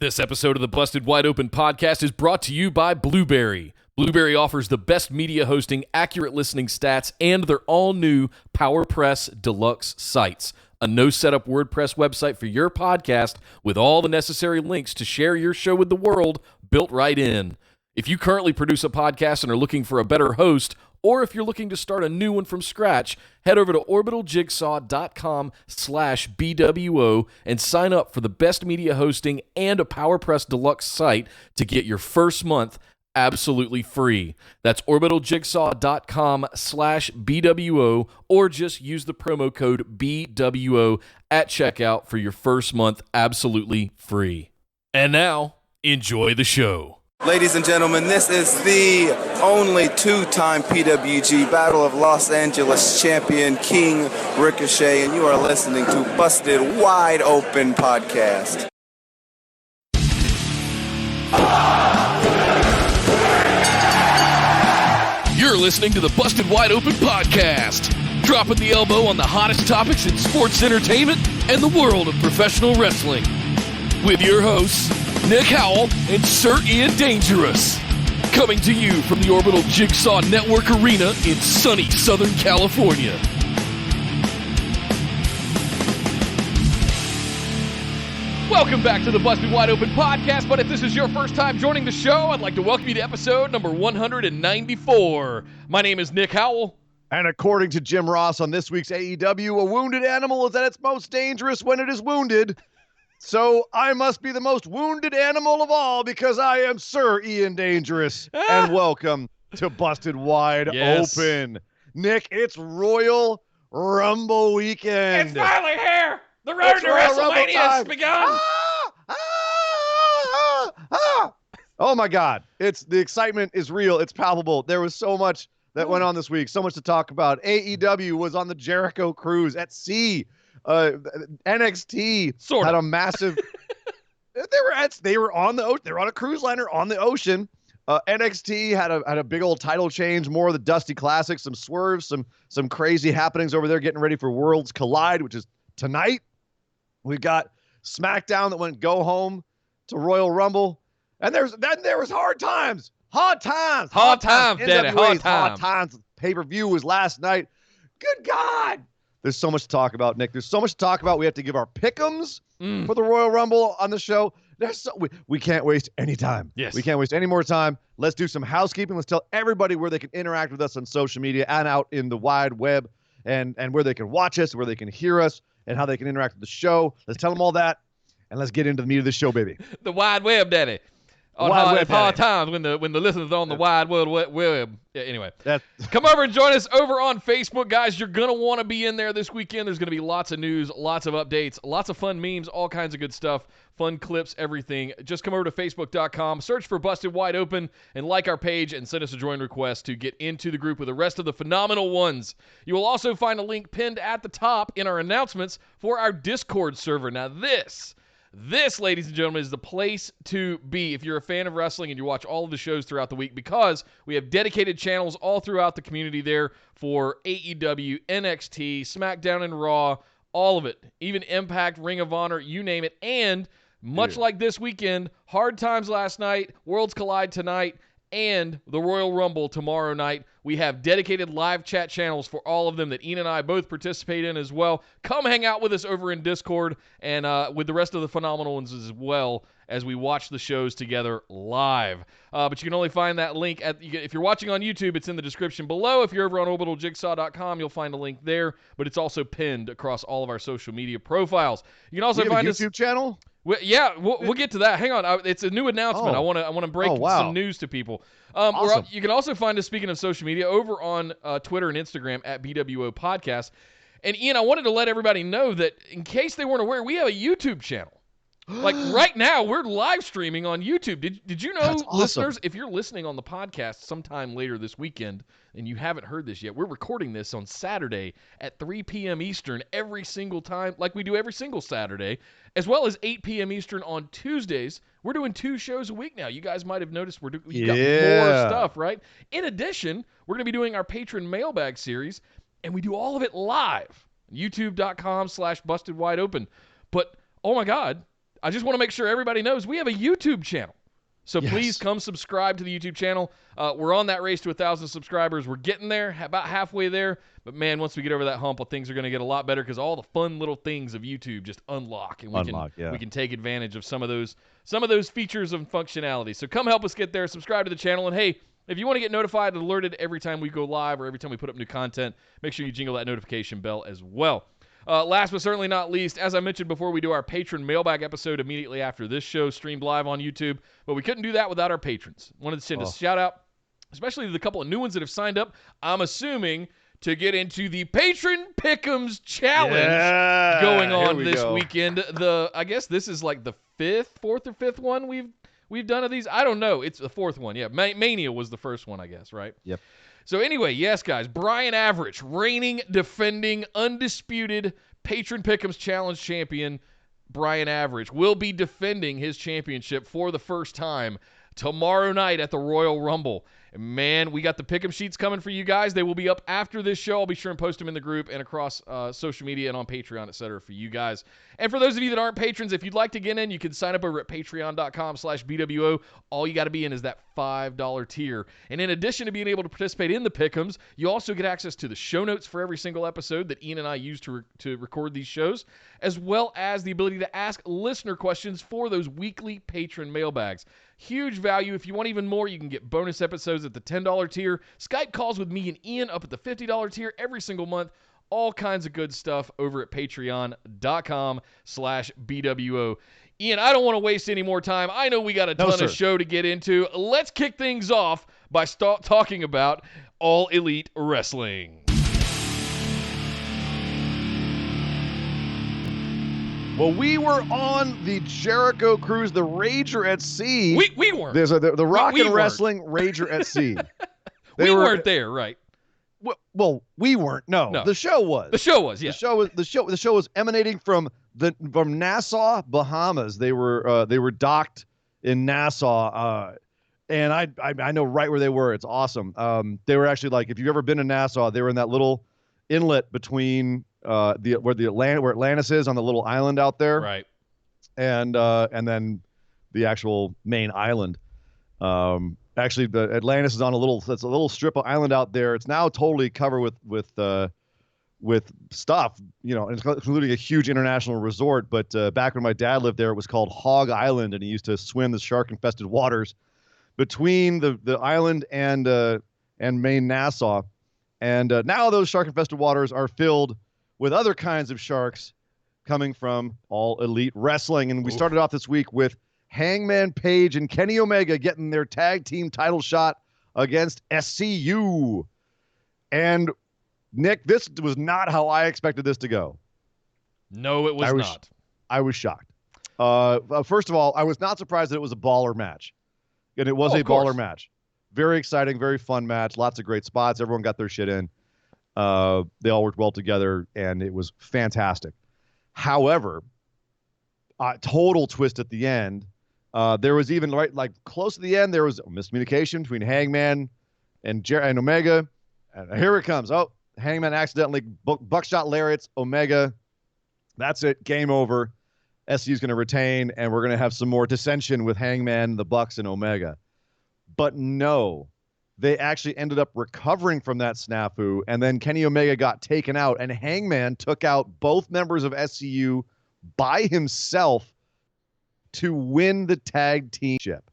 This episode of the Busted Wide Open podcast is brought to you by Blueberry. Blueberry offers the best media hosting, accurate listening stats, and their all-new PowerPress Deluxe sites, a no-setup WordPress website for your podcast with all the necessary links to share your show with the world built right in. If you currently produce a podcast and are looking for a better host, or if you're looking to start a new one from scratch, head over to orbitaljigsaw.com/BWO and sign up for the best media hosting and a PowerPress Deluxe site to get your first month absolutely free. That's orbitaljigsaw.com/BWO, or just use the promo code BWO at checkout for your first month absolutely free. And now, enjoy the show. Ladies and gentlemen, this is the only two-time PWG Battle of Los Angeles champion, King Ricochet, and you are listening to Busted Wide Open Podcast. You're listening to the Busted Wide Open Podcast, dropping the elbow on the hottest topics in sports entertainment and the world of professional wrestling. With your hosts, Nick Howell and Sir Ian Dangerous. Coming to you from the Orbital Jigsaw Network Arena in sunny Southern California. Welcome back to the Busted Wide Open Podcast, but if this is your first time joining the show, I'd like to welcome you to episode number 194. My name is Nick Howell. And according to Jim Ross on this week's AEW, a wounded animal is at its most dangerous when it is wounded. So I must be the most wounded animal of all because I am Sir Ian Dangerous. And welcome to Busted Wide Open. Nick, it's Royal Rumble weekend. It's finally here. The road to WrestleMania has begun. Oh my God. The excitement is real. It's palpable. There was so much that went on this week. So much to talk about. AEW was on the Jericho cruise at sea. NXT had a massive. They were on the ocean. They were on a cruise liner on the ocean. NXT had a big old title change, more of the Dusty Classics, some swerves, some crazy happenings over there, getting ready for Worlds Collide, which is tonight. We got SmackDown that went go home to Royal Rumble, and there was hard times. Pay-per-view was last night. Good God. There's so much to talk about, Nick. There's so much to talk about. We have to give our pick'ems for the Royal Rumble on the show. We can't waste any time. Yes. We can't waste any more time. Let's do some housekeeping. Let's tell everybody where they can interact with us on social media and out in the wide web, and where they can watch us, where they can hear us, and how they can interact with the show. Let's tell them all that, and let's get into the meat of the show, baby. The wide web, daddy. On hard times when the listeners are on the wide world web. Yeah, anyway, come over and join us over on Facebook, guys. You're going to want to be in there this weekend. There's going to be lots of news, lots of updates, lots of fun memes, all kinds of good stuff, fun clips, everything. Just come over to Facebook.com, search for Busted Wide Open, and like our page and send us a join request to get into the group with the rest of the phenomenal ones. You will also find a link pinned at the top in our announcements for our Discord server. Now This, ladies and gentlemen, is the place to be if you're a fan of wrestling and you watch all of the shows throughout the week, because we have dedicated channels all throughout the community there for AEW, NXT, SmackDown, and Raw, all of it, even Impact, Ring of Honor, you name it. And much like this weekend, Hard Times last night, Worlds Collide tonight, and the Royal Rumble tomorrow night. We have dedicated live chat channels for all of them that Ian and I both participate in as well. Come hang out with us over in Discord and with the rest of the phenomenal ones as well as we watch the shows together live. But you can only find that link if you're watching on YouTube, it's in the description below. If you're over on orbitaljigsaw.com, you'll find a link there, but it's also pinned across all of our social media profiles. You can also find a YouTube channel? We'll get to that. Hang on, it's a new announcement. I want to break some news to people. Awesome. You can also find us, speaking of social media, over on Twitter and Instagram at BWO Podcast. And Ian, I wanted to let everybody know that in case they weren't aware, we have a YouTube channel. Like right now, we're live streaming on YouTube. Did you know, listeners, if you're listening on the podcast sometime later this weekend and you haven't heard this yet, we're recording this on Saturday at 3 p.m. Eastern every single time, like we do every single Saturday, as well as 8 p.m. Eastern on Tuesdays. We're doing 2 shows a week now. You guys might have noticed we got more stuff, right? In addition, we're going to be doing our patron mailbag series, and we do all of it live. YouTube.com/bustedwideopen. But, oh my God, I just want to make sure everybody knows we have a YouTube channel. So please come subscribe to the YouTube channel. We're on that race to 1,000 subscribers. We're getting there, about halfway there. But, man, once we get over that hump, things are going to get a lot better because all the fun little things of YouTube just unlock. And we can take advantage of some of those features and functionality. So come help us get there. Subscribe to the channel. And, hey, if you want to get notified and alerted every time we go live or every time we put up new content, make sure you jingle that notification bell as well. Last but certainly not least, as I mentioned before, we do our patron mailbag episode immediately after this show, streamed live on YouTube. But we couldn't do that without our patrons. Wanted to send a shout out, especially to the couple of new ones that have signed up. I'm assuming to get into the Patron Pick'ems Challenge going on this weekend. I guess this is like the fourth or fifth one we've done of these. I don't know. It's the fourth one. Yeah, Mania was the first one, I guess, right? Yep. So anyway, yes, guys, Brian Average, reigning, defending, undisputed Patron Pick'ems Challenge champion, Brian Average, will be defending his championship for the first time tomorrow night at the Royal Rumble. And man, we got the Pick'em sheets coming for you guys. They will be up after this show. I'll be sure and post them in the group and across social media and on Patreon, etc. for you guys. And for those of you that aren't patrons, if you'd like to get in, you can sign up over at patreon.com/BWO. All you got to be in is that $5 tier. And in addition to being able to participate in the Pick'ems, you also get access to the show notes for every single episode that Ian and I use to record these shows, as well as the ability to ask listener questions for those weekly patron mailbags. Huge value. If you want even more, you can get bonus episodes at the $10 tier, Skype calls with me and Ian up at the $50 tier every single month. All kinds of good stuff over at patreon.com/BWO. Ian, I don't want to waste any more time. I know we got a ton of show to get into. Let's kick things off by talking about All Elite Wrestling. Well, we were on the Jericho cruise, the Rager at Sea. We weren't. There's the Rock and Wrestling Rager at Sea. We weren't there, right? Well, we weren't. No, the show was. The show was, yeah. The show was emanating from Nassau, Bahamas. They were docked in Nassau, and I know right where they were. It's awesome. They were actually, like, if you've ever been to Nassau, they were in that little inlet between where Atlantis is on the little island out there, right, and then the actual main island. Actually, the Atlantis is on a little strip of island out there. It's now totally covered with stuff, including a huge international resort. But back when my dad lived there, it was called Hog Island, and he used to swim the shark-infested waters between the island and main Nassau. And now those shark-infested waters are filled with other kinds of sharks coming from All Elite Wrestling. And we started off this week with Hangman Page and Kenny Omega getting their tag team title shot against SCU. And, Nick, this was not how I expected this to go. No, it was not. I was shocked. First of all, I was not surprised that it was a baller match. And it was a baller match. Very exciting, very fun match. Lots of great spots. Everyone got their shit in. They all worked well together, and it was fantastic. However, total twist at the end. There was even close to the end, there was a miscommunication between Hangman and Omega. And here it comes. Oh, Hangman accidentally buckshot lariats Omega. That's it. Game over. SCU's going to retain, and we're going to have some more dissension with Hangman, the Bucks, and Omega. But no, they actually ended up recovering from that snafu, and then Kenny Omega got taken out, and Hangman took out both members of SCU by himself to win the tag teamship.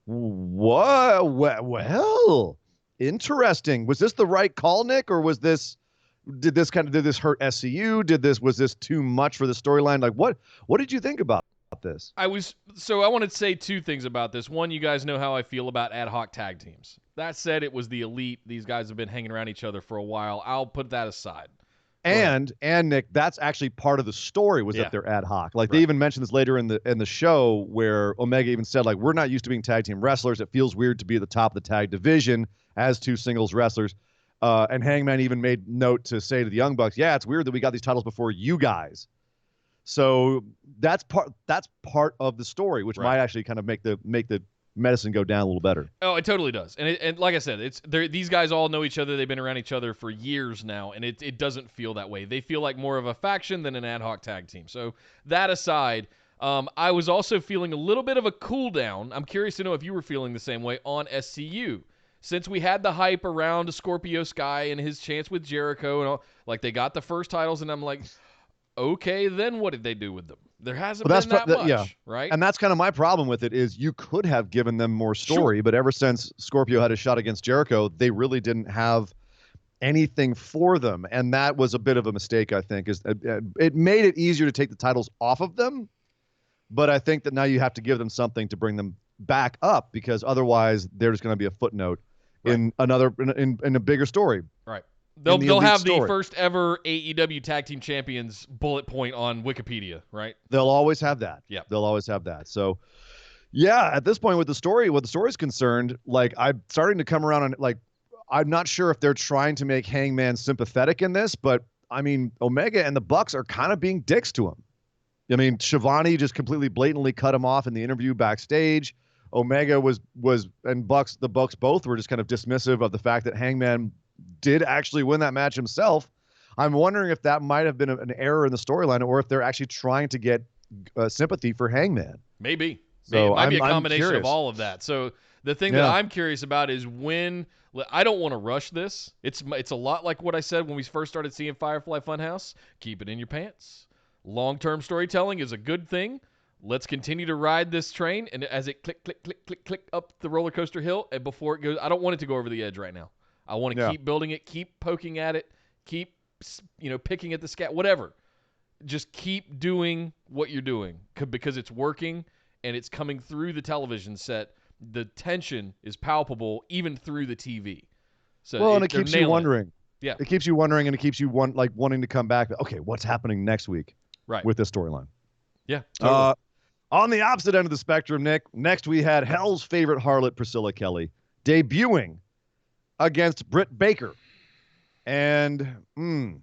What? Well, interesting. Was this the right call, Nick, or did this hurt SCU? Was this too much for the storyline? Like, what did you think about this? I want to say two things about this. One, you guys know how I feel about ad hoc tag teams. That said, it was the Elite. These guys have been hanging around each other for a while. I'll put that aside. And Nick, that's actually part of the story was that they're ad hoc. Like they even mentioned this later in the show where Omega even said, like, we're not used to being tag team wrestlers. It feels weird to be at the top of the tag division as two singles wrestlers. And Hangman even made note to say to the Young Bucks, yeah, it's weird that we got these titles before you guys. So that's part of the story, which might actually kind of make the medicine go down a little better. Oh, it totally does. And like I said, these guys all know each other. They've been around each other for years now, and it doesn't feel that way. They feel like more of a faction than an ad hoc tag team. So that aside, I was also feeling a little bit of a cool down. I'm curious to know if you were feeling the same way on SCU. Since we had the hype around Scorpio Sky and his chance with Jericho and all, like they got the first titles, and I'm like, okay, then what did they do with them? There hasn't been that much, right? And that's kind of my problem with it is you could have given them more story, but ever since Scorpio had a shot against Jericho, they really didn't have anything for them, and that was a bit of a mistake, I think. Is it made it easier to take the titles off of them, but I think that now you have to give them something to bring them back up, because otherwise they're just going to be a footnote in another in a bigger story. Right. They'll have the first ever AEW Tag Team Champions bullet point on Wikipedia, right? They'll always have that. Yeah. They'll always have that. So, yeah, at this point with the story, what the story is concerned, like I'm starting to come around on like I'm not sure if they're trying to make Hangman sympathetic in this, but I mean Omega and the Bucks are kind of being dicks to him. I mean, Shivani just completely blatantly cut him off in the interview backstage. Omega was and the Bucks both were just kind of dismissive of the fact that Hangman did actually win that match himself. I'm wondering if that might have been an error in the storyline, or if they're actually trying to get sympathy for Hangman. Maybe. So it might be a combination of all of that. So the thing that I'm curious about is when I don't want to rush this. It's a lot like what I said when we first started seeing Firefly Funhouse. Keep it in your pants. Long-term storytelling is a good thing. Let's continue to ride this train, and as it click, click, click, click, click up the roller coaster hill, and before it goes, I don't want it to go over the edge right now. I want to keep building it, keep poking at it, keep picking at the scat, whatever. Just keep doing what you're doing because it's working and it's coming through the television set. The tension is palpable even through the TV. So and it keeps you wondering. Yeah, it keeps you wondering, and it keeps you wanting to come back. Okay, what's happening next week? Right. With this storyline. Yeah. Totally. On the opposite end of the spectrum, Nick. Next, we had Hell's favorite harlot, Priscilla Kelly, debuting against Britt Baker. And if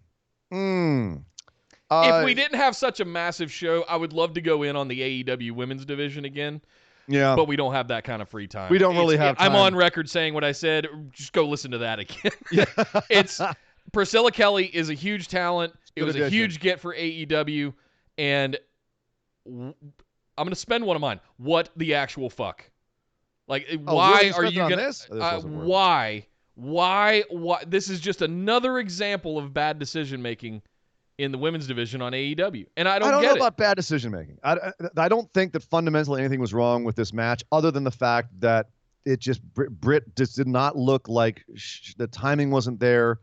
we didn't have such a massive show, I would love to go in on the AEW women's division again. Yeah. But we don't have that kind of free time. We don't really have time. I'm on record saying what I said. Just go listen to that again. It's Priscilla Kelly is a huge talent. It was a huge get for AEW. And I'm going to spend one of mine. What the actual fuck? Like, why are you going to... Why? This is just another example of bad decision-making in the women's division on AEW. And I don't know about bad decision-making. I don't think that fundamentally anything was wrong with this match, other than the fact that it just... Britt just did not look like... the timing wasn't there.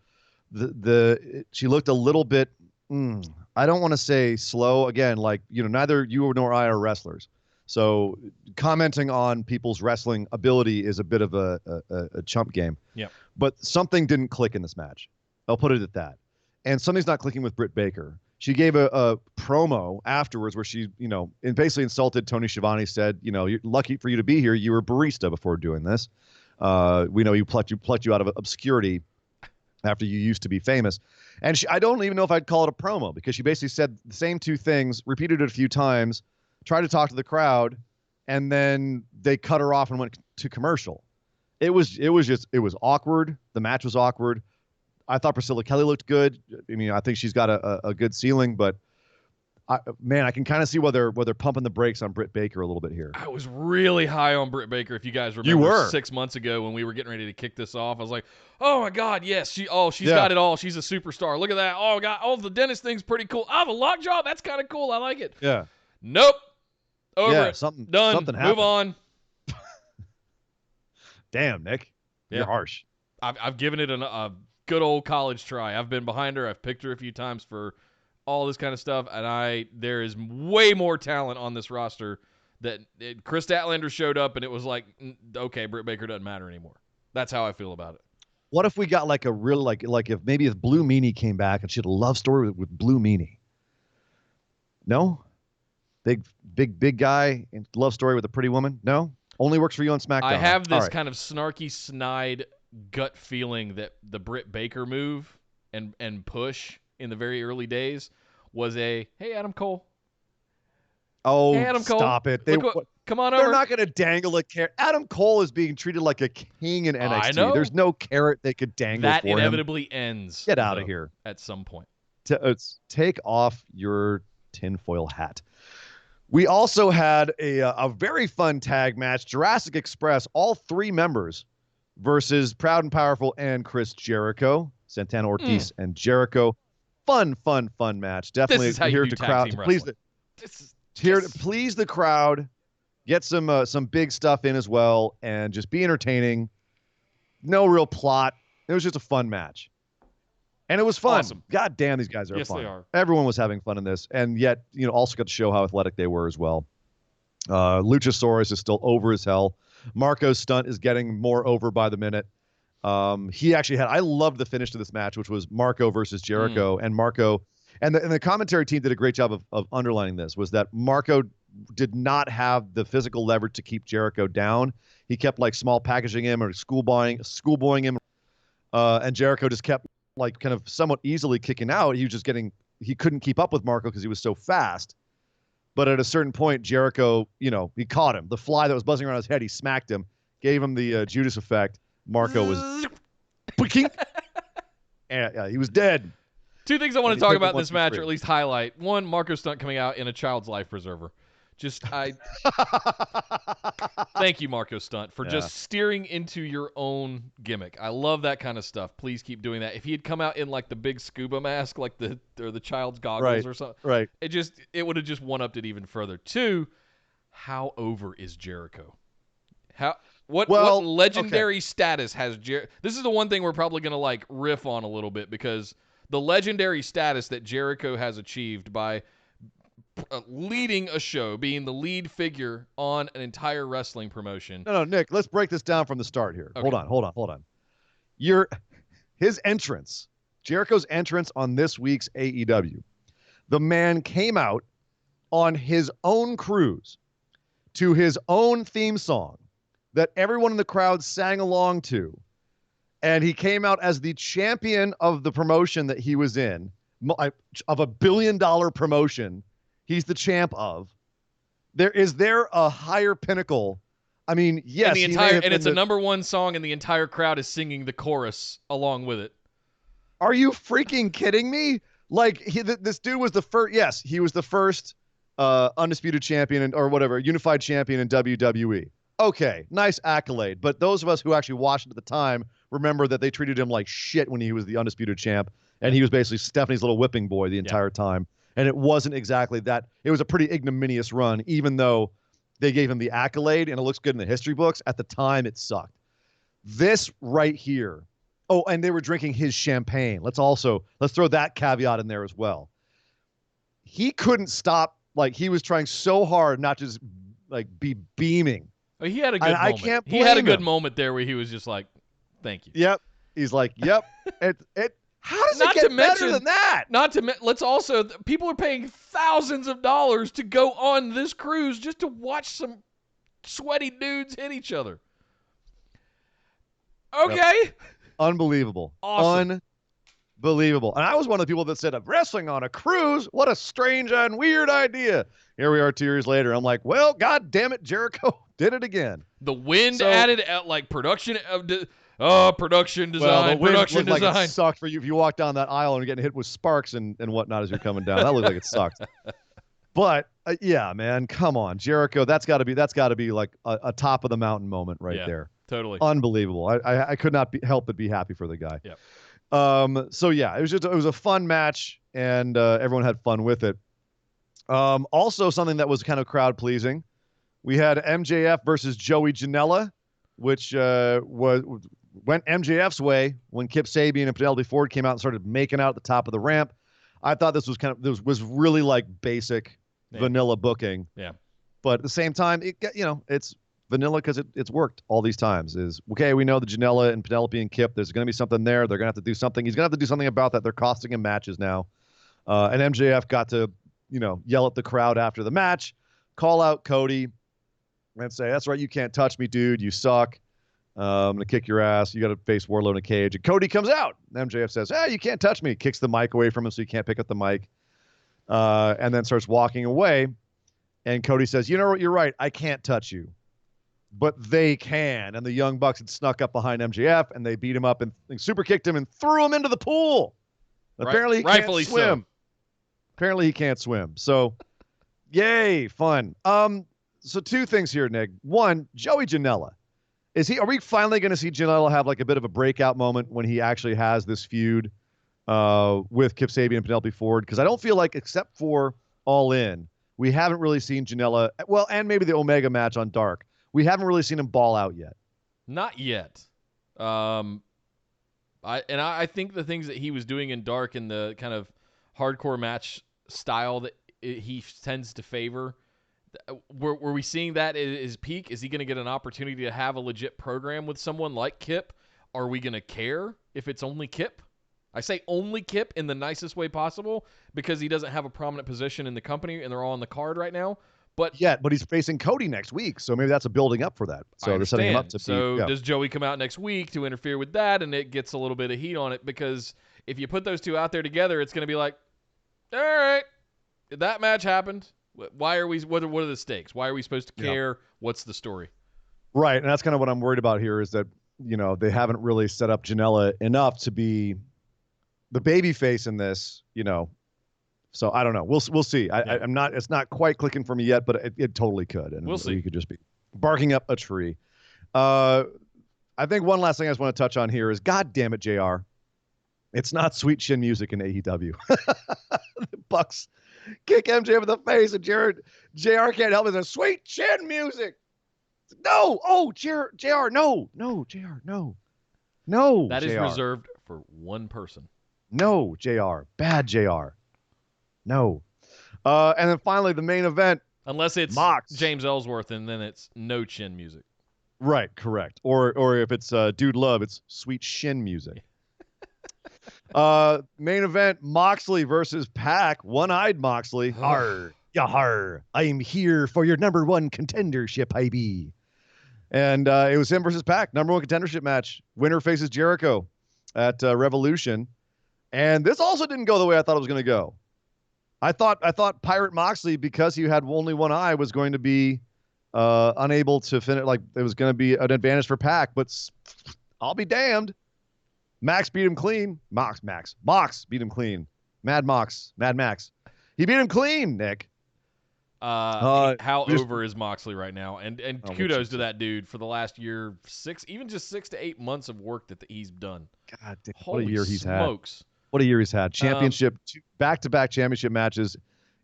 She looked a little bit... I don't want to say slow. Again, like, neither you nor I are wrestlers. So commenting on people's wrestling ability is a bit of a chump game. Yeah. But something didn't click in this match. I'll put it at that. And something's not clicking with Britt Baker. She gave a promo afterwards where she, and basically insulted Tony Schiavone, said, you're lucky for you to be here. You were a barista before doing this. We know you plucked you out of obscurity after you used to be famous. And I don't even know if I'd call it a promo, because she basically said the same two things, repeated it a few times, tried to talk to the crowd, and then they cut her off and went to commercial. It was awkward. The match was awkward. I thought Priscilla Kelly looked good. I mean, I think she's got a good ceiling, but I can kind of see why they're pumping the brakes on Britt Baker a little bit here. I was really high on Britt Baker. If you guys remember, you were 6 months ago when we were getting ready to kick this off, I was like, "Oh my God, yes, she's got it all. She's a superstar. Look at that. Oh God, the dentist thing's pretty cool. The lockjaw, that's kind of cool. I like it." Yeah. Nope. Over it. Done. Something Move on. Damn, Nick. You're harsh. I've given it a good old college try. I've been behind her. I've picked her a few times for all this kind of stuff, and there is way more talent on this roster. Chris Statlander showed up, and it was like, okay, Britt Baker doesn't matter anymore. That's how I feel about it. What if we got like a real like if Blue Meanie came back and she had a love story with Blue Meanie? No? Big guy and love story with a pretty woman? No? Only works for you on SmackDown. I have this kind of snarky, snide gut feeling that the Britt Baker move and push in the very early days was hey, Adam Cole. Oh, hey, Adam Cole. Stop it. Come on over. They're not going to dangle a carrot. Adam Cole is being treated like a king in NXT. I know. There's no carrot they could dangle that for him. That inevitably ends. Get out of here. At some point. Take off your tinfoil hat. We also had a very fun tag match, Jurassic Express, all 3 members versus Proud and Powerful and Chris Jericho, Santana Ortiz and Jericho. Fun match. Definitely this is how you here do to tag crowd team to please wrestling. to please the crowd, get some big stuff in as well, and just be entertaining. No real plot. It was just a fun match. And it was fun. Awesome. God damn, these guys are yes, fun. They are. Everyone was having fun in this, and yet, also got to show how athletic they were as well. Luchasaurus is still over as hell. Marco's stunt is getting more over by the minute. He actually I loved the finish to this match, which was Marco versus Jericho, and Marco, and the commentary team did a great job of underlining this, was that Marco did not have the physical leverage to keep Jericho down. He kept like small packaging him or schoolboying him, and Jericho just kept like kind of somewhat easily kicking out. He couldn't keep up with Marco because he was so fast. But at a certain point, Jericho, he caught him. The fly that was buzzing around his head, he smacked him, gave him the Judas effect. Marco was and he was dead. 2 things I want to talk about in this match, or at least highlight. 1, Marco stunt coming out in a child's life preserver. Thank you, Marco Stunt, for just steering into your own gimmick. I love that kind of stuff. Please keep doing that. If he had come out in like the big scuba mask, like the child's goggles or something, right? It would have just one-upped it even further. 2, how over is Jericho? What legendary status has Jericho? This is the one thing we're probably gonna like riff on a little bit, because the legendary status that Jericho has achieved by leading a show, being the lead figure on an entire wrestling promotion. No, Nick, let's break this down from the start here. Okay. Hold on. His entrance, Jericho's entrance on this week's AEW, the man came out on his own cruise to his own theme song that everyone in the crowd sang along to, and he came out as the champion of the promotion that he was in, of a $1 billion promotion. He's the champ of. Is there a higher pinnacle? I mean, yes. It's a number 1 song, and the entire crowd is singing the chorus along with it. Are you freaking kidding me? Like, this dude was the first. Yes, he was the first undisputed champion or whatever, unified champion in WWE. Okay, nice accolade. But those of us who actually watched it at the time remember that they treated him like shit when he was the undisputed champ, and he was basically Stephanie's little whipping boy the entire time. And it wasn't exactly that. It was a pretty ignominious run, even though they gave him the accolade and it looks good in the history books. At the time, it sucked. This right here. Oh, and they were drinking his champagne. Let's throw that caveat in there as well. He couldn't stop. Like, he was trying so hard not to just like be beaming. He had a good moment. I can't blame He had a good him. moment there where he was just like, thank you. Yep. He's like, yep. How does it get better than that? Let's also, people are paying thousands of dollars to go on this cruise just to watch some sweaty dudes hit each other. Okay. Yep. Unbelievable. Awesome. Unbelievable. And I was one of the people that said, wrestling on a cruise? What a strange and weird idea. Here we are 2 years later. I'm like, well, God damn it, Jericho did it again. The wind added at like production design. Well, the wind production looked design. like it sucked for you if you walk down that aisle and getting hit with sparks and whatnot as you're coming down. That looked like it sucked. But yeah, man, come on, Jericho. That's got to be like a top of the mountain moment right there. Totally unbelievable. I could not help but be happy for the guy. Yep. So yeah, it was a fun match, and everyone had fun with it. Also, something that was kind of crowd pleasing. We had MJF versus Joey Janela, which went MJF's way when Kip Sabian and Penelope Ford came out and started making out at the top of the ramp. I thought this was really like basic vanilla booking. Yeah. But at the same time, it's vanilla because it's worked all these times. Is okay. We know the Janela and Penelope and Kip. There's going to be something there. They're going to have to do something. He's going to have to do something about that. They're costing him matches now. And MJF got to yell at the crowd after the match, call out Cody, and say, "That's right, you can't touch me, dude. You suck. I'm going to kick your ass. You got to face Wardlow in a cage." And Cody comes out. MJF says, "You can't touch me." Kicks the mic away from him so he can't pick up the mic. And then starts walking away. And Cody says, "You know what? You're right. I can't touch you. But they can." And the Young Bucks had snuck up behind MJF, and they beat him up and super kicked him and threw him into the pool. Apparently he can't swim. Apparently he can't swim. So Yay, fun. So two things here, Nick. One, Joey Janela. Are we finally going to see Janela have like a bit of a breakout moment when he actually has this feud with Kip Sabian and Penelope Ford? Because I don't feel like, except for All In, we haven't really seen Janela, well, and maybe the Omega match on Dark, we haven't really seen him ball out yet. Not yet. I think the things that he was doing in Dark and the kind of hardcore match style that he tends to favor, were we seeing that at his peak? Is he going to get an opportunity to have a legit program with someone like Kip? Are we going to care if it's only Kip? I say only Kip in the nicest way possible because he doesn't have a prominent position in the company and they're all on the card right now. But he's facing Cody next week, so maybe that's a building up for that. So they're setting him up to does Joey come out next week to interfere with that, and it gets a little bit of heat on it? Because if you put those two out there together, it's going to be like, all right, that match happened. Why are we? What are the stakes? Why are we supposed to care? What's the story? Right, and that's kind of what I'm worried about here is that they haven't really set up Janela enough to be the baby face in this. So I don't know. We'll see. I'm not. It's not quite clicking for me yet, but it totally could. And we'll see. You could just be barking up a tree. I think one last thing I just want to touch on here is, God damn it, JR. It's not sweet chin music in AEW. The Bucks kick MJ in the face, and JR can't help it. It's sweet chin music. No. Oh, JR, no, JR, no. That is reserved for one person. No, JR. Bad JR. No. And then finally, the main event. Unless it's Mox. James Ellsworth, and then it's no chin music. Right, correct. Or if it's Dude Love, it's sweet shin music. Main event, Moxley versus Pac. One-eyed Moxley. Har, yahar. I'm here for your number one contendership, IB. And it was him versus Pac. Number one contendership match. Winner faces Jericho at Revolution. And this also didn't go the way I thought it was going to go. I thought Pirate Moxley, because he had only one eye, was going to be unable to finish. Like, it was going to be an advantage for Pac, but I'll be damned. Max beat him clean. Mox beat him clean. Mad Max. He beat him clean, Nick. How over is Moxley right now? And kudos to that dude for the last year, 6 to 8 months of work that he's done. God damn, what a year he's had. What a year he's had. Championship, back-to-back championship matches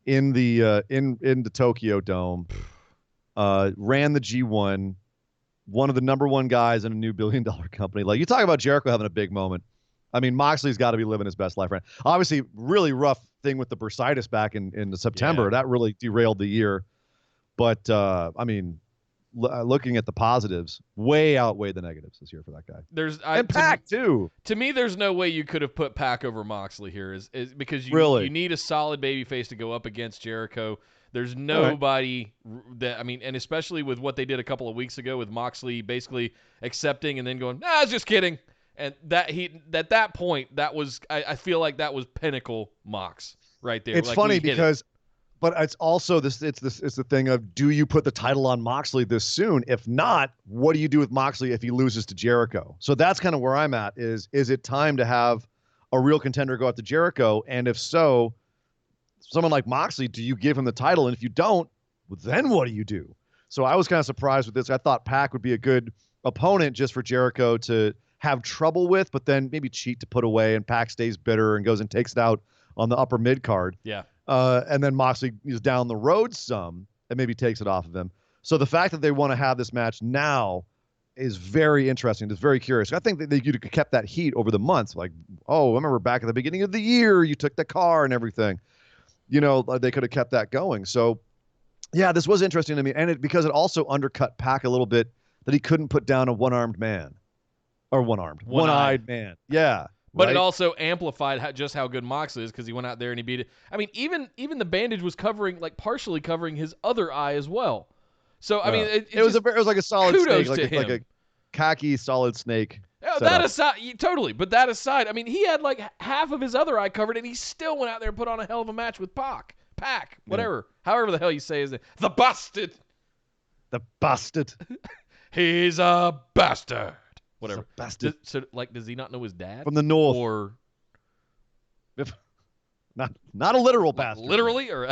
in the Tokyo Dome. Ran the G1. One of the number one guys in a new billion-dollar company. Like, you talk about Jericho having a big moment. I mean, Moxley's got to be living his best life right now. Obviously, really rough thing with the bursitis back in September. Yeah. That really derailed the year. But, I mean, looking at the positives, way outweigh the negatives this year for that guy. And Pac, too. To me, there's no way you could have put Pac over Moxley here is because you need a solid babyface to go up against Jericho. There's nobody that, I mean, and especially with what they did a couple of weeks ago with Moxley basically accepting and then going, I was just kidding. And at that point, that was, I feel like that was pinnacle Mox right there. It's funny because, but it's also it's the thing of, do you put the title on Moxley this soon? If not, what do you do with Moxley if he loses to Jericho? So that's kind of where I'm at is it time to have a real contender go out to Jericho? And if so, someone like Moxley, do you give him the title? And if you don't, well, then what do you do? So I was kind of surprised with this. I thought Pac would be a good opponent just for Jericho to have trouble with, but then maybe cheat to put away, and Pac stays bitter and goes and takes it out on the upper mid card. Yeah. And then Moxley is down the road some and maybe takes it off of him. So the fact that they want to have this match now is very interesting. It's very curious. I think that you could have kept that heat over the months. Like, oh, I remember back at the beginning of the year, you took the car and everything. They could have kept that going. So, yeah, this was interesting to me. And because it also undercut Pac a little bit that he couldn't put down a one-eyed man. Yeah. But it also amplified just how good Moxley is because he went out there and he beat it. I mean, even the bandage was partially covering his other eye as well. So, I mean, it was like a solid snake, like a khaki solid snake. That aside, totally. But that aside, I mean, he had like half of his other eye covered, and he still went out there and put on a hell of a match with Pac, whatever, however the hell you say his name. The Bastard. He's a bastard. Whatever. Bastard. So, does he not know his dad from the north? Or Not a literal bastard. Literally, or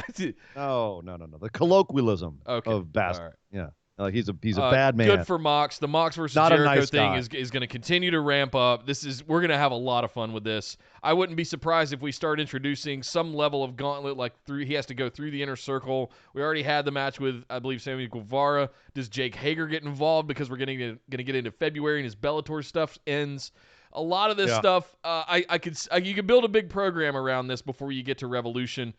no. The colloquialism of bastard. Right. Yeah. He's a bad man. Good for Mox. The Mox versus Not Jericho nice thing guy. is going to continue to ramp up. We're going to have a lot of fun with this. I wouldn't be surprised if we start introducing some level of gauntlet, like he has to go through the inner circle. We already had the match with, I believe, Sammy Guevara. Does Jake Hager get involved because we're going to get into February and his Bellator stuff ends? A lot of this stuff, you could build a big program around this before you get to Revolution.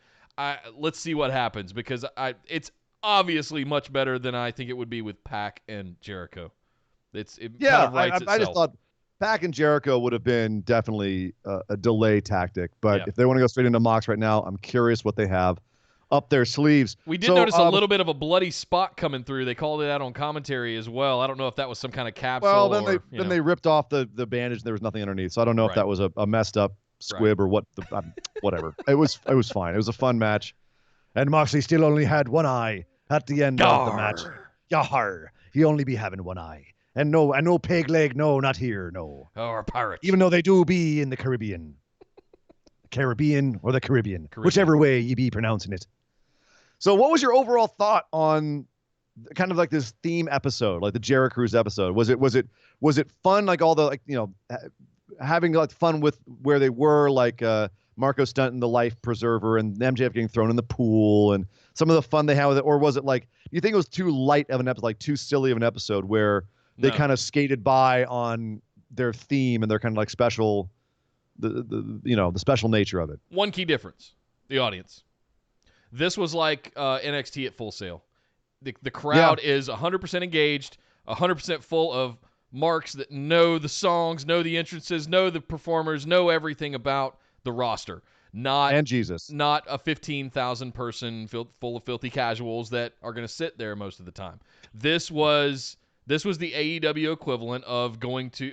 Let's see what happens, because it's obviously much better than I think it would be with Pac and Jericho. Kind of writes itself. I just thought Pac and Jericho would have been definitely a delay tactic, but if they want to go straight into Mox right now, I'm curious what they have up their sleeves. We did notice a little bit of a bloody spot coming through. They called it out on commentary as well. I don't know if that was some kind of capsule. Well, then they ripped off the bandage and there was nothing underneath, so I don't know if that was a messed up squib or what. Whatever. It was fine. It was a fun match, and Moxley still only had one eye at the end of the match. Yar! He only be having one eye. And no peg leg, no, not here, no. Or pirates. Even though they do be in the Caribbean. Caribbean or the Caribbean. Whichever way you be pronouncing it. So what was your overall thought on kind of like this theme episode, like the Jericho Cruise episode? Was it fun, like all the, having like fun with where they were, like Marco Stunt and the life preserver and MJF getting thrown in the pool and some of the fun they had with it? Or was it like, you think it was too light of an episode, like too silly of an episode where they kind of skated by on their theme and their kind of like special, the special nature of it? One key difference, the audience. This was like NXT at Full Sail. The crowd is 100% engaged, 100% full of marks that know the songs, know the entrances, know the performers, know everything about the roster. And Jesus. Not a 15,000 person full of filthy casuals that are going to sit there most of the time. This was the AEW equivalent of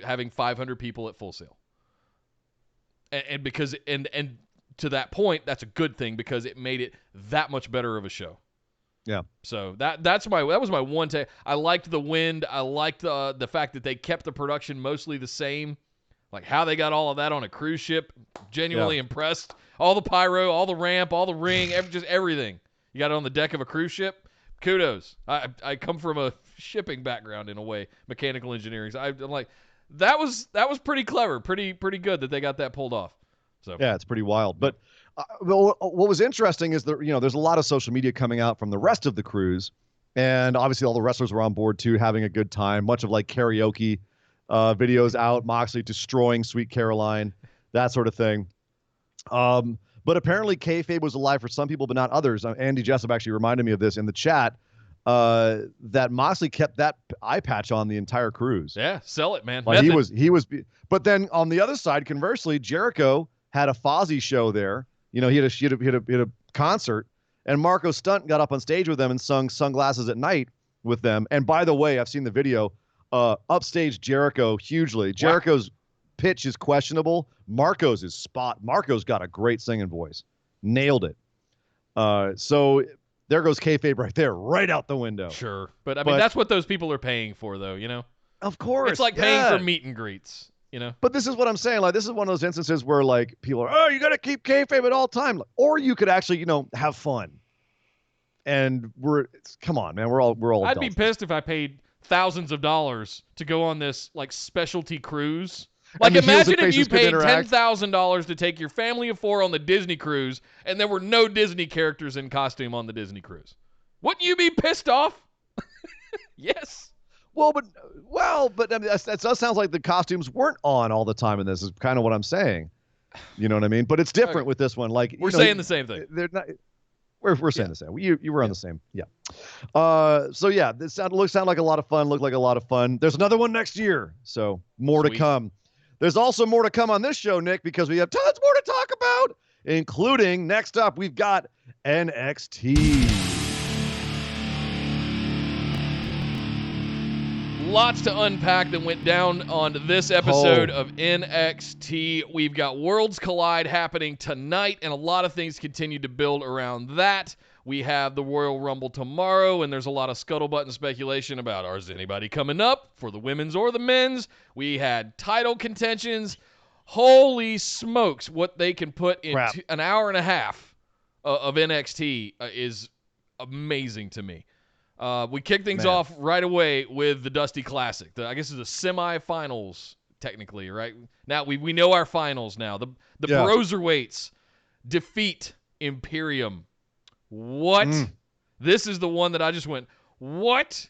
having 500 people at Full Sail. And because to that point, that's a good thing because it made it that much better of a show. Yeah. So that was my one take. I liked the wind. I liked the fact that they kept the production mostly the same, like how they got all of that on a cruise ship. Genuinely impressed. All the pyro, all the ramp, all the ring, just everything. You got it on the deck of a cruise ship. Kudos. I come from a shipping background in a way, mechanical engineering. So I'm like, that was pretty clever, pretty good that they got that pulled off. So yeah, it's pretty wild. But what was interesting is that there's a lot of social media coming out from the rest of the cruise, and obviously all the wrestlers were on board too, having a good time. Much of like karaoke videos out, Moxley destroying Sweet Caroline, that sort of thing. But apparently kayfabe was alive for some people, but not others. Andy Jessup actually reminded me of this in the chat. That Moxley kept that eye patch on the entire cruise. Yeah, sell it, man. Like he was. But then on the other side, conversely, Jericho had a Fozzy show there. He had a concert, and Marco Stunt got up on stage with them and sung "Sunglasses at Night" with them. And by the way, I've seen the video. Upstage Jericho hugely. Jericho's pitch is questionable. Marco's is spot. Marco's got a great singing voice. Nailed it. So there goes kayfabe right there, right out the window. Sure. But I mean, that's what those people are paying for, though, Of course. It's like paying for meet and greets, But this is what I'm saying. Like, this is one of those instances where, like, people are, you got to keep kayfabe at all time. Or you could actually, have fun. And come on, man. We're all I'd be pissed if I paid thousands of dollars to go on this, like, specialty cruise. Like, imagine if you paid $10,000 to take your family of 4 on the Disney cruise and there were no Disney characters in costume on the Disney cruise. Wouldn't you be pissed off? Yes. Well, but I mean, that sounds like the costumes weren't on all the time in this, is kind of what I'm saying. You know what I mean? But it's different with this one. Like, we're saying the same thing. They're not. We're saying the same. You were on the same. Yeah. So yeah, this sounded like a lot of fun. Looked like a lot of fun. There's another one next year, so more to come. There's also more to come on this show, Nick, because we have tons more to talk about, including next up, we've got NXT. Lots to unpack that went down on this episode of NXT. We've got Worlds Collide happening tonight, and a lot of things continue to build around that. We have the Royal Rumble tomorrow, and there's a lot of scuttlebutt and speculation about, is anybody coming up for the women's or the men's? We had title contentions. Holy smokes, what they can put in an hour and a half of NXT is amazing to me. We kick things off right away with the Dusty Classic. I guess it's the semifinals, technically, right? Now, we know our finals now. The Broserweights defeat Imperium. What? This is the one that I just went, what?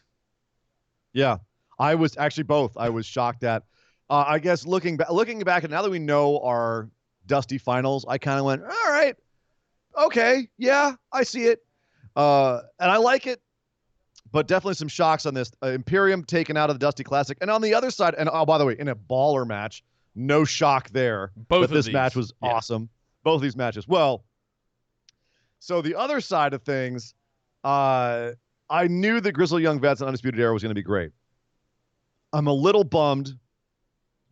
Yeah, I was actually both. I was shocked at. I guess looking back, and now that we know our Dusty finals, I kind of went, all right, okay, yeah, I see it, and I like it, but definitely some shocks on this. Imperium taken out of the Dusty Classic, and on the other side, and by the way, in a baller match, no shock there. Both of this these. match was awesome. Both of these matches. Well, so the other side of things, I knew that Grizzled Young Vets and Undisputed Era was going to be great. I'm a little bummed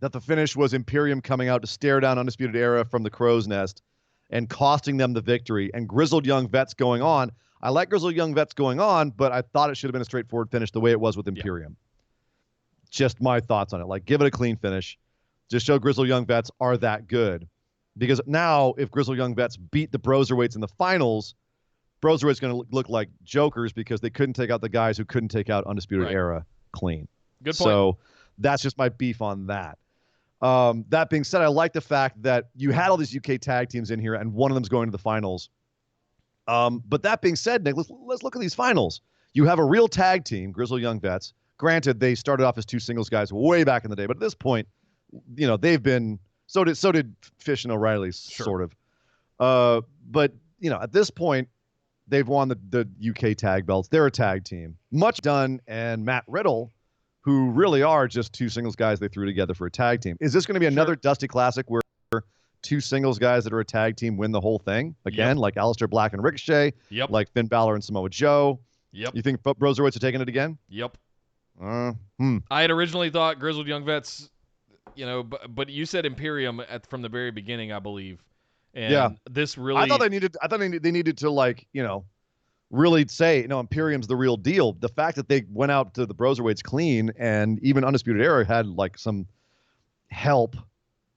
that the finish was Imperium coming out to stare down Undisputed Era from the crow's nest and costing them the victory, and Grizzled Young Vets going on. I like Grizzled Young Vets going on, but I thought it should have been a straightforward finish the way it was with Imperium. Just my thoughts on it. Like, give it a clean finish. Just show Grizzled Young Vets are that good. Because now, if Grizzled Young Vets beat the Broserweights in the finals, Broserweights going to look like jokers because they couldn't take out the guys who couldn't take out Undisputed Era clean. Good point. So that's just my beef on that. That being said, I like the fact that you had all these UK tag teams in here, and one of them's going to the finals. But that being said, Nick, let's look at these finals. You have a real tag team, Grizzled Young Vets. Granted, they started off as two singles guys way back in the day, but at this point, you know, they've been so did Fish and O'Reilly's sort of. But you know, at this point, they've won the UK tag belts. They're a tag team. Much Done and Matt Riddle, who really are just two singles guys they threw together for a tag team. Is this going to be another Dusty Classic where two singles guys that are a tag team win the whole thing again, like Aleister Black and Ricochet, like Finn Balor and Samoa Joe? You think Broserweights are taking it again? I had originally thought Grizzled Young Vets, you know, but you said Imperium from the very beginning, I believe. And this really, I thought they needed to, like, you know, really say, no, Imperium's the real deal. The fact that they went out to the Broserweights clean, and even Undisputed Era had like some help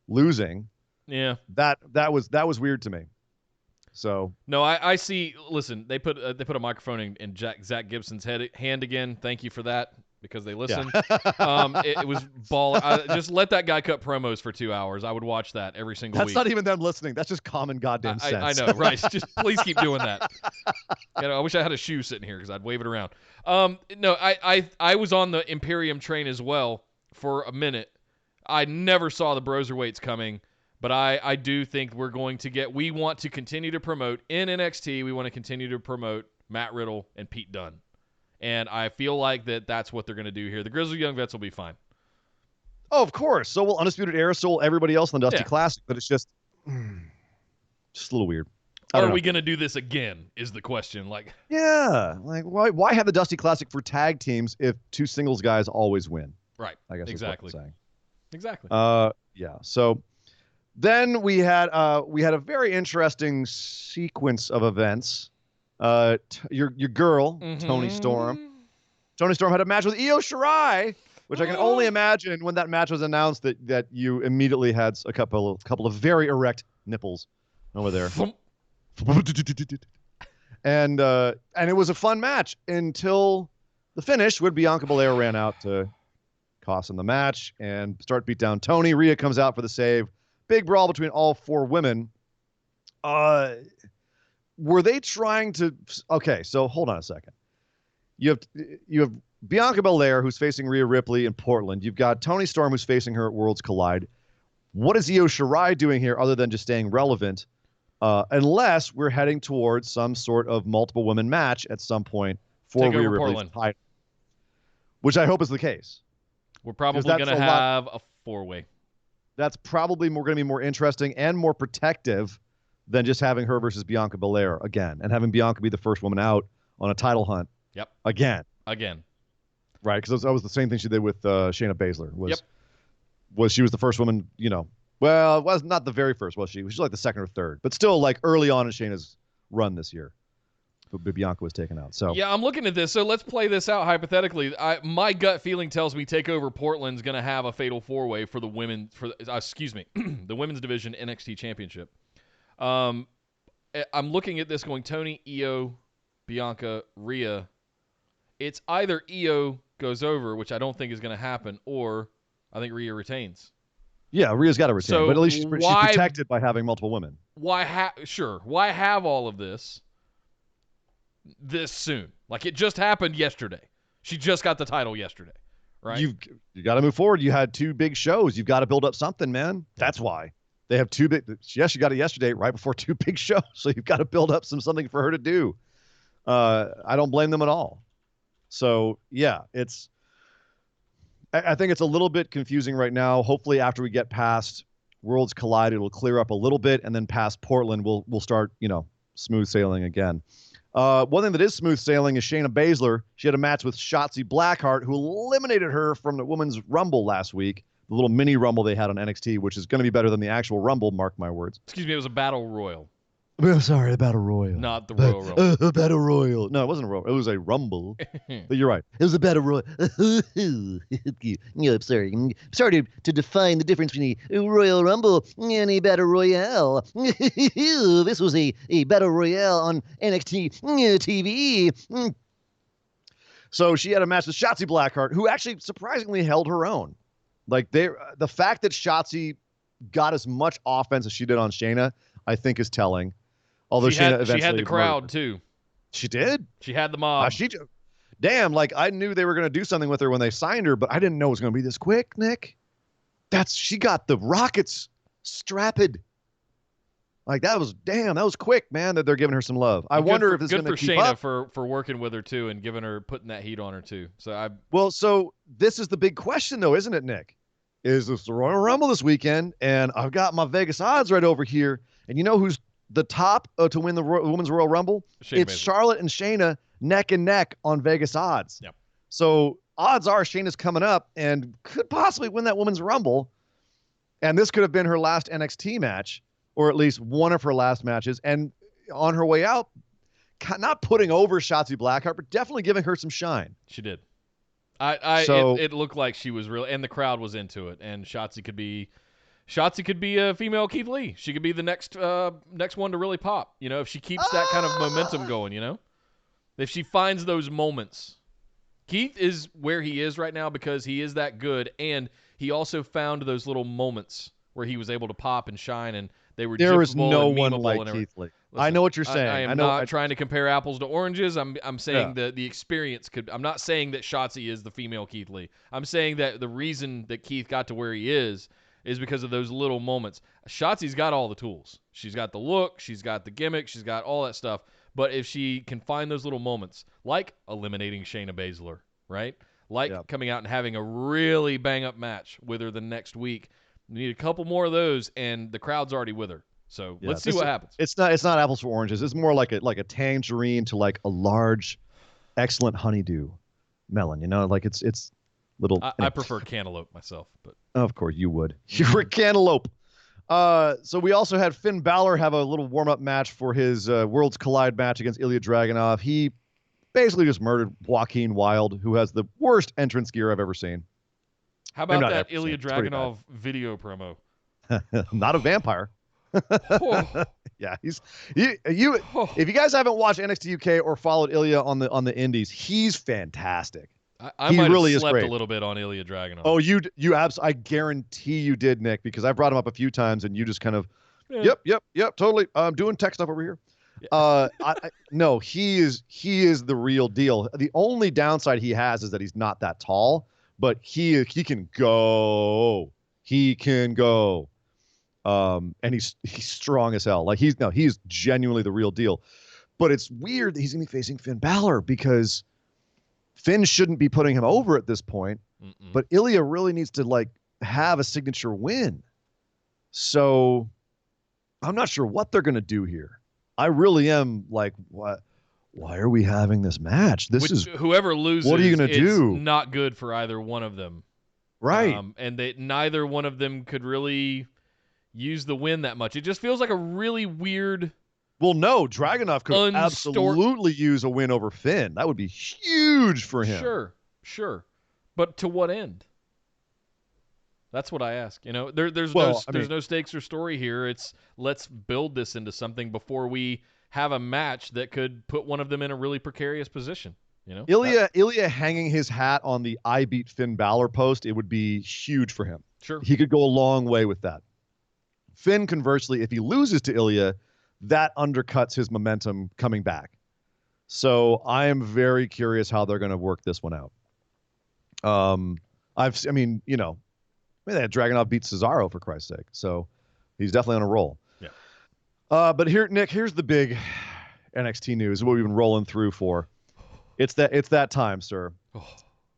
losing. Yeah, that was weird to me. So no, I see. Listen, they put a microphone in Zach Gibson's hand again. Thank you for that, because they listen. It was baller. Just let that guy cut promos for 2 hours. I would watch that every single week. That's not even them listening. That's just common goddamn sense. I know, right? Just please keep doing that. You know, I wish I had a shoe sitting here because I'd wave it around. No, I was on the Imperium train as well for a minute. I never saw the Broserweights coming. But I do think we want to continue to promote in NXT. We want to continue to promote Matt Riddle and Pete Dunne. And I feel like that's what they're going to do here. The Grizzled Young Vets will be fine. Oh, of course. So will Undisputed Era, so will everybody else in the Dusty Classic. But it's just a little weird. Are we going to do this again is the question. Like why have the Dusty Classic for tag teams if two singles guys always win? Right. I guess exactly. That's what I'm saying. Exactly. So then we had a very interesting sequence of events. Your girl, Toni Storm. Toni Storm had a match with Io Shirai, which I can only imagine when that match was announced that you immediately had a couple of very erect nipples over there. And it was a fun match until the finish, when Bianca Belair ran out to cost them the match and start beat down Toni. Rhea comes out for the save. Big brawl between all four women. Were they trying to? Okay, so hold on a second. You have Bianca Belair, who's facing Rhea Ripley in Portland. You've got Toni Storm, who's facing her at Worlds Collide. What is Io Shirai doing here other than just staying relevant? Unless we're heading towards some sort of multiple women match at some point for Rhea Ripley's title, which I hope is the case. We're probably going to have a four-way. That's probably going to be more interesting and more protective than just having her versus Bianca Belair again, and having Bianca be the first woman out on a title hunt. Yep. Again. Right, because that was the same thing she did with Shayna Baszler. Was she was the first woman, you know? Well, it was not the very first, was she? She was like the second or third, but still like early on in Shayna's run this year Bianca was taken out. So yeah, I'm looking at this. So let's play this out hypothetically. My gut feeling tells me Takeover Portland's going to have a fatal 4-way for the women the women's division NXT championship. I'm looking at this going Tony, Io, Bianca, Rhea. It's either Io goes over, which I don't think is going to happen, or I think Rhea retains. Yeah, Rhea's got to retain, So but at least she's protected by having multiple women. Why have all of this soon? Like, it just happened yesterday. She just got the title yesterday, right? You got to move forward. You had 2 big shows. You've got to build up something, man. That's why. They have 2 big. Yes, you got it yesterday, right before 2 big shows. So you've got to build up something for her to do. I don't blame them at all. So yeah, I think it's a little bit confusing right now. Hopefully, after we get past Worlds Collide, it'll clear up a little bit, and then past Portland, we'll start smooth sailing again. One thing that is smooth sailing is Shayna Baszler. She had a match with Shotzi Blackheart, who eliminated her from the Women's Rumble last week. The little mini Rumble they had on NXT, which is going to be better than the actual Rumble, mark my words. Excuse me, it was a Battle Royal. Well, sorry, the Battle Royal. Not the Royal Rumble. Battle Royal. No, it wasn't a Royal. It was a Rumble. But you're right. It was a Battle Royal. I'm sorry. I'm sorry to define the difference between a Royal Rumble and a Battle Royale. This was a Battle Royale on NXT TV. So she had a match with Shotzi Blackheart, who actually surprisingly held her own. Like, the fact that Shotzi got as much offense as she did on Shayna, I think, is telling. Although she had the crowd too. She did? She had the mob. Damn, like, I knew they were going to do something with her when they signed her, but I didn't know it was going to be this quick, Nick. She got the Rockets strapped. Like, that was quick, man, that they're giving her some love. I wonder if this is going to keep up. Good for Shayna for working with her too and putting that heat on her too. So this is the big question though, isn't it, Nick? Is this the Royal Rumble this weekend? And I've got my Vegas odds right over here. And you know who's the top to win the Women's Royal Rumble? It's Baszler. Charlotte and Shayna neck and neck on Vegas odds. Yep. So odds are Shayna's coming up and could possibly win that Women's Rumble. And this could have been her last NXT match, or at least one of her last matches. And on her way out, not putting over Shotzi Blackheart, but definitely giving her some shine. She did. It looked like she was real, and the crowd was into it. And Shotzi could be a female Keith Lee. She could be the next one to really pop. If she keeps that kind of momentum going. If she finds those moments. Keith is where he is right now because he is that good, and he also found those little moments where he was able to pop and shine, and they were there is no and one like Keith Lee. Listen, I know what you're saying. I am not trying to compare apples to oranges. I'm saying that the experience could. I'm not saying that Shotzi is the female Keith Lee. I'm saying that the reason that Keith got to where he is because of those little moments. Shotzi's got all the tools. She's got the look. She's got the gimmick. She's got all that stuff. But if she can find those little moments, like eliminating Shayna Baszler, right? Like coming out and having a really bang-up match with her the next week, we need a couple more of those, and the crowd's already with her. So let's see what happens. It's not apples for oranges. It's more like a tangerine to like a large, excellent honeydew melon. Like it's little. I prefer cantaloupe myself, but of course you would. You're a cantaloupe. So we also had Finn Balor have a little warm-up match for his Worlds Collide match against Ilya Dragunov. He basically just murdered Joaquin Wilde, who has the worst entrance gear I've ever seen. How about that Ilya Dragunov video promo? Not a vampire. Yeah, if you guys haven't watched NXT UK or followed Ilya on the indies, he's fantastic. I might have slept a little bit on Ilya Dragunov. Oh, you I guarantee you did, Nick, because I brought him up a few times and you just kind of, yep, totally. I'm doing tech stuff over here. No, he is the real deal. The only downside he has is that he's not that tall, but he can go. He can go. And he's strong as hell. Like he's genuinely the real deal. But it's weird that he's gonna be facing Finn Balor because Finn shouldn't be putting him over at this point. But Ilya really needs to have a signature win. So I'm not sure what they're gonna do here. I really am like, what? Why are we having this match? Whoever loses. What are you gonna do? Not good for either one of them, right? And neither one of them could really use the win that much. It just feels like a really weird Well, no, Dragunov could absolutely use a win over Finn. That would be huge for him. Sure. But to what end? That's what I ask. There's no stakes or story here. It's let's build this into something before we have a match that could put one of them in a really precarious position. Ilya hanging his hat on the I beat Finn Balor post, it would be huge for him. Sure. He could go a long way with that. Finn, conversely, if he loses to Ilya, that undercuts his momentum coming back. So I am very curious how they're going to work this one out. They had Dragunov beat Cesaro, for Christ's sake. So he's definitely on a roll. Yeah. But here, Nick, here's the big NXT news, what we've been rolling through for. It's that time, sir. Oh.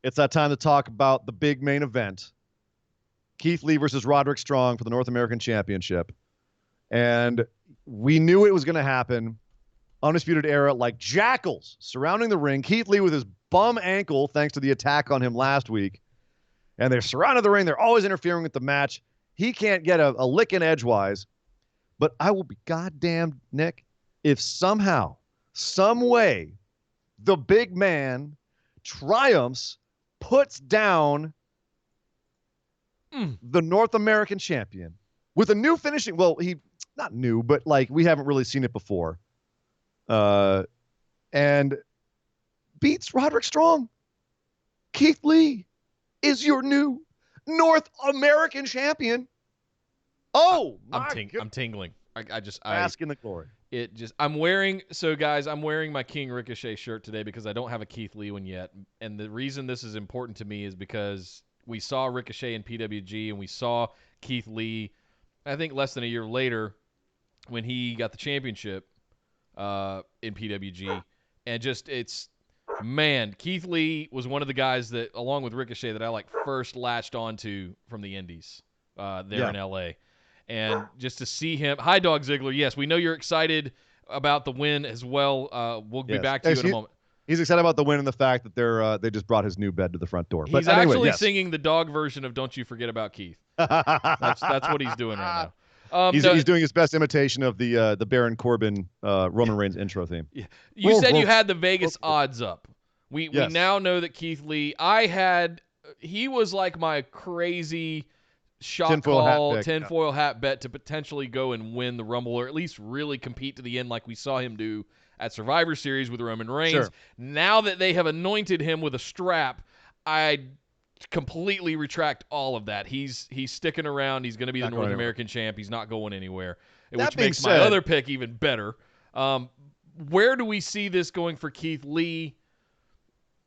It's that time to talk about the big main event. Keith Lee versus Roderick Strong for the North American Championship. And we knew it was going to happen. Undisputed Era like jackals surrounding the ring. Keith Lee with his bum ankle, thanks to the attack on him last week. And they're surrounding the ring. They're always interfering with the match. He can't get a lick in edgewise. But I will be goddamned, Nick, if somehow, some way, the big man triumphs, puts down the North American champion with a new finishing. Well, he not new, but like we haven't really seen it before. And beats Roderick Strong. Keith Lee is your new North American champion. Oh, I'm tingling. I bask in the glory. I'm wearing my King Ricochet shirt today because I don't have a Keith Lee one yet. And the reason this is important to me is because we saw Ricochet in PWG and we saw Keith Lee, I think less than a year later when he got the championship in PWG. And Keith Lee was one of the guys that, along with Ricochet, that I first latched onto from the Indies in LA. And just to see him, hi Dog Ziggler. Yes, we know you're excited about the win as well. We'll be back to you in a moment. He's excited about the win and the fact that they just brought his new bed to the front door. He's actually singing the dog version of "Don't You Forget About Keith." That's what he's doing right now. He's doing his best imitation of the Baron Corbin Roman Reigns intro theme. Yeah. You said you had the Vegas odds up. We now know that Keith Lee. He was like my crazy shot call, tinfoil hat bet to potentially go and win the Rumble, or at least really compete to the end like we saw him do at Survivor Series with Roman Reigns. Sure. Now that they have anointed him with a strap, I completely retract all of that. He's sticking around. He's going to be the North American champ. He's not going anywhere, which makes my other pick even better. Where do we see this going for Keith Lee?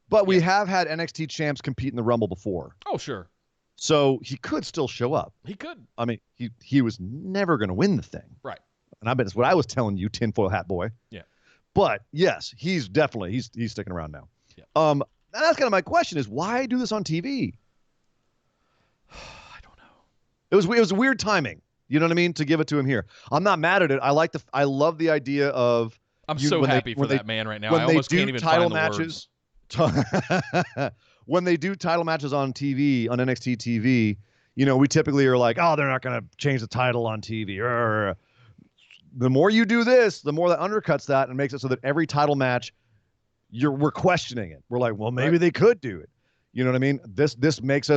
But we have had NXT champs compete in the Rumble before. Oh, sure. So he could still show up. He could. I mean, he was never going to win the thing. Right. And I bet it's what I was telling you, tinfoil hat boy. Yeah. But yes, he's sticking around now. Yeah. And that's kind of my question is why do this on TV? I don't know. It was weird timing. You know what I mean? To give it to him here. I'm not mad at it. I love the idea of. I'm so happy for that man right now. I almost can't even find the words. When they do title matches on TV, on NXT TV, we typically are like, oh, they're not going to change the title on TV. The more you do this, the more that undercuts that and makes it so that every title match, we're questioning it. We're like, well, maybe they could do it. You know what I mean? This makes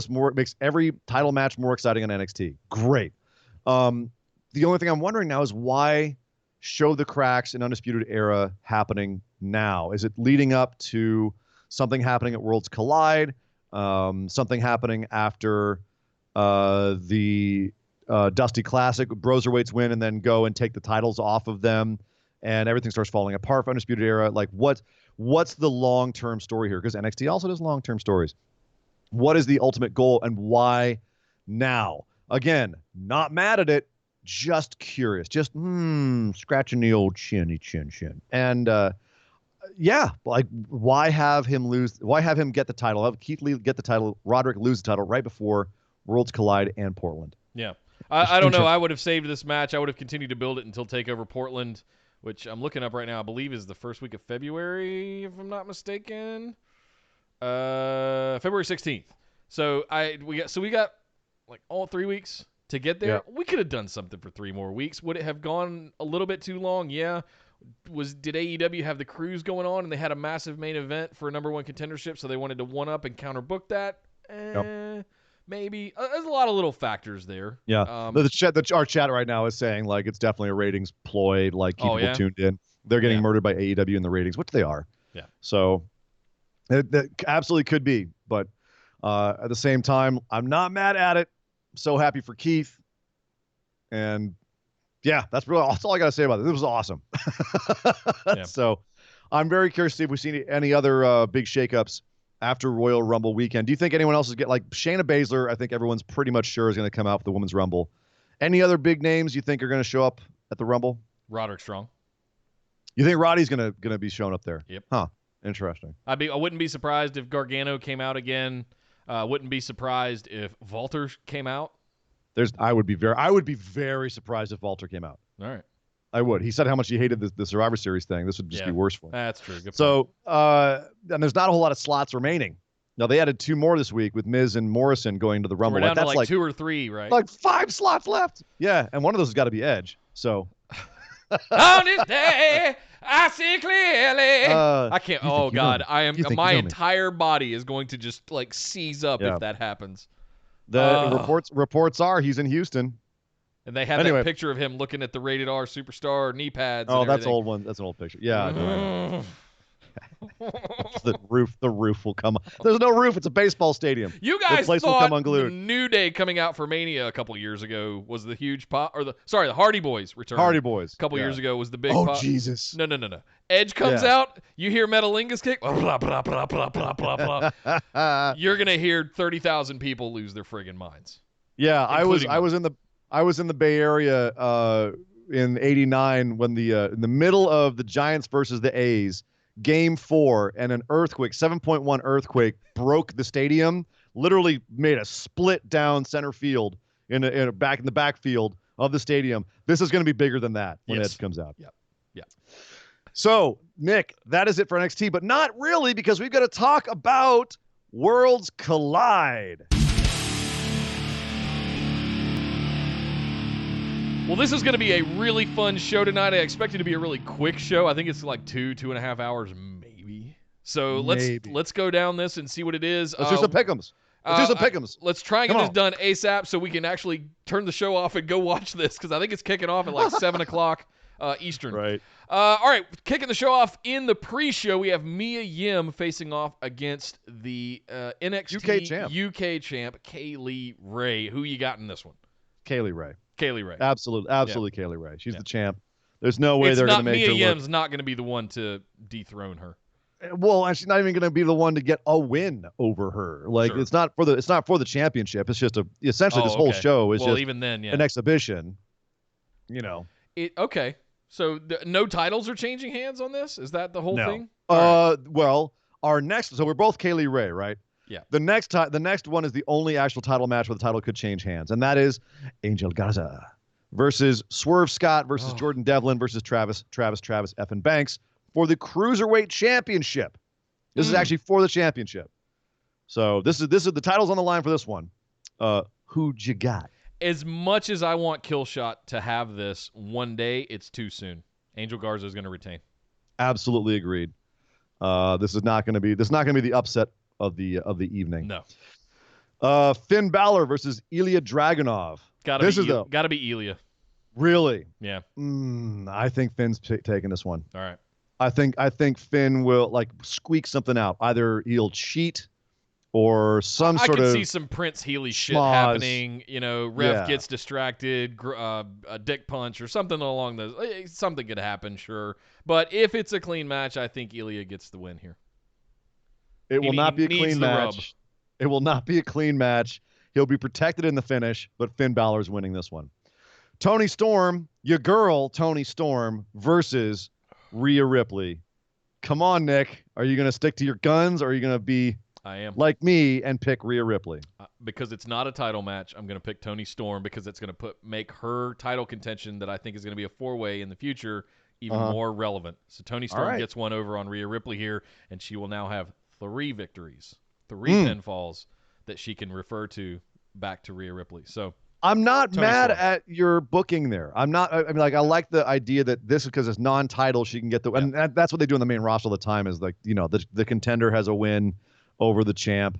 every title match more exciting on NXT. Great. The only thing I'm wondering now is why show the cracks in Undisputed Era happening now? Is it leading up to something happening at Worlds Collide, something happening after the Dusty Classic, Broserweights win and then go and take the titles off of them, and everything starts falling apart for Undisputed Era? Like, what's the long-term story here? Because NXT also does long-term stories. What is the ultimate goal, and why now? Again, not mad at it, just curious, just scratching the old chin. And like, why have him lose? Why have him get the title? Have Keith Lee get the title, Roderick lose the title right before Worlds Collide and Portland? Yeah. I don't know. I would have saved this match. I would have continued to build it until TakeOver Portland, which I'm looking up right now. I believe is the first week of February, if I'm not mistaken. February 16th. So we got like all 3 weeks to get there. We could have done something for 3 more weeks. Would it have gone a little bit too long? Yeah. Did AEW have the cruise going on and they had a massive main event for a number 1 contendership, so they wanted to one-up and counterbook that? Maybe. There's a lot of little factors there. Yeah. Our chat right now is saying, like, it's definitely a ratings ploy, like, keep people tuned in. They're getting murdered by AEW in the ratings, which they are. Yeah. So that absolutely could be. But at the same time, I'm not mad at it. So happy for Keith. And yeah, that's all I got to say about it. It was awesome. So I'm very curious to see if we've seen any other big shakeups after Royal Rumble weekend. Do you think anyone else is like Shayna Baszler? I think everyone's pretty much sure is going to come out for the Women's Rumble. Any other big names you think are going to show up at the Rumble? Roderick Strong. You think Roddy's going to be showing up there? Yep. Huh. Interesting. I wouldn't be surprised if Gargano came out again. Wouldn't be surprised if Walter came out. I would be very surprised if Walter came out. All right. I would. He said how much he hated the Survivor Series thing. This would just be worse for him. That's true. Good so, and there's not a whole lot of slots remaining. Now, they added 2 more this week with Miz and Morrison going to the Rumble. We're down to like 2 or 3, right? Like 5 slots left. Yeah, and one of those has got to be Edge. So. On this day, I see clearly. I can't. Oh God, my entire body is going to just like seize up if that happens. The reports are he's in Houston. And they have that picture of him looking at the Rated R Superstar knee pads. Oh, that's old one. That's an old picture. Yeah. The roof will come. There's no roof. It's a baseball stadium. You guys thought the New Day coming out for Mania a couple years ago was the huge pop, or the Hardy Boys return. Hardy Boys. A couple years ago was the big pop. Oh, Jesus. No. Edge comes out. You hear Metalingus kick. Blah, blah, blah, blah, blah, blah, blah. You're going to hear 30,000 people lose their friggin' minds. Yeah, I was in the Bay Area in '89 when in the middle of the Giants versus the A's, Game 4, and an earthquake, 7.1 earthquake, broke the stadium. Literally made a split down center field in the backfield of the stadium. This is going to be bigger than that when Edge comes out. Yep. So, Nick, that is it for NXT, but not really, because we've got to talk about Worlds Collide. Well, this is going to be a really fun show tonight. I expect it to be a really quick show. I think it's like 2.5 hours, maybe. So let's go down this and see what it is. Let's do some pick'ems. Let's try and get this done ASAP so we can actually turn the show off and go watch this, because I think it's kicking off at like 7 o'clock Eastern. Right. All right, kicking the show off in the pre-show, we have Mia Yim facing off against the NXT UK champ, Kaylee Ray. Who you got in this one? Kaylee Ray. Absolutely, Kaylee Ray. She's the champ. There's no way they're going to make her look. Mia Yim's not going to be the one to dethrone her. Well, and she's not even going to be the one to get a win over her. Like it's not for the championship. It's just essentially this whole show is just even then, an exhibition. You know. Okay. So no titles are changing hands on this? Is that the whole thing? Well, our next. So we're both Kaylee Ray, right? Yeah. The next one is the only actual title match where the title could change hands, and that is Angel Garza versus Swerve Scott versus Jordan Devlin versus Travis effing Banks for the Cruiserweight Championship. This is actually for the championship. So this is the title's on the line for this one. Who'd you got? As much as I want Killshot to have this one day, it's too soon. Angel Garza is going to retain. Absolutely agreed. This is not going to be the upset of the evening. No. Finn Balor versus Ilya Dragunov. Gotta be Ilya. Really? Yeah. I think Finn's taking this one. All right. I think Finn will like squeak something out. Either he'll cheat or some sort of. I can see some Prince Healy shit happening. You know, ref gets distracted, a dick punch or something along those. Something could happen, sure. But if it's a clean match, I think Ilya gets the win here. It will not be a clean match. It will not be a clean match. He'll be protected in the finish, but Finn Balor's winning this one. Toni Storm, your girl, Toni Storm versus Rhea Ripley. Come on, Nick. Are you going to stick to your guns, or are you going to be like me and pick Rhea Ripley? Because it's not a title match, I'm going to pick Toni Storm because it's going to make her title contention that I think is going to be a 4-way in the future even more relevant. So Toni Storm gets one over on Rhea Ripley here, and she will now have 3 victories, 3 pinfalls that she can refer to back to Rhea Ripley. So I'm not Tony mad Storm. at your booking there. I'm not. I mean, like, I like the idea that this is because it's non-title. She can get the, and that's what they do in the main roster all the time. Is like, the contender has a win over the champ.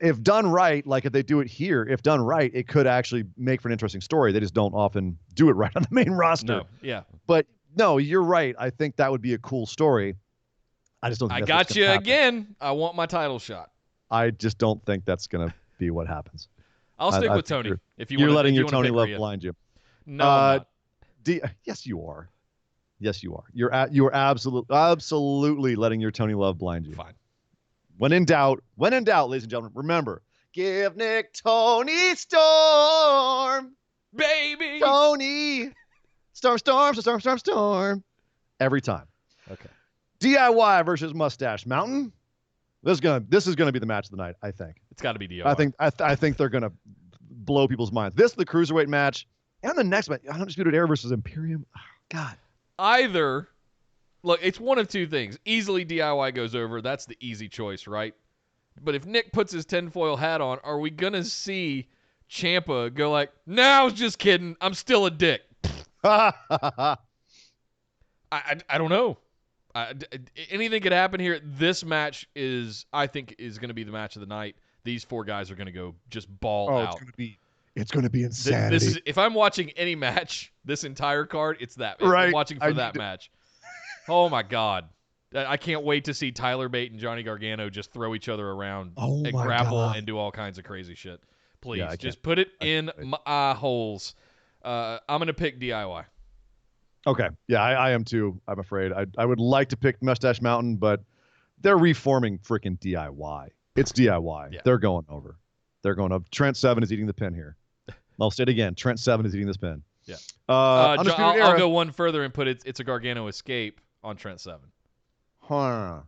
If done right, like if they do it here, if done right, it could actually make for an interesting story. They just don't often do it right on the main roster. No, yeah. But no, you're right. I think that would be a cool story. I just don't think I that's got what's you gonna happen. again. I want my title shot. I just don't think that's going to be what happens. I'll stick with Tony. If you want, you're letting if your you Tony love Rhea. blind you. No, I'm not. Yes, you are. Yes, you are. You're absolutely letting your Tony love blind you. Fine. When in doubt, ladies and gentlemen, remember, give Nick Tony Storm, baby. Tony Storm. Every time. Okay. DIY versus Mustache Mountain. This is gonna be the match of the night. I think It's got to be DIY. I think they're gonna blow people's minds. This is the cruiserweight match, and the next match, Undisputed Era versus Imperium. Oh, God. Either, look, it's one of two things. Easily DIY goes over. That's the easy choice, right? But if Nick puts his tinfoil hat on, are we gonna see Ciampa go like, "No, I was just kidding. I'm still a dick." I don't know. Anything could happen here. This match I think is going to be the match of the night. These four guys are going to go just ball out. It's going to be insanity. This is, if I'm watching any match, this entire card, it's that. Right. I'm watching for that match. Oh my God. I can't wait to see Tyler Bate and Johnny Gargano just throw each other around and grapple and do all kinds of crazy shit. Please, just put it in my eye holes. I'm going to pick DIY. Okay. Yeah, I am too, I'm afraid. I would like to pick Mustache Mountain, but they're reforming freaking DIY. It's DIY. Yeah. They're going over. Trent Seven is eating the pin here. I'll say it again. Trent Seven is eating this pin. Yeah. I'll go one further and put it's a Gargano escape on Trent Seven. Huh.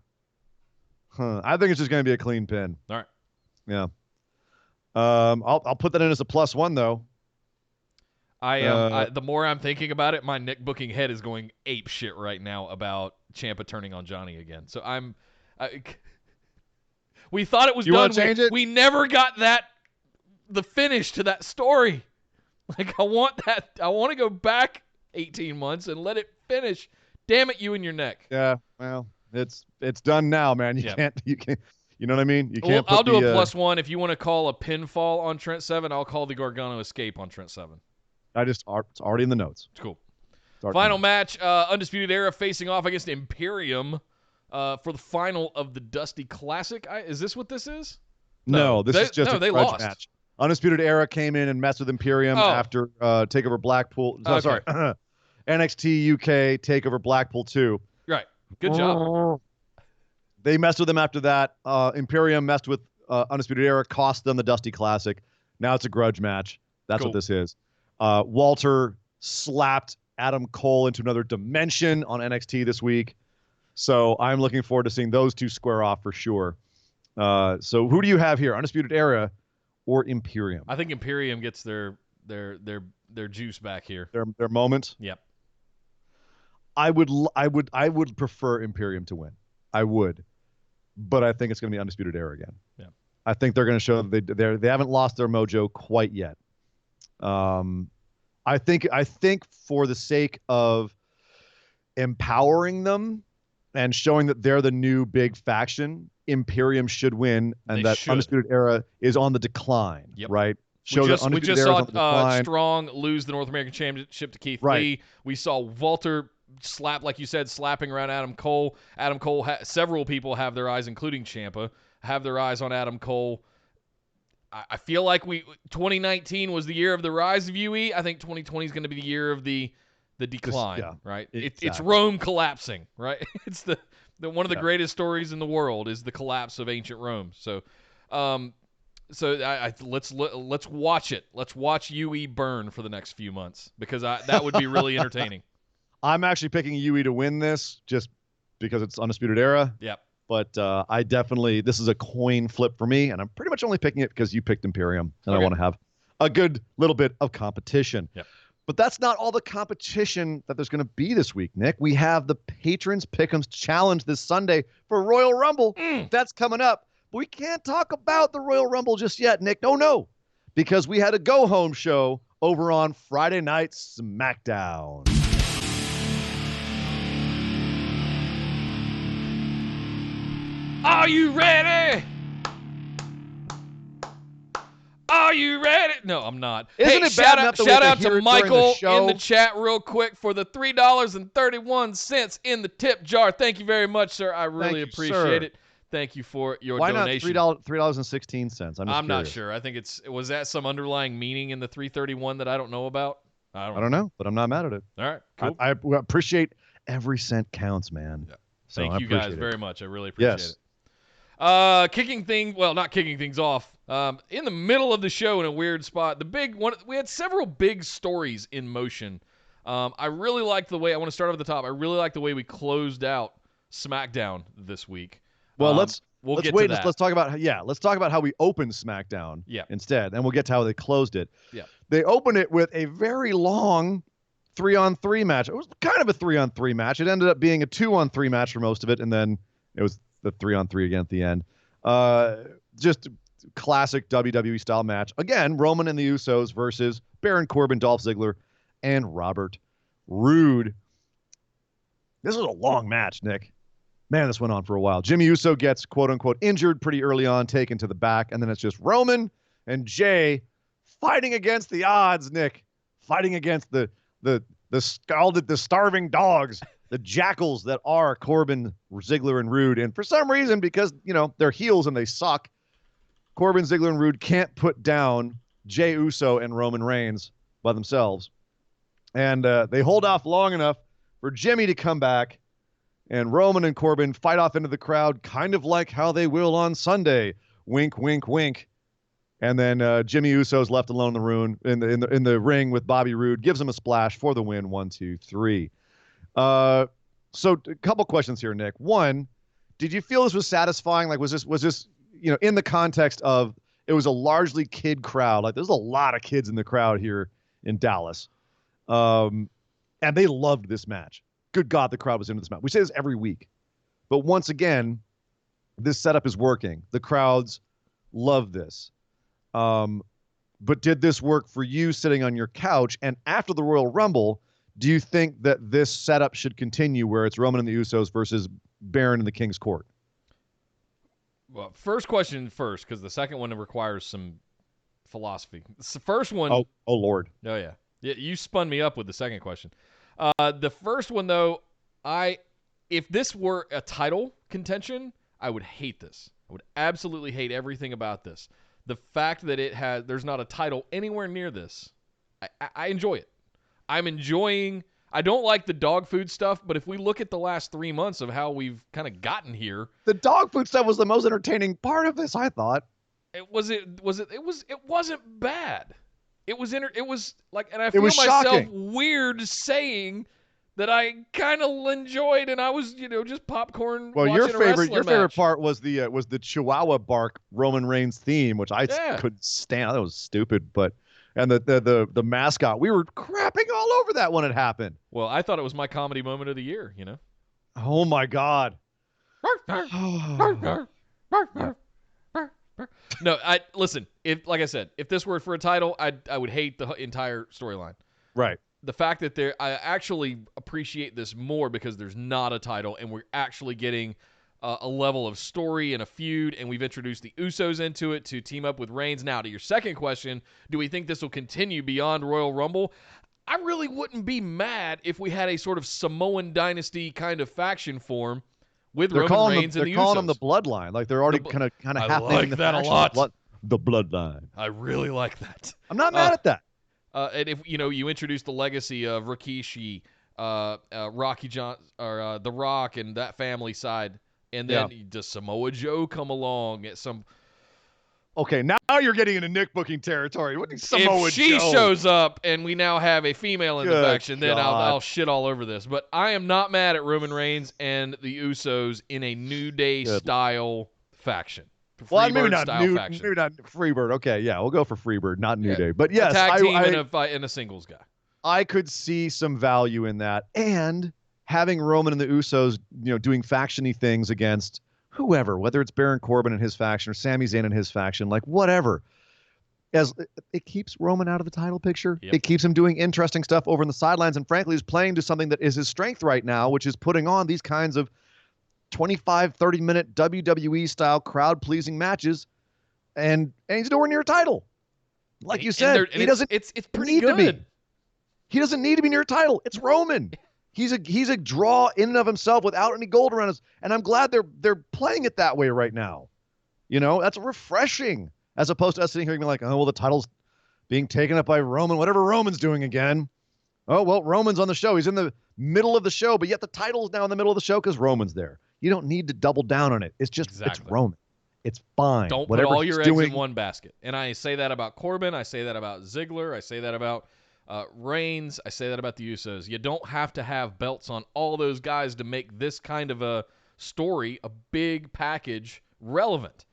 I think it's just going to be a clean pin. All right. Yeah. I'll put that in as a +1 though. I am. The more I'm thinking about it, my Nick booking head is going ape shit right now about Ciampa turning on Johnny again. So we thought it was done. You want to change it? We never got the finish to that story. Like I want that. I want to go back 18 months and let it finish. Damn it, you and your neck. Yeah. Well, it's done now, man. You can't. You know what I mean? You can't. I'll do a +1 if you want to call a pinfall on Trent Seven. I'll call the Gargano escape on Trent Seven. It's already in the notes. It's cool. Final match, Undisputed Era facing off against Imperium for the final of the Dusty Classic. Is this what this is? No, this is just a they lost. match. Undisputed Era came in and messed with Imperium after TakeOver Blackpool. Okay. Sorry. NXT UK TakeOver Blackpool 2. Right. Good job. They messed with them after that. Imperium messed with Undisputed Era, cost them the Dusty Classic. Now it's a grudge match. That's what this is. Walter slapped Adam Cole into another dimension on NXT this week. So I'm looking forward to seeing those two square off for sure. So who do you have here? Undisputed Era or Imperium? I think Imperium gets their juice back here. Their moment? Yep. I would prefer Imperium to win. I would. But I think it's going to be Undisputed Era again. Yeah. I think they're going to show that they haven't lost their mojo quite yet. I think for the sake of empowering them and showing that they're the new big faction, Imperium should win, and Undisputed Era is on the decline. Yep. Right? We just saw Strong lose the North American Championship to Keith Lee. We saw Walter slap, like you said, slapping around Adam Cole. Adam Cole, several people have their eyes, including Ciampa, have their eyes on Adam Cole. I feel like 2019 was the year of the rise of UE. I think 2020 is going to be the year of the decline, right? Exactly. It's Rome collapsing, right? It's the one of the greatest stories in the world is the collapse of ancient Rome. So, let's watch it. Let's watch UE burn for the next few months because that would be really entertaining. I'm actually picking UE to win this just because it's Undisputed Era. Yep. But this is a coin flip for me, and I'm pretty much only picking it because you picked Imperium, and I want to have a good little bit of competition. Yep. But that's not all the competition that there's going to be this week, Nick. We have the Patrons Pick'ems Challenge this Sunday for Royal Rumble. That's coming up. But we can't talk about the Royal Rumble just yet, Nick. No. because we had a go-home show over on Friday Night SmackDown. Are you ready? Are you ready? No, I'm not. Isn't it bad enough that we shout have out to hear to it during Michael the show? in the chat real quick for the $3.31 in the tip jar. Thank you very much, sir. I really appreciate it. Thank you for your donation. Why not $3.16? I'm not sure. I think was that some underlying meaning in the 331 that I don't know about? I don't know, but I'm not mad at it. All right, cool. I appreciate every cent counts, man. Yeah. So Thank you guys very much. I really appreciate it. Not kicking things off. In the middle of the show in a weird spot, the big one, we had several big stories in motion. I really like the way, I want to start off at the top. I really like the way we closed out SmackDown this week. Well, let's get wait. to that. Let's talk about how we opened SmackDown instead, and we'll get to how they closed it. Yeah. They opened it with a very long 3-on-3 match. It was kind of a 3-on-3 match. It ended up being a 2-on-3 match for most of it, and then it was the 3-on-3 again at the end. Just classic WWE style match. Again, Roman and the Usos versus Baron Corbin, Dolph Ziggler, and Robert Roode. This was a long match, Nick. Man, this went on for a while. Jimmy Uso gets quote-unquote injured pretty early on, taken to the back, and then it's just Roman and Jay fighting against the odds, Nick. Fighting against the starving dogs, the jackals that are Corbin, Ziggler, and Roode. And for some reason, because, they're heels and they suck, Corbin, Ziggler, and Roode can't put down Jey Uso and Roman Reigns by themselves. And they hold off long enough for Jimmy to come back, and Roman and Corbin fight off into the crowd, kind of like how they will on Sunday. Wink, wink, wink. And then Jimmy Uso's left alone in the ring with Bobby Roode, gives him a splash for the win. 1, 2, 3. So a couple questions here, Nick. One, did you feel this was satisfying? Like, was this in the context of it was a largely kid crowd? Like, there's a lot of kids in the crowd here in Dallas, and they loved this match. Good God, the crowd was into this match. We say this every week, but once again, this setup is working. The crowds love this. But did this work for you sitting on your couch? And after the Royal Rumble, do you think that this setup should continue where it's Roman and the Usos versus Baron and the King's Court? Well, first question first, because the second one requires some philosophy. It's the first one. Oh, Lord. Oh, yeah. You spun me up with the second question. The first one, though, if this were a title contention, I would hate this. I would absolutely hate everything about this. The fact that there's not a title anywhere near this, I enjoy it. I don't like the dog food stuff, but if we look at the last 3 months of how we've kind of gotten here, the dog food stuff was the most entertaining part of this, I thought. It wasn't bad. It was like, and I feel myself shocking. Weird saying that I kind of enjoyed, and I was, just popcorn. Well, your favorite part was the Chihuahua bark Roman Reigns theme, which I couldn't stand. That was stupid, and the mascot, we were crapping all over that when it happened. Well, I thought it was my comedy moment of the year. Oh my God. No, listen. Like I said, if this were for a title, I would hate the entire storyline. Right. The fact that I actually appreciate this more because there's not a title and we're actually getting a level of story and a feud, and we've introduced the Usos into it to team up with Reigns. Now, to your second question, do we think this will continue beyond Royal Rumble? I really wouldn't be mad if we had a sort of Samoan dynasty kind of faction form with Roman Reigns and the Usos. They're calling them the Bloodline. Like, they're already kind of happening. I like that a lot. The Bloodline. I really like that. I'm not mad at that. And if you introduce the legacy of Rikishi, Rocky John, or The Rock, and that family side, and then does Samoa Joe come along at some? Okay, now you're getting into Nick booking territory. What is Samoa Joe? If she shows up and we now have a female in the faction, then I'll shit all over this. But I am not mad at Roman Reigns and the Usos in a New Day style faction. Well, maybe not Freebird. Okay, yeah, we'll go for Freebird, not New Day. But yes, a tag team and a singles guy. I could see some value in that, and having Roman and the Usos, doing faction-y things against whoever, whether it's Baron Corbin and his faction or Sami Zayn and his faction, like whatever. as it keeps Roman out of the title picture. Yep. It keeps him doing interesting stuff over in the sidelines. And frankly, he's playing to something that is his strength right now, which is putting on these kinds of 25, 30-minute WWE-style crowd-pleasing matches. And he's nowhere near a title. Like you said, he doesn't. It's pretty good. To be. He doesn't need to be near a title. It's Roman. He's a draw in and of himself without any gold around us. And I'm glad they're playing it that way right now. You know, that's refreshing. As opposed to us sitting here being like, oh, well, the title's being taken up by Roman, whatever Roman's doing again. Oh, well, Roman's on the show. He's in the middle of the show, but yet the title's now in the middle of the show because Roman's there. You don't need to double down on it. It's just, It's Roman. It's fine. Don't put all your eggs in one basket. And I say that about Corbin. I say that about Ziggler. I say that about Reigns. I say that about the Usos. You don't have to have belts on all those guys to make this kind of a story, a big package, relevant.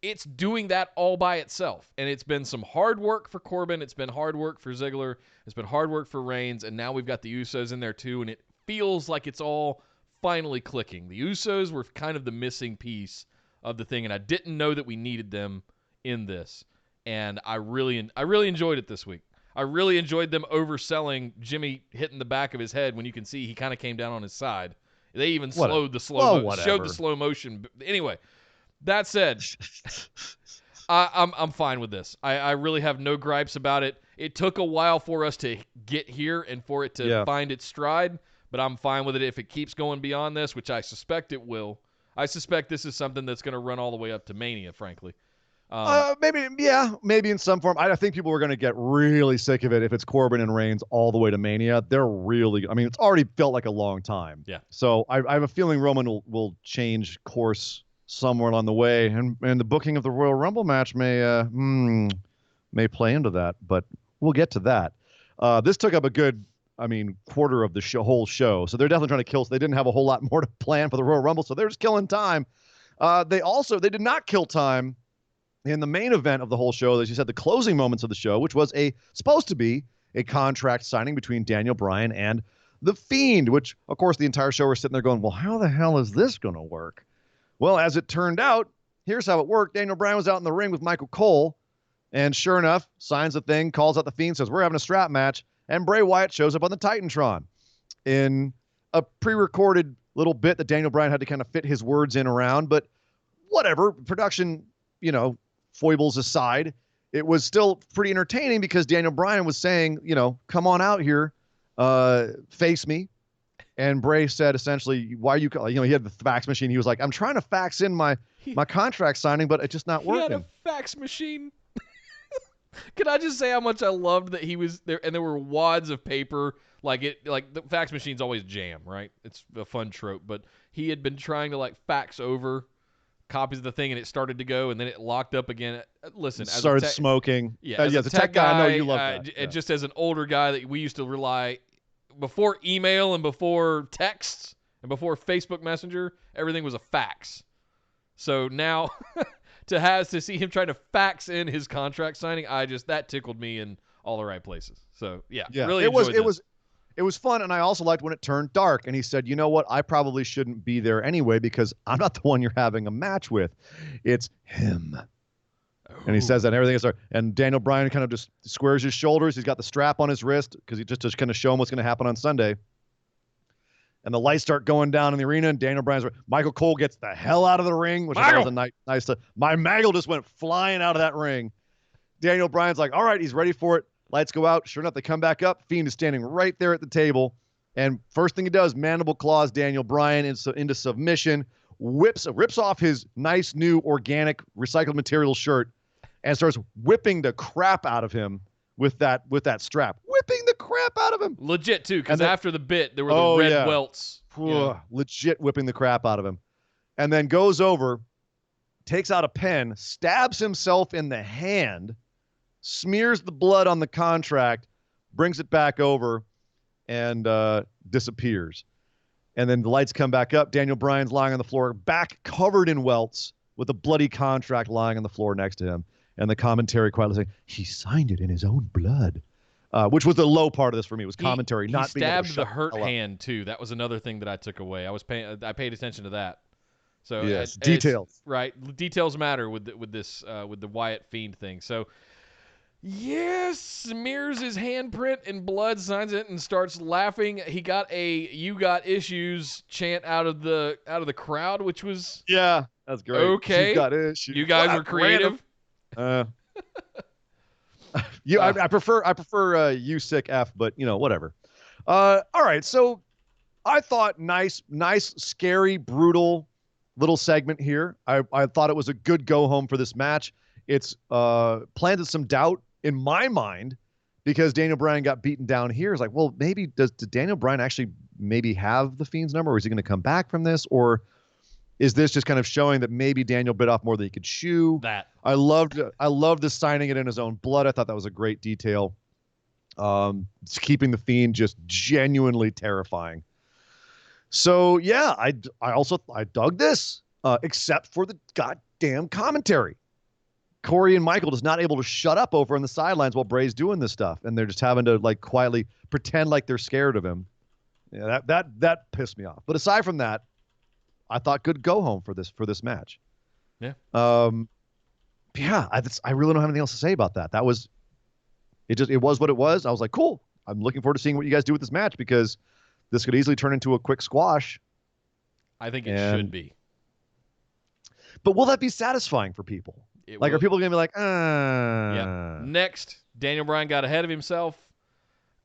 It's doing that all by itself. And it's been some hard work for Corbin. It's been hard work for Ziggler. It's been hard work for Reigns. And now we've got the Usos in there too. And it feels like it's all finally clicking. The Usos were kind of the missing piece of the thing. And I didn't know that we needed them in this. And I really enjoyed it this week. I really enjoyed them overselling Jimmy hitting the back of his head when you can see he kind of came down on his side. They even showed the slow motion. Anyway, that said, I'm fine with this. I really have no gripes about it. It took a while for us to get here and for it to find its stride, but I'm fine with it if it keeps going beyond this, which I suspect it will. I suspect this is something that's going to run all the way up to Mania, frankly. Maybe in some form. I think people are going to get really sick of it if it's Corbin and Reigns all the way to Mania. It's already felt like a long time. Yeah. So I have a feeling Roman will change course somewhere along the way, and the booking of the Royal Rumble match may play into that, but we'll get to that. This took up a good, quarter of the whole show, so they're definitely trying to kill. They didn't have a whole lot more to plan for the Royal Rumble, so they're just killing time. They did not kill time in the main event of the whole show, as you said, the closing moments of the show, which was supposed to be a contract signing between Daniel Bryan and The Fiend, which, of course, the entire show we're sitting there going, well, how the hell is this going to work? Well, as it turned out, here's how it worked. Daniel Bryan was out in the ring with Michael Cole, and sure enough, signs the thing, calls out The Fiend, says, we're having a strap match, and Bray Wyatt shows up on the Titantron in a pre-recorded little bit that Daniel Bryan had to kind of fit his words in around, but whatever, production, foibles aside, it was still pretty entertaining because Daniel Bryan was saying, come on out here, face me. And Bray said essentially, why are you, he had the fax machine. He was like, I'm trying to fax in my contract signing, but it's just not working. He had a fax machine. Can I just say how much I loved that he was there and there were wads of paper, like the fax machine's always jam, right? It's a fun trope, but he had been trying to fax over copies of the thing, and it started to go, and then it locked up again. Listen, started smoking. Yeah, as a tech guy, I know you love that. Just as an older guy that we used to rely before email and before texts and before Facebook Messenger, everything was a fax. So now to see him trying to fax in his contract signing, that tickled me in all the right places. So yeah, really enjoyed this. It was fun, and I also liked when it turned dark, and he said, you know what, I probably shouldn't be there anyway because I'm not the one you're having a match with. It's him. Oh. And he says that and everything is there. And Daniel Bryan kind of just squares his shoulders. He's got the strap on his wrist because he just to kind of show him what's going to happen on Sunday. And the lights start going down in the arena, and Michael Cole gets the hell out of the ring, which was a nice. My Maggle just went flying out of that ring. Daniel Bryan's like, all right, he's ready for it. Lights go out. Sure enough, they come back up. Fiend is standing right there at the table. And first thing he does, mandible claws Daniel Bryan into submission, rips off his nice new organic recycled material shirt, and starts whipping the crap out of him with that strap. Whipping the crap out of him. Legit, too, because after the bit, there were the red welts. Legit whipping the crap out of him. And then goes over, takes out a pen, stabs himself in the hand, smears the blood on the contract, brings it back over, and disappears. And then the lights come back up. Daniel Bryan's lying on the floor, back covered in welts, with a bloody contract lying on the floor next to him. And the commentary quietly saying, he signed it in his own blood. Which was the low part of this for me, was commentary. He stabbed the hurt hand, too. That was another thing that I took away. I paid attention to that. So yes, details. Right. Details matter with the Wyatt Fiend thing. So Yes, smears his handprint in blood, signs it, and starts laughing. He got a "You got issues" chant out of the crowd, which was that's great. Okay, You got issues. You guys are creative. I prefer you sick F, but whatever. All right, so I thought nice, scary, brutal little segment here. I thought it was a good go home for this match. It's planted some doubt in my mind because Daniel Bryan got beaten down here. It's like, well, maybe did Daniel Bryan actually maybe have the Fiend's number, or is he going to come back from this, or is this just kind of showing that maybe Daniel bit off more than he could chew? That I loved the signing it in his own blood. I thought that was a great detail. Keeping the Fiend just genuinely terrifying. So yeah, I dug this, except for the goddamn commentary. Corey and Michael just not able to shut up over on the sidelines while Bray's doing this stuff, and they're just having to like quietly pretend like they're scared of him. Yeah, that pissed me off. But aside from that, I thought good go home for this match. Yeah. Yeah, I really don't have anything else to say about that. That was it was what it was. I was like, cool. I'm looking forward to seeing what you guys do with this match because this could easily turn into a quick squash. I think it should be. But will that be satisfying for people? Are people going to be like, Yeah. Next, Daniel Bryan got ahead of himself.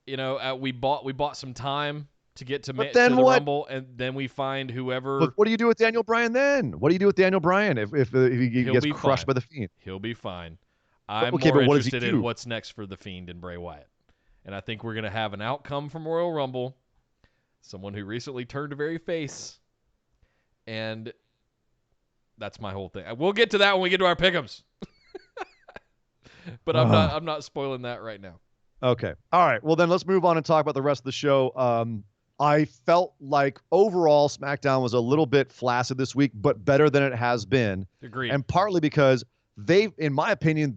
We bought some time to get to the Rumble, and then we find whoever. But what do you do with Daniel Bryan then? What do you do with Daniel Bryan if he gets crushed by the Fiend? He'll be fine. I'm more interested in what's next for the Fiend and Bray Wyatt. And I think we're going to have an outcome from Royal Rumble. Someone who recently turned a very face. And that's my whole thing. We'll get to that when we get to our pick'ems. But I'm not spoiling that right now. Okay. All right. Well, then let's move on and talk about the rest of the show. I felt like overall SmackDown was a little bit flaccid this week, but better than it has been. Agreed. And partly because in my opinion,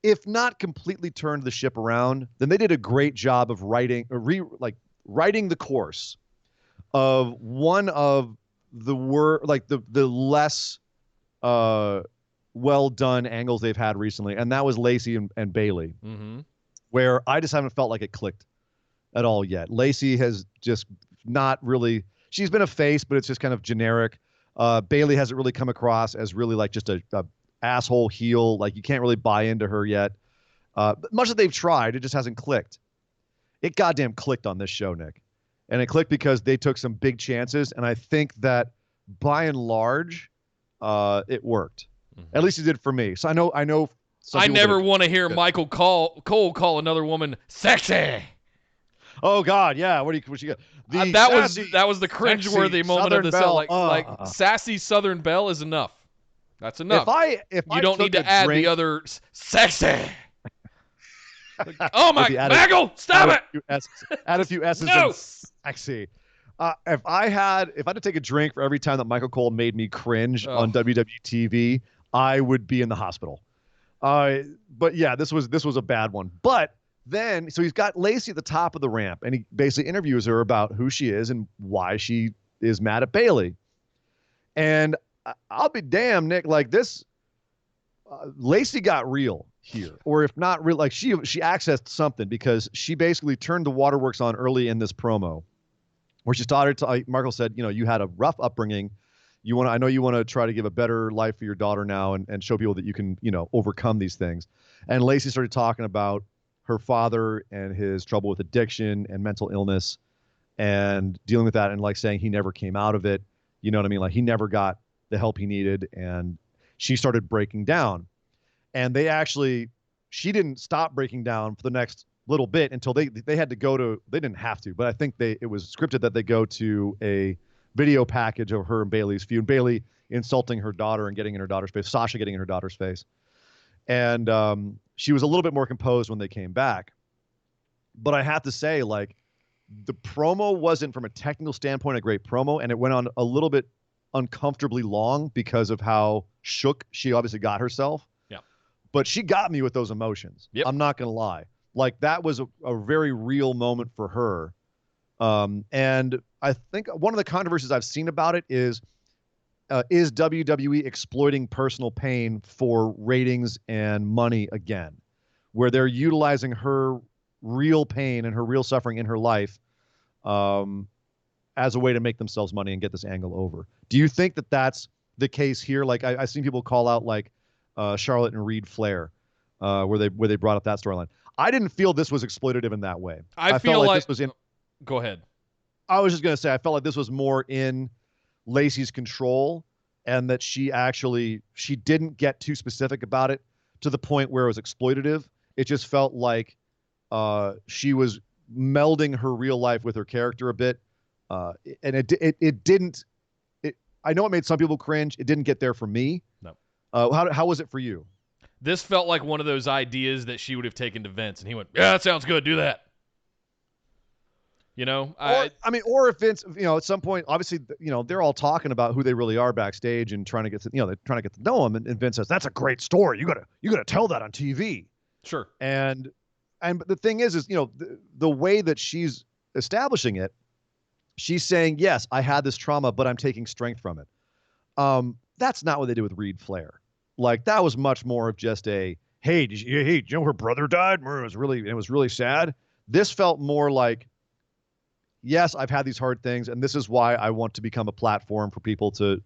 if not completely turned the ship around, then they did a great job of writing the course of one of the less well done angles they've had recently, and that was Lacey and Bayley, where I just haven't felt like it clicked at all yet. Lacey has just not really. She's been a face, but it's just kind of generic. Bayley hasn't really come across as really like just a asshole heel. Like you can't really buy into her yet. Much that they've tried, it just hasn't clicked. It goddamn clicked on this show, Nick. And it clicked because they took some big chances, and I think that by and large, it worked. At least it did for me. So I know. I never want to hear Michael Cole call another woman sexy. Oh God, yeah. What you got? That was the cringeworthy moment of the show. Like sassy Southern Belle is enough. That's enough. If you don't need to add the other sexy. Oh my, Maggle, stop it! Add a few S's. No. Sexy. If I had to take a drink for every time that Michael Cole made me cringe on WWE TV, I would be in the hospital. But yeah, this was a bad one. But then, so he's got Lacey at the top of the ramp, and he basically interviews her about who she is and why she is mad at Bayley. And I'll be damned, Nick. Like this, Lacey got real here, or if not real, like she accessed something because she basically turned the waterworks on early in this promo, where she started to. Marco said, you had a rough upbringing. I know you want to try to give a better life for your daughter now and show people that you can, overcome these things. And Lacey started talking about her father and his trouble with addiction and mental illness and dealing with that, and like saying he never came out of it. You know what I mean? Like he never got the help he needed, and she started breaking down. And she didn't stop breaking down for the next little bit until they had to go to, they didn't have to, but I think it was scripted that they go to a video package of her and Bayley's feud. Bayley insulting her daughter and getting in her daughter's face, Sasha getting in her daughter's face. And she was a little bit more composed when they came back. But I have to say, like, the promo wasn't, from a technical standpoint, a great promo, and it went on a little bit uncomfortably long because of how shook she obviously got herself. Yeah. But she got me with those emotions. Yep. I'm not going to lie. Like, that was a very real moment for her. And I think one of the controversies I've seen about it is WWE exploiting personal pain for ratings and money again, where they're utilizing her real pain and her real suffering in her life as a way to make themselves money and get this angle over. Do you think that that's the case here? Like I've seen people call out like Charlotte and Reed Flair, where they brought up that storyline. I didn't feel this was exploitative in that way. I felt like this was in. Go ahead. I was just gonna say I felt like this was more in Lacey's control, and that she didn't get too specific about it to the point where it was exploitative. It just felt like she was melding her real life with her character a bit, and it didn't. I know it made some people cringe. It didn't get there for me. No. How was it for you? This felt like one of those ideas that she would have taken to Vince, and he went, "Yeah, that sounds good. Do that." You know, or if Vince, at some point, obviously, they're all talking about who they really are backstage and trying to get to, they're trying to get to know him, and Vince says, "That's a great story. You gotta tell that on TV." Sure. And the thing is the way that she's establishing it, she's saying, "Yes, I had this trauma, but I'm taking strength from it." That's not what they did with Reed Flair. Like that was much more of just a, "Hey, did you know her brother died? It was really sad." This felt more like, yes, I've had these hard things, and this is why I want to become a platform for people to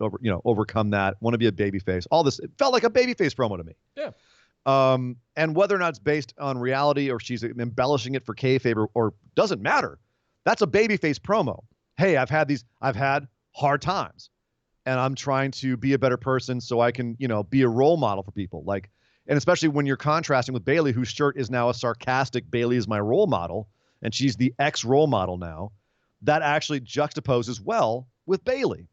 overcome that. Want to be a babyface. All this, it felt like a babyface promo to me. Yeah. And whether or not it's based on reality or she's embellishing it for kayfabe or doesn't matter, that's a babyface promo. Hey, I've had hard times, and I'm trying to be a better person so I can be a role model for people. Like, and especially when you're contrasting with Bayley, whose shirt is now a sarcastic "Bayley is my role model," and she's the ex-role model now. That actually juxtaposes well with Bayley.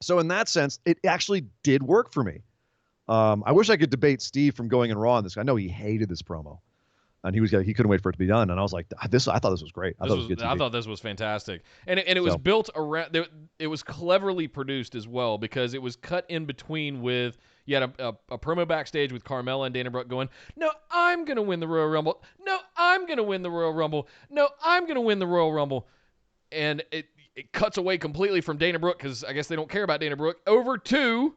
So in that sense, it actually did work for me. I wish I could debate Steve from Going in Raw on this. I know he hated this promo, and he couldn't wait for it to be done. And I was like, I thought this was great. I thought it was good. I thought this was fantastic, and it was built around. It was cleverly produced as well because it was cut in between with. You had a promo backstage with Carmella and Dana Brooke going, "No, I'm gonna win the Royal Rumble. No, I'm gonna win the Royal Rumble. No, I'm gonna win the Royal Rumble." And it cuts away completely from Dana Brooke because I guess they don't care about Dana Brooke over to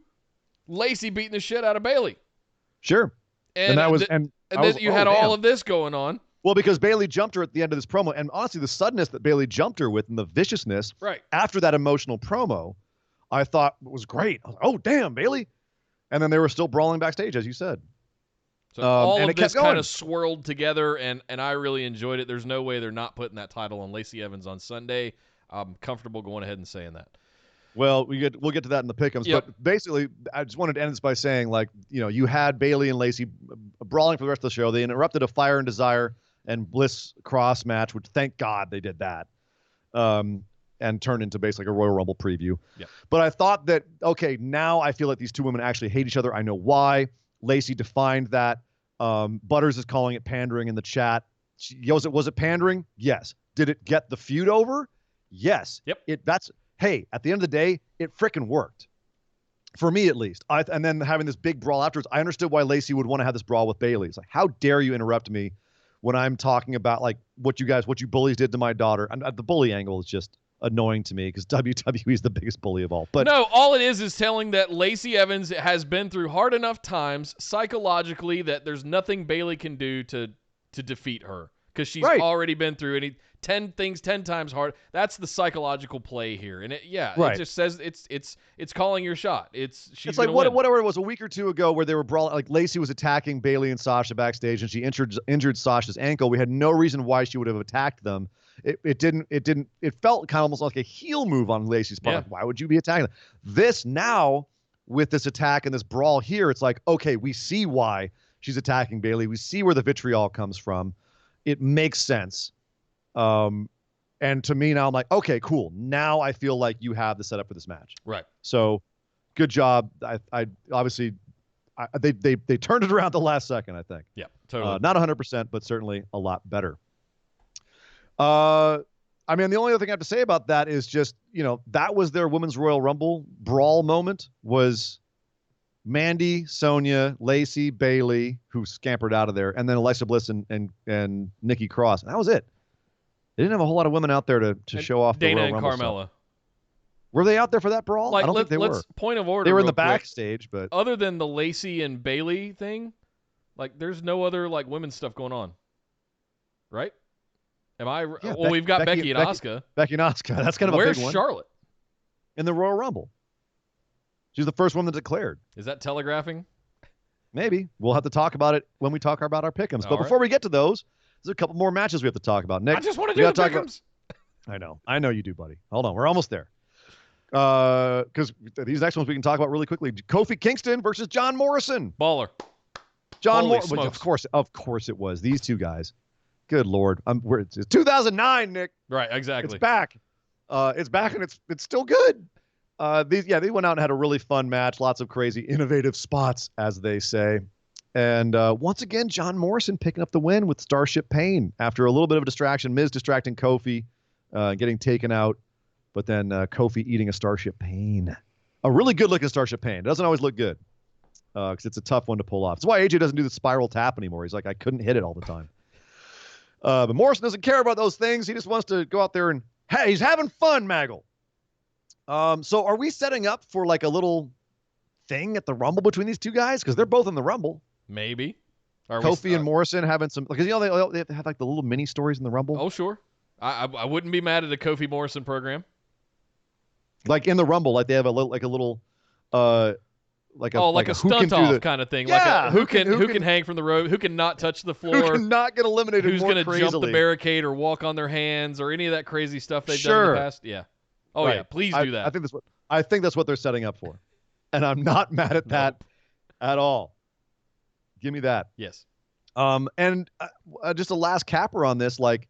Lacey beating the shit out of Bayley. Sure. And that was then you had all of this going on. Well, because Bayley jumped her at the end of this promo, and honestly, the suddenness that Bayley jumped her with and the viciousness after that emotional promo, I thought was great. I was like, "Oh, damn, Bayley!" And then they were still brawling backstage, as you said. So all of this kind of swirled together, and I really enjoyed it. There's no way they're not putting that title on Lacey Evans on Sunday. I'm comfortable going ahead and saying that. Well, we'll get to that in the pick'ems. Yep. But basically, I just wanted to end this by saying, like, you had Bayley and Lacey brawling for the rest of the show. They interrupted a Fire and Desire and Bliss cross match, which thank God they did that, and turned into basically a Royal Rumble preview. Yep. But I thought that, okay, now I feel like these two women actually hate each other. I know why. Lacey defined that. Butters is calling it pandering in the chat. Was it pandering? Yes. Did it get the feud over? Yes. Yep. Hey, at the end of the day, it frickin' worked. For me, at least. And then having this big brawl afterwards, I understood why Lacey would want to have this brawl with Bayley. It's like, how dare you interrupt me when I'm talking about like what you bullies did to my daughter? And the bully angle is just annoying to me because WWE is the biggest bully of all. But no, all it is telling that Lacey Evans has been through hard enough times psychologically that there's nothing Bayley can do to defeat her because she's already been through 10 things 10 times hard. That's the psychological play here, and it just says it's calling your shot. It's like whatever it was a week or two ago where they were brawling. Like Lacey was attacking Bayley and Sasha backstage, and she injured Sasha's ankle. We had no reason why she would have attacked them. It felt kind of almost like a heel move on Lacey's part. Yeah. Why would you be attacking them? This now with this attack and this brawl here, it's like, okay, we see why she's attacking Bayley. We see where the vitriol comes from. It makes sense. And to me now, I'm like, okay, cool. Now I feel like you have the setup for this match. Right. So good job. I obviously they turned it around the last second, I think. Yeah, totally. Not 100%, but certainly a lot better. I mean, the only other thing I have to say about that is just, that was their Women's Royal Rumble brawl moment was Mandy, Sonya, Lacey, Bayley, who scampered out of there, and then Alexa Bliss and Nikki Cross. And that was it. They didn't have a whole lot of women out there to show off Dana the Royal Rumble and Carmella. stuff. Were they out there for that brawl? I don't think they were. Point of order. They were in the backstage, but other than the Lacey and Bayley thing, Like, there's no other like women's stuff going on, right? Am I? Yeah, well, we've got Becky and Asuka. Becky and Asuka. That's kind of a big one. Where's Charlotte? In the Royal Rumble. She's the first one that declared. Is that telegraphing? Maybe. We'll have to talk about it when we talk about our pick'ems. But before we get to those, there's a couple more matches we have to talk about. Nick, I just want to do the pick'ems. I know you do, buddy. Hold on. We're almost there. Because these next ones we can talk about really quickly. Kofi Kingston versus John Morrison. Baller. John Morrison. Of course it was. These two guys. Good Lord. It's 2009, Nick. Right, exactly. It's back. It's back, and it's still good. They went out and had a really fun match. Lots of crazy, innovative spots, as they say. And once again, John Morrison picking up the win with Starship Pain after a little bit of a distraction. Miz distracting Kofi, getting taken out, but then Kofi eating a Starship Pain. A really good-looking Starship Pain. It doesn't always look good because it's a tough one to pull off. That's why AJ doesn't do the spiral tap anymore. He's like, I couldn't hit it all the time. But Morrison doesn't care about those things. He just wants to go out there and, hey, he's having fun, Maggle. So are we setting up for like a little thing at the Rumble between these two guys? Because they're both in the Rumble. Maybe. Kofi and Morrison having some, because they have like the little mini stories in the Rumble. Oh, sure. I wouldn't be mad at a Kofi Morrison program. Like in the Rumble, like they have a little like a stunt off kind of thing. Yeah, like who can hang from the rope, who can not touch the floor, who can not get eliminated, who's going to jump the barricade or walk on their hands or any of that crazy stuff they've done in the past. Yeah. Oh right. Yeah, please do that. I think that's what they're setting up for, and I'm not mad at that at all. Give me that. Yes. And just a last capper on this, like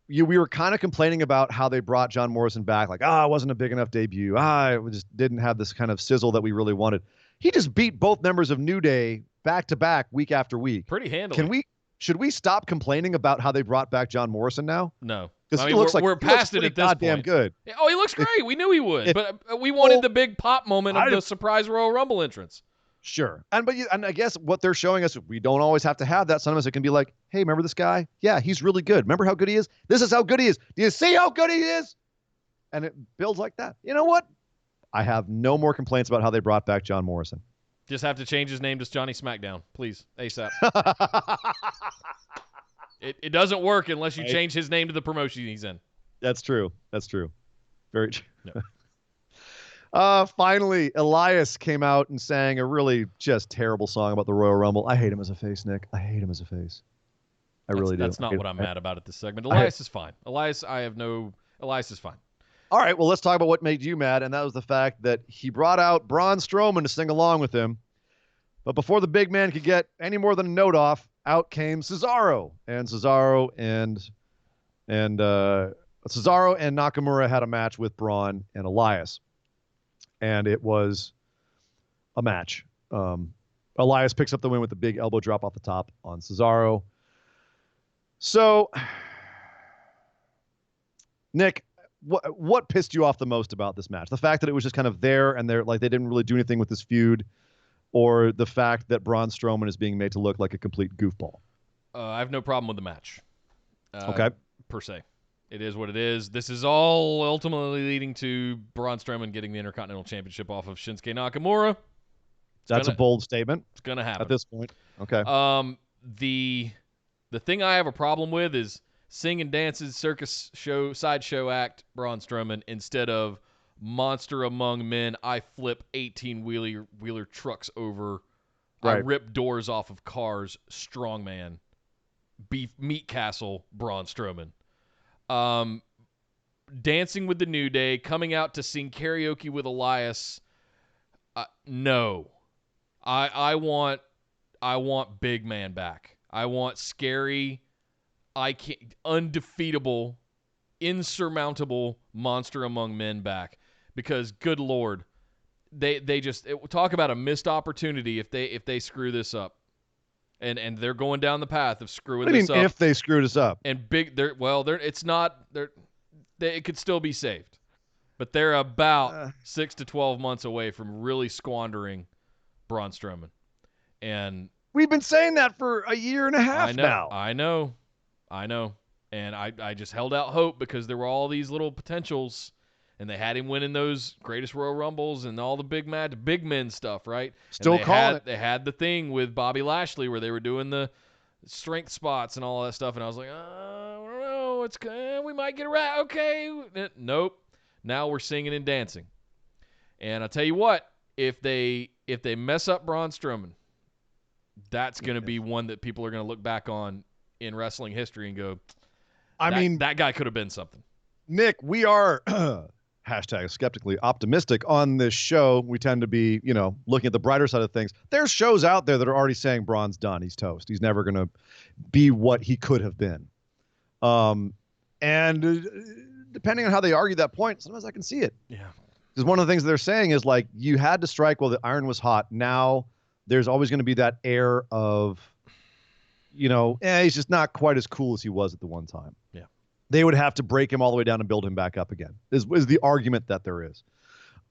we were kind of complaining about how they brought John Morrison back, like, it wasn't a big enough debut. It just didn't have this kind of sizzle that we really wanted. He just beat both members of New Day back to back, week after week. Pretty handily. Should we stop complaining about how they brought back John Morrison now? No. Because he looks we're past it at this goddamn point. Good. Oh, he looks great. We knew he would. But we wanted the big pop moment of the surprise Royal Rumble entrance. Sure. And I guess what they're showing us, we don't always have to have that. Sometimes it can be like, hey, remember this guy? Yeah, he's really good. Remember how good he is? This is how good he is. Do you see how good he is? And it builds like that. You know what? I have no more complaints about how they brought back John Morrison. Just have to change his name to Johnny Smackdown, please, ASAP. It doesn't work unless you change his name to the promotion he's in. That's true. Very true. No. Finally, Elias came out and sang a really just terrible song about the Royal Rumble. I hate him as a face, Nick. I hate him as a face. I really do. That's not what I'm mad about at this segment. Elias is fine. Elias is fine. All right, well, let's talk about what made you mad, and that was the fact that he brought out Braun Strowman to sing along with him. But before the big man could get any more than a note off, out came Cesaro. And Cesaro and Nakamura had a match with Braun and Elias. And it was a match. Elias picks up the win with the big elbow drop off the top on Cesaro. So, Nick, what pissed you off the most about this match? The fact that it was just kind of there and they didn't really do anything with this feud, or the fact that Braun Strowman is being made to look like a complete goofball? I have no problem with the match. Okay. Per se. It is what it is. This is all ultimately leading to Braun Strowman getting the Intercontinental Championship off of Shinsuke Nakamura. That's a bold statement. It's going to happen. At this point. Okay. The thing I have a problem with is sing and dance's circus show, sideshow act Braun Strowman instead of monster among men. I flip 18-wheeler trucks over. Right. I rip doors off of cars. Strongman. Beef meat castle Braun Strowman. Dancing with the New Day, coming out to sing karaoke with Elias. No. I want big man back. I want scary, undefeatable, insurmountable monster among men back. Because good Lord, they just talk about a missed opportunity if they screw this up. And they're going down the path of screwing this up. If they screw this up. And it could still be saved. But they're about 6 to 12 months away from really squandering Braun Strowman. And we've been saying that for a year and a half now. I know. And I just held out hope because there were all these little potentials And they had him winning those Greatest Royal Rumbles and all the big men stuff, right? Still calling it. They had the thing with Bobby Lashley where they were doing the strength spots and all that stuff, and I was like, I don't know, we might get it right. Okay, nope. Now we're singing and dancing. And I'll tell you what, if they mess up Braun Strowman, that's going to be one that people are going to look back on in wrestling history and go, that guy could have been something. Nick, we are hashtag skeptically optimistic on this show. We tend to be, looking at the brighter side of things. There's shows out there that are already saying Braun's done. He's toast. He's never going to be what he could have been. And depending on how they argue that point, sometimes I can see it. Yeah. Because one of the things they're saying is like, you had to strike while the iron was hot. Now there's always going to be that air of, he's just not quite as cool as he was at the one time. Yeah. They would have to break him all the way down and build him back up again, is the argument that there is.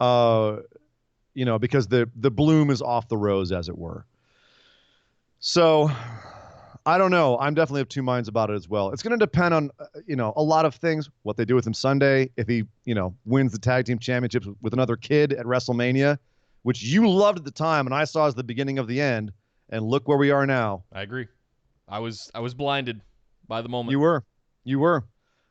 Because the bloom is off the rose, as it were. So I don't know. I'm definitely of two minds about it as well. It's going to depend on, a lot of things, what they do with him Sunday. If he, wins the tag team championships with another kid at WrestleMania, which you loved at the time and I saw as the beginning of the end, and look where we are now. I agree. I was blinded by the moment. You were.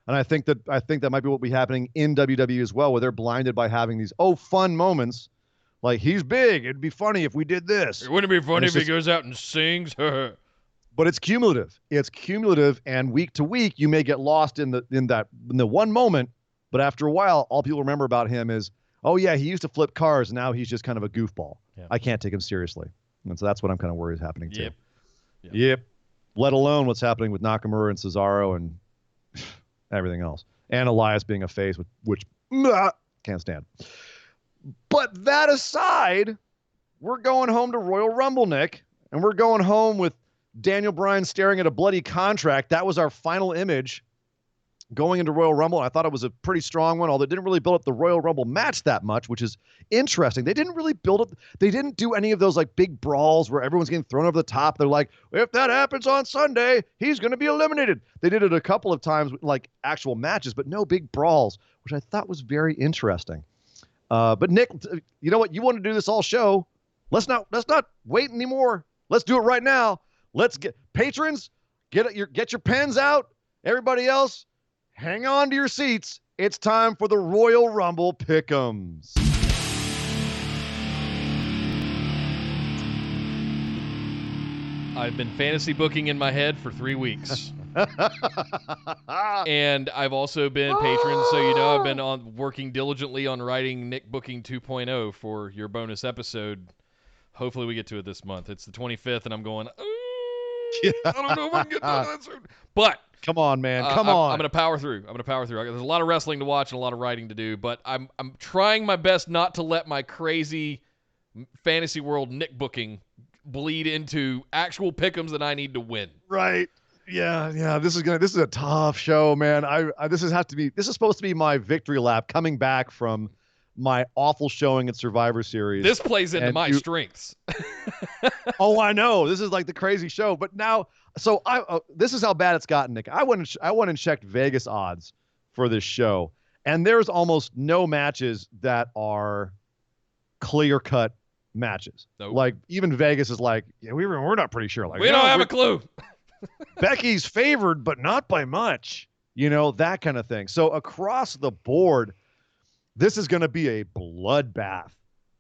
And I think that might be what will be happening in WWE as well, where they're blinded by having these fun moments. Like, he's big. It'd be funny if we did this. It wouldn't be funny if he goes out and sings. But it's cumulative. And week to week you may get lost in the one moment, but after a while all people remember about him is, oh yeah, he used to flip cars, now he's just kind of a goofball. Yeah. I can't take him seriously. And so that's what I'm kind of worried is happening too. Yep. Let alone what's happening with Nakamura and Cesaro and everything else. And Elias being a face, which can't stand. But that aside, we're going home to Royal Rumble, Nick. And we're going home with Daniel Bryan staring at a bloody contract. That was our final image going into Royal Rumble. And I thought it was a pretty strong one, although it didn't really build up the Royal Rumble match that much, which is interesting. They didn't really build up. They didn't do any of those like big brawls where everyone's getting thrown over the top. They're like, if that happens on Sunday, he's going to be eliminated. They did it a couple of times with like actual matches, but no big brawls, which I thought was very interesting. But Nick, you know what? You want to do this all show. Let's not wait anymore. Let's do it right now. Let's get patrons, get your pens out. Everybody else, hang on to your seats. It's time for the Royal Rumble Pick'ems. I've been fantasy booking in my head for 3 weeks. And I've also been patron, so I've been working diligently on writing Nick Booking 2.0 for your bonus episode. Hopefully we get to it this month. It's the 25th, and I'm going, I don't know if I can get to that soon. But come on, man. Come on. I'm going to power through. There's a lot of wrestling to watch and a lot of writing to do, but I'm trying my best not to let my crazy fantasy world Nick Booking bleed into actual pick'ems that I need to win. Right. Yeah. This is a tough show, man. This is supposed to be my victory lap coming back from my awful showing at Survivor Series. This plays into my strengths. Oh, I know. This is like the crazy show. But now, so this is how bad it's gotten, Nick. I went and checked Vegas odds for this show, and there's almost no matches that are clear-cut matches. Nope. Like, even Vegas is like, yeah, we're not pretty sure. Like, we don't have a clue. Becky's favored, but not by much. That kind of thing. So across the board, this is going to be a bloodbath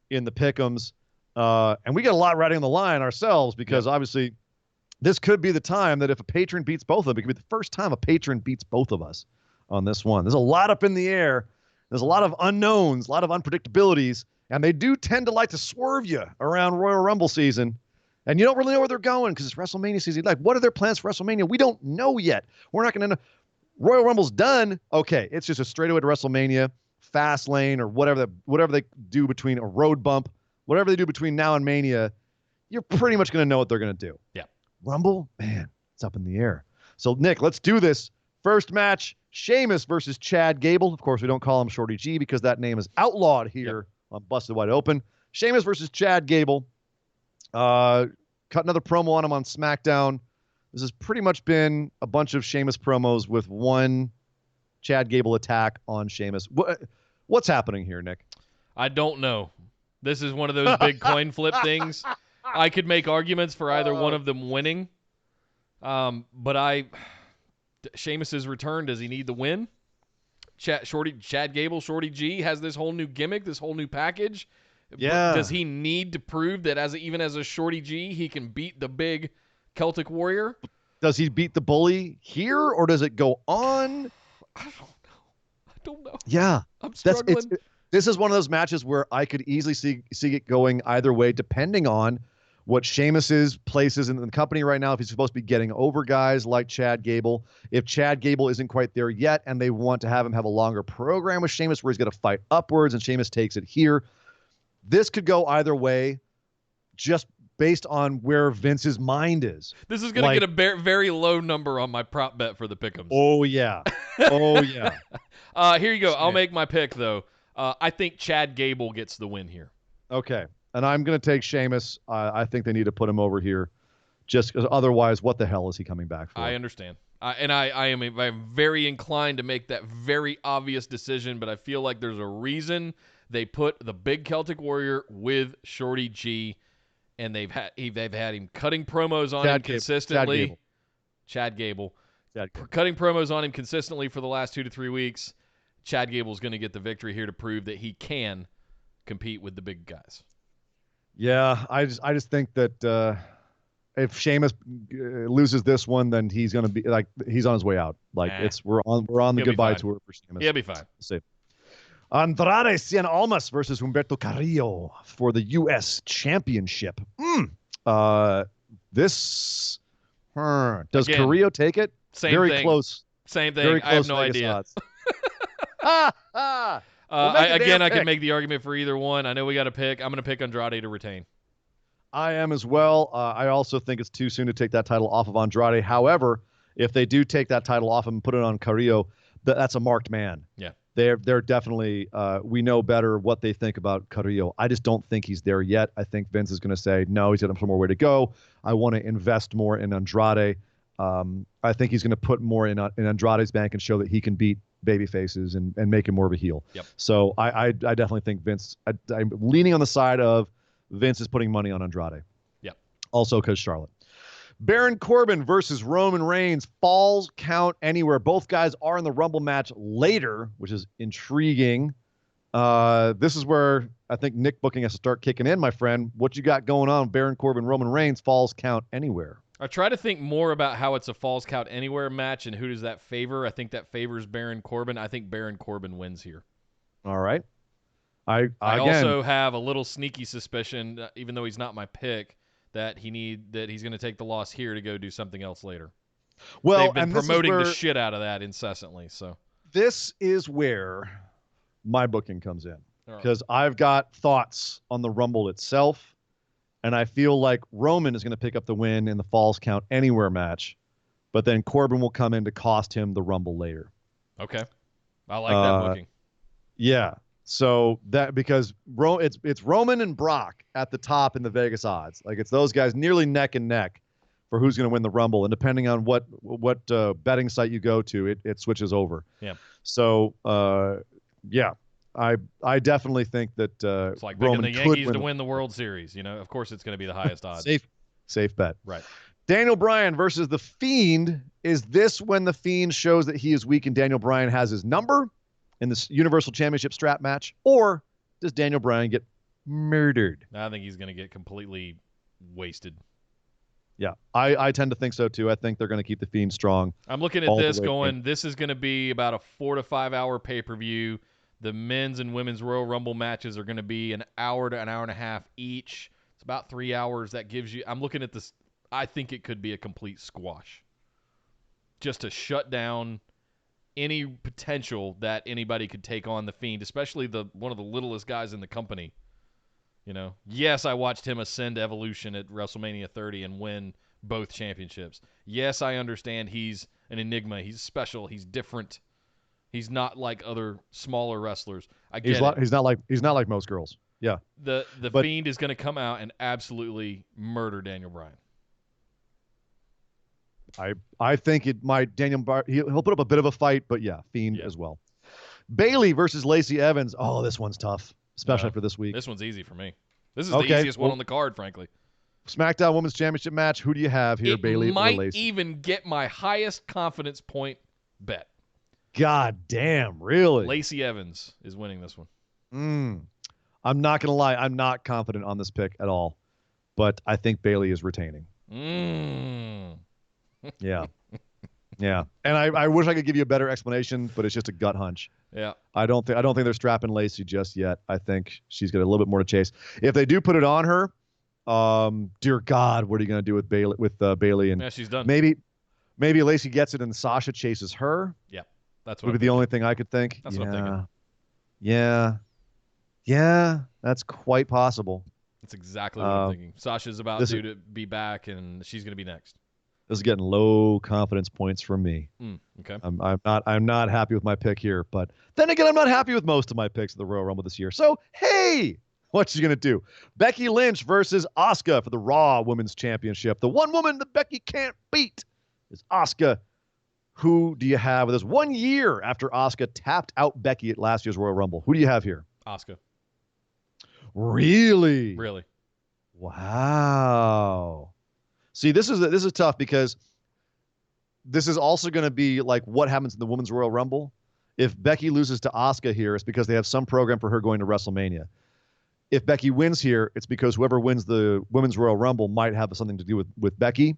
in the pick'ems. And we get a lot riding on the line ourselves because obviously this could be the time that if a patron beats both of them, it could be the first time a patron beats both of us on this one. There's a lot up in the air. There's a lot of unknowns, a lot of unpredictabilities, and they do tend to like to swerve you around Royal Rumble season. And you don't really know where they're going because it's WrestleMania season. Like, what are their plans for WrestleMania? We don't know yet. We're not going to know. Royal Rumble's done. Okay, it's just a straight away to WrestleMania, fast lane, or whatever they do between a road bump, whatever they do between now and Mania, you're pretty much going to know what they're going to do. Yeah. Rumble, man, it's up in the air. So, Nick, let's do this. First match, Sheamus versus Chad Gable. Of course, we don't call him Shorty G because that name is outlawed here on Busted Wide Open. Sheamus versus Chad Gable. Cut another promo on him on SmackDown. This has pretty much been a bunch of Sheamus promos with one Chad Gable attack on Sheamus. What's happening here, Nick? I don't know. This is one of those big coin flip things. I could make arguments for either one of them winning. But Sheamus's return, does he need the win? Chad Gable, Shorty G has this whole new gimmick, this whole new package. Yeah. Does he need to prove that even as a Shorty G, he can beat the big Celtic Warrior? Does he beat the Bully here, or does it go on? I don't know. Yeah. I'm struggling. This is one of those matches where I could easily see it going either way, depending on what Sheamus's place is in the company right now. If he's supposed to be getting over guys like Chad Gable, if Chad Gable isn't quite there yet, and they want to have him have a longer program with Sheamus where he's going to fight upwards, and Sheamus takes it here. This could go either way, just based on where Vince's mind is. This is going to get a very low number on my prop bet for the pick'ems. Oh yeah, oh yeah. Here you go. I'll make my pick though. I think Chad Gable gets the win here. Okay. And I'm going to take Sheamus. I think they need to put him over here just because otherwise, what the hell is he coming back for? I understand. I'm very inclined to make that very obvious decision, but I feel like there's a reason they put the big Celtic Warrior with Shorty G, and they've had him cutting promos on him consistently. Chad Gable. Cutting promos on him consistently for the last 2 to 3 weeks. Chad Gable's going to get the victory here to prove that he can compete with the big guys. Yeah, I just think that if Sheamus loses this one, then he's going to be like he's on his way out. Like we're on the goodbye tour for Sheamus. He'll be fine. Let's see. Andrade Cien Almas versus Humberto Carrillo for the U.S. Championship. Does Again, Carrillo take it? Same Very thing. Close. Same thing. Very close. I have no idea. I can make the argument for either one. I know we got to pick. I'm going to pick Andrade to retain. I am as well. I also think it's too soon to take that title off of Andrade. However, if they do take that title off and put it on Carrillo, that's a marked man. Yeah. They're definitely we know better what they think about Carrillo. I just don't think he's there yet. I think Vince is going to say, no, he's got some more way to go. I want to invest more in Andrade. I think he's going to put more in Andrade's bank and show that he can beat baby faces and make him more of a heel. Yep. So I definitely think Vince, I'm leaning on the side of Vince is putting money on Andrade. Yep. Also because Charlotte. Baron Corbin versus Roman Reigns, Falls Count Anywhere. Both guys are in the Rumble match later, which is intriguing. This is where I think Nick Booking has to start kicking in, my friend. What you got going on, Baron Corbin, Roman Reigns, Falls Count Anywhere? I try to think more about how it's a Falls Count Anywhere match and who does that favor. I think that favors Baron Corbin. I think Baron Corbin wins here. All right. I also have a little sneaky suspicion, even though he's not my pick, that he's going to take the loss here to go do something else later. Well, they've been promoting the shit out of that incessantly. So this is where my booking comes in because I've got thoughts on the Rumble itself. And I feel like Roman is going to pick up the win in the Falls Count Anywhere match, but then Corbin will come in to cost him the Rumble later. Okay. I like that booking. Yeah. So because it's Roman and Brock at the top in the Vegas odds. Like it's those guys nearly neck and neck for who's going to win the Rumble. And depending on what betting site you go to, it switches over. Yeah. So, yeah. I definitely think that it's like Roman picking the Yankees to win the World Series. You know, of course, it's going to be the highest odds. Safe bet. Right. Daniel Bryan versus The Fiend. Is this when The Fiend shows that he is weak and Daniel Bryan has his number in this Universal Championship strap match, or does Daniel Bryan get murdered? I think he's going to get completely wasted. Yeah, I tend to think so too. I think they're going to keep The Fiend strong. I'm looking at this going, this is going to be about a 4 to 5 hour pay-per-view. The men's and women's Royal Rumble matches are going to be an hour to an hour and a half each. It's about 3 hours. That gives you – I'm looking at this. I think it could be a complete squash just to shut down any potential that anybody could take on The Fiend, especially one of the littlest guys in the company. You know, yes, I watched him ascend Evolution at WrestleMania 30 and win both championships. Yes, I understand he's an enigma. He's special. He's different. He's not like other smaller wrestlers. He's not like most girls. Yeah. The Fiend is going to come out and absolutely murder Daniel Bryan. I think it might. He'll put up a bit of a fight, but yeah, Fiend as well. Bayley versus Lacey Evans. Oh, this one's tough, especially for this week. This one's easy for me. This is the easiest one on the card, frankly. SmackDown Women's Championship match. Who do you have here, Bayley or Lacey? It might even get my highest confidence point bet. God damn, really? Lacey Evans is winning this one. I'm not going to lie. I'm not confident on this pick at all, but I think Bayley is retaining. Yeah. Yeah. And I wish I could give you a better explanation, but it's just a gut hunch. Yeah. I don't think they're strapping Lacey just yet. I think she's got a little bit more to chase. If they do put it on her, dear God, what are you going to do with Bayley? And yeah, she's done. Maybe Lacey gets it and Sasha chases her. Yeah. That's what would be the only thing I could think. That's what I'm thinking. Yeah, that's quite possible. That's exactly what I'm thinking. Sasha's about to be back, and she's going to be next. This is getting low confidence points from me. Okay. I'm not happy with my pick here, but then again, I'm not happy with most of my picks at the Royal Rumble this year. So hey, what's she gonna do? Becky Lynch versus Asuka for the Raw Women's Championship. The one woman that Becky can't beat is Asuka. Who do you have with us 1 year after Asuka tapped out Becky at last year's Royal Rumble? Who do you have here? Asuka. Really? Really. Wow. See, this is tough because this is also going to be like what happens in the Women's Royal Rumble. If Becky loses to Asuka here, it's because they have some program for her going to WrestleMania. If Becky wins here, it's because whoever wins the Women's Royal Rumble might have something to do with Becky,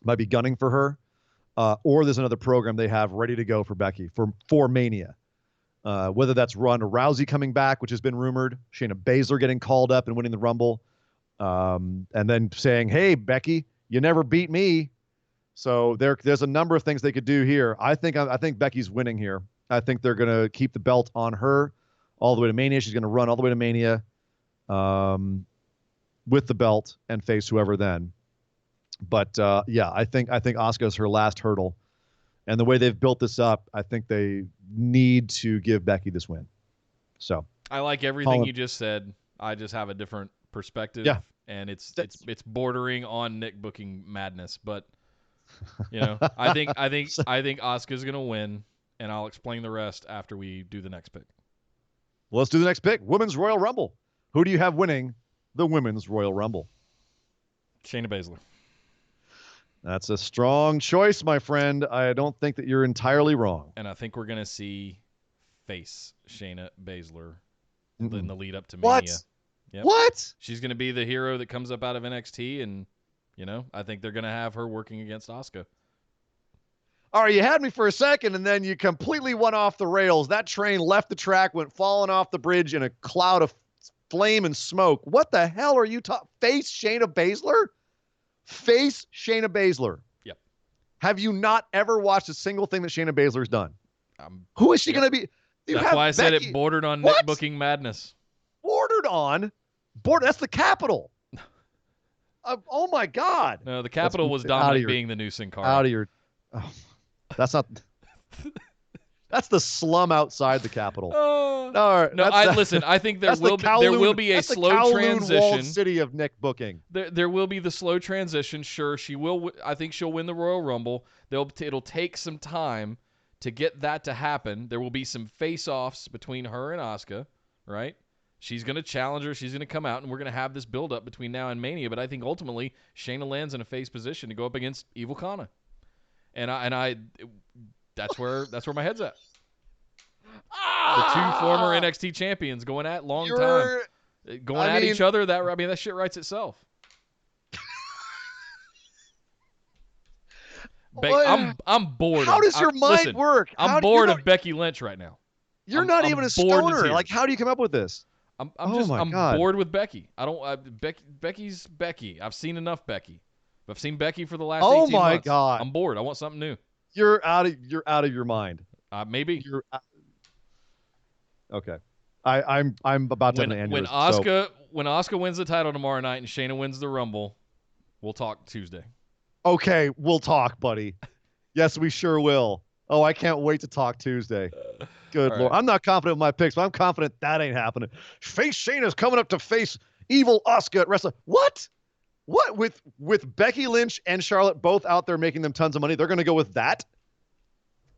might be gunning for her. Or there's another program they have ready to go for Becky for Mania. Whether that's Ronda Rousey coming back, which has been rumored, Shayna Baszler getting called up and winning the Rumble, and then saying, "Hey, Becky, you never beat me." So there's a number of things they could do here. I think Becky's winning here. I think they're going to keep the belt on her all the way to Mania. She's going to run all the way to Mania with the belt and face whoever then. But yeah, I think Asuka's her last hurdle, and the way they've built this up, I think they need to give Becky this win. So I like everything you just said. I just have a different perspective. Yeah, and it's bordering on Nick booking madness. But you know, I think Asuka's gonna win, and I'll explain the rest after we do the next pick. Well, let's do the next pick. Women's Royal Rumble. Who do you have winning the Women's Royal Rumble? Shayna Baszler. That's a strong choice, my friend. I don't think that you're entirely wrong. And I think we're going to see face Shayna Baszler in the lead up to Mania. What? Yep. What? She's going to be the hero that comes up out of NXT, and, you know, I think they're going to have her working against Asuka. All right, you had me for a second, and then you completely went off the rails. That train left the track, went falling off the bridge in a cloud of flame and smoke. What the hell are you talking? Face Shayna Baszler? Face Shayna Baszler. Yep. Have you not ever watched a single thing that Shayna Baszler's done? Who is she going to be? That's why I said it bordered on Nick booking madness. Bordered on? That's the capital. Oh, my God. No, the capital was Dominic being the new Sin Cara. Out of your... Oh, that's not... That's the slum outside the Capitol. Listen. I think there will be a slow transition. Walled city of Nick booking. There will be the slow transition. Sure, she will. I think she'll win the Royal Rumble. It'll take some time to get that to happen. There will be some face-offs between her and Asuka, right? She's going to challenge her. She's going to come out, and we're going to have this build-up between now and Mania. But I think ultimately Shayna lands in a face position to go up against Evil Kana, That's where my head's at. The two former NXT champions going at each other. That shit writes itself. I'm bored. How does your mind work? I'm bored of Becky Lynch right now. You're not even a stoner. Like, how do you come up with this? I'm bored with Becky. Becky's Becky. I've seen enough Becky. I've seen Becky for the last 18 months. Oh my God. I'm bored. I want something new. You're out of your mind. Maybe. Okay. I'm about to end the aneurysm. When Asuka wins the title tomorrow night and Shayna wins the Rumble, we'll talk Tuesday. Okay, we'll talk, buddy. Yes, we sure will. Oh, I can't wait to talk Tuesday. Good Lord. I'm not confident with my picks, but I'm confident that ain't happening. Face Shayna's coming up to face evil Asuka at WrestleMania. What? What? With Becky Lynch and Charlotte both out there making them tons of money, they're going to go with that?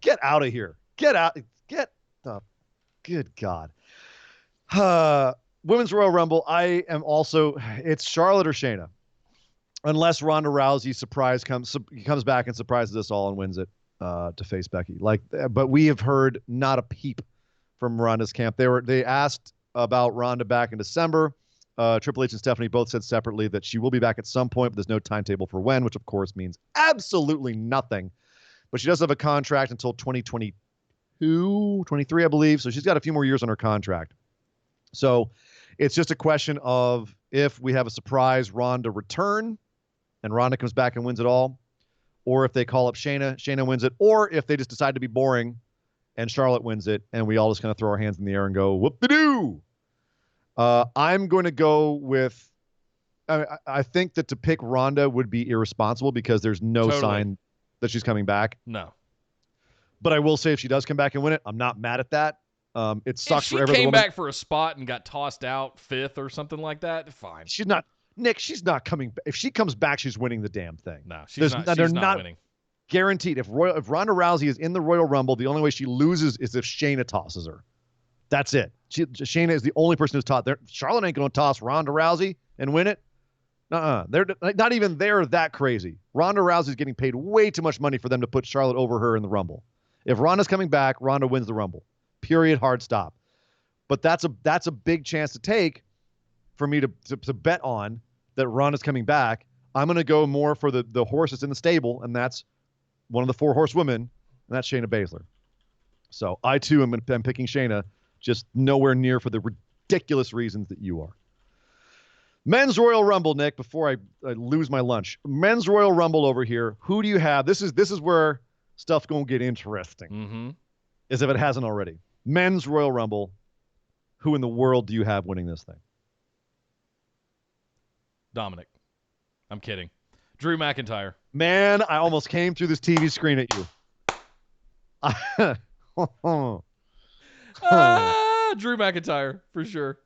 Get out of here. Get out. Get the Good God. Women's Royal Rumble. It's Charlotte or Shayna. Unless Ronda Rousey comes back and surprises us all and wins it to face Becky. But we have heard not a peep from Ronda's camp. They asked about Ronda back in December. Triple H and Stephanie both said separately that she will be back at some point, but there's no timetable for when, which of course means absolutely nothing. But she does have a contract until 2022, 23, I believe. So she's got a few more years on her contract. So it's just a question of if we have a surprise Ronda return and Ronda comes back and wins it all, or if they call up Shayna wins it, or if they just decide to be boring and Charlotte wins it and we all just kind of throw our hands in the air and go, whoop-de-doo. I'm going to go with, I think that to pick Ronda would be irresponsible because there's no sign that she's coming back. No. But I will say if she does come back and win it, I'm not mad at that. It sucks for everyone. If she came back for a spot and got tossed out 5th or something like that, fine. She's not, Nick, she's not coming. If she comes back, she's winning the damn thing. No, she's not winning. Guaranteed. If Ronda Rousey is in the Royal Rumble, the only way she loses is if Shayna tosses her. That's it. Shayna is the only person who's taught there. Charlotte ain't going to toss Ronda Rousey and win it. They're not even that crazy. Ronda Rousey's getting paid way too much money for them to put Charlotte over her in the Rumble. If Ronda's coming back, Ronda wins the Rumble. Period. Hard stop. But that's a big chance to take for me to bet on that Ronda's coming back. I'm going to go more for the horse that's in the stable, and that's one of the 4 horsewomen, and that's Shayna Baszler. So I too am picking Shayna, just nowhere near for the ridiculous reasons that you are. Men's Royal Rumble, Nick, before I lose my lunch. Men's Royal Rumble over here. Who do you have? This is where stuff's going to get interesting. Mm-hmm. As if it hasn't already. Men's Royal Rumble. Who in the world do you have winning this thing? Dominic. I'm kidding. Drew McIntyre. Man, I almost came through this TV screen at you. Drew McIntyre, for sure.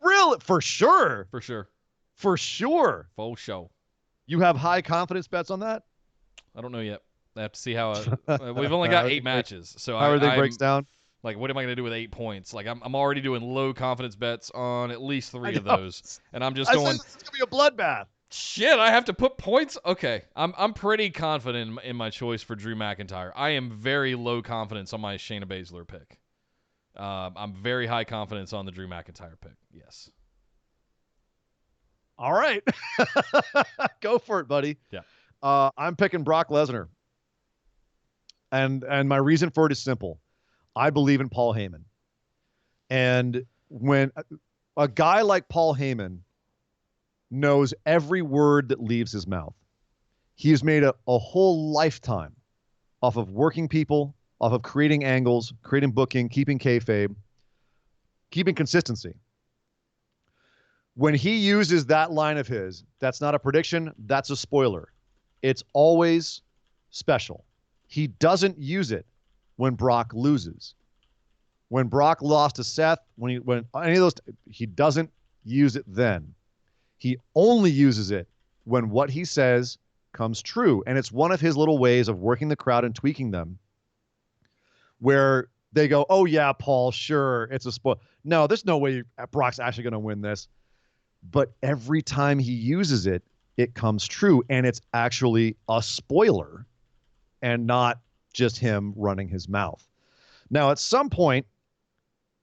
Really? For sure? For sure. For sure. Full show. You have high confidence bets on that? I don't know yet. I have to see how we've only got 8 matches. So how everything breaks down? Like, what am I going to do with 8 points? Like, I'm already doing low confidence bets on at least 3 of those. And I'm just going, it's going to be a bloodbath. Shit, I have to put points? Okay. I'm pretty confident in my choice for Drew McIntyre. I am very low confidence on my Shayna Baszler pick. I'm very high confidence on the Drew McIntyre pick. Yes. All right. Go for it, buddy. Yeah. I'm picking Brock Lesnar. And my reason for it is simple. I believe in Paul Heyman. And when a guy like Paul Heyman knows every word that leaves his mouth, he's made a whole lifetime off of working people, off of creating angles, creating booking, keeping kayfabe, keeping consistency. When he uses that line of his, that's not a prediction, that's a spoiler. It's always special. He doesn't use it when Brock loses. When Brock lost to Seth, when any of those, he doesn't use it then. He only uses it when what he says comes true. And it's one of his little ways of working the crowd and tweaking them, where they go, oh yeah, Paul, sure, it's a spoil. No, there's no way Brock's actually going to win this. But every time he uses it, it comes true. And it's actually a spoiler and not just him running his mouth. Now, at some point,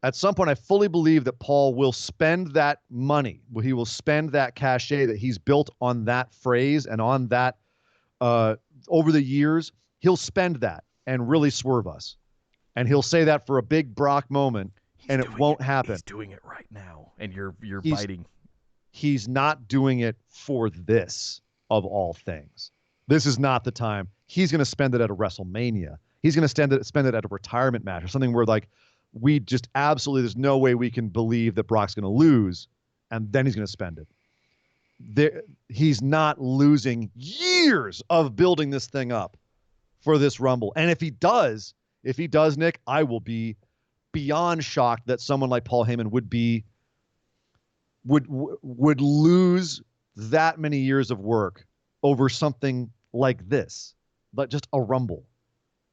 I fully believe that Paul will spend that money. He will spend that cachet that he's built on that phrase and on that over the years. He'll spend that and really swerve us. And he'll say that for a big Brock moment, and it won't happen. He's doing it right now, and you're biting. He's not doing it for this, of all things. This is not the time. He's going to spend it at a WrestleMania. He's going to spend it at a retirement match or something where, like, we just absolutely, there's no way we can believe that Brock's going to lose, and then he's going to spend it. He's not losing years of building this thing up for this Rumble. And if he does, Nick, I will be beyond shocked that someone like Paul Heyman would lose that many years of work over something like this, but just a Rumble.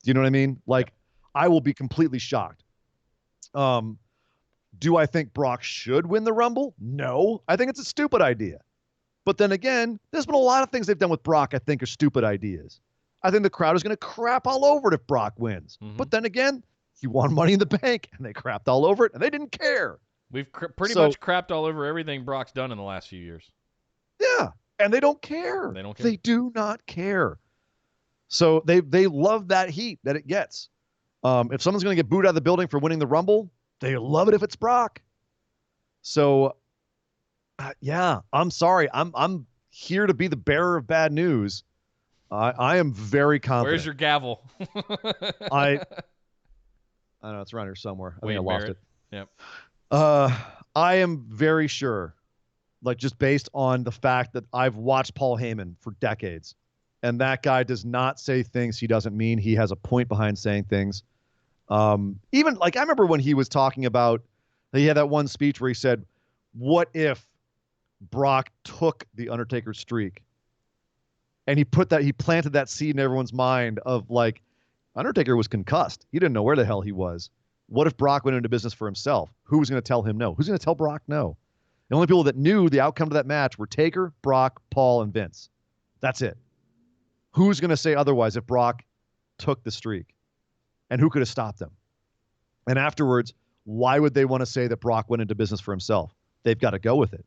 Do you know what I mean? Like, I will be completely shocked. Do I think Brock should win the Rumble? No. I think it's a stupid idea. But then again, there's been a lot of things they've done with Brock I think are stupid ideas. I think the crowd is going to crap all over it if Brock wins. Mm-hmm. But then again, he won Money in the Bank, and they crapped all over it, and they didn't care. We've pretty much crapped all over everything Brock's done in the last few years. Yeah, and they don't care. They don't care. They do not care. So they love that heat that it gets. If someone's going to get booed out of the building for winning the Rumble, they love it if it's Brock. So, yeah, I'm sorry. I'm here to be the bearer of bad news. I am very confident. Where's your gavel? I don't know. It's around here somewhere. I think I lost it. Yep. I am very sure, like just based on the fact that I've watched Paul Heyman for decades, and that guy does not say things he doesn't mean. He has a point behind saying things. Even like I remember when he was talking about, he had that one speech where he said, "What if Brock took the Undertaker's streak?" And he planted that seed in everyone's mind of like, Undertaker was concussed. He didn't know where the hell he was. What if Brock went into business for himself? Who was going to tell him no? Who's going to tell Brock no? The only people that knew the outcome of that match were Taker, Brock, Paul, and Vince. That's it. Who's going to say otherwise if Brock took the streak? And who could have stopped them? And afterwards, why would they want to say that Brock went into business for himself? They've got to go with it.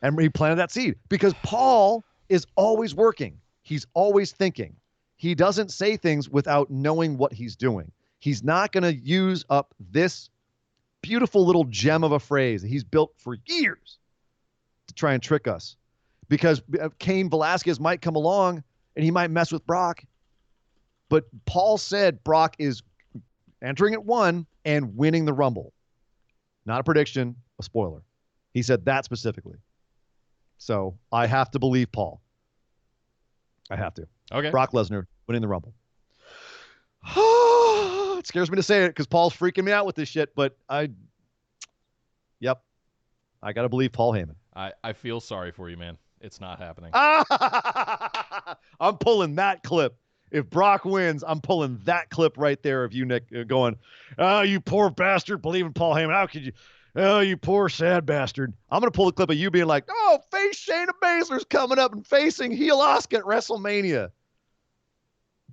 And he planted that seed because Paul is always working. He's always thinking. He doesn't say things without knowing what he's doing. He's not going to use up this beautiful little gem of a phrase that he's built for years to try and trick us. Because Cain Velasquez might come along and he might mess with Brock. But Paul said Brock is entering at 1 and winning the Rumble. Not a prediction, a spoiler. He said that specifically. So I have to believe Paul. I have to. Okay. Brock Lesnar winning the Rumble. It scares me to say it because Paul's freaking me out with this shit, but I got to believe Paul Heyman. I feel sorry for you, man. It's not happening. I'm pulling that clip. If Brock wins, I'm pulling that clip right there of you, Nick, going, "Oh, you poor bastard, believe in Paul Heyman. How could you? Oh, you poor sad bastard." I'm going to pull the clip of you being like, "Oh, face Shayna Baszler's coming up and facing heel Asuka at WrestleMania."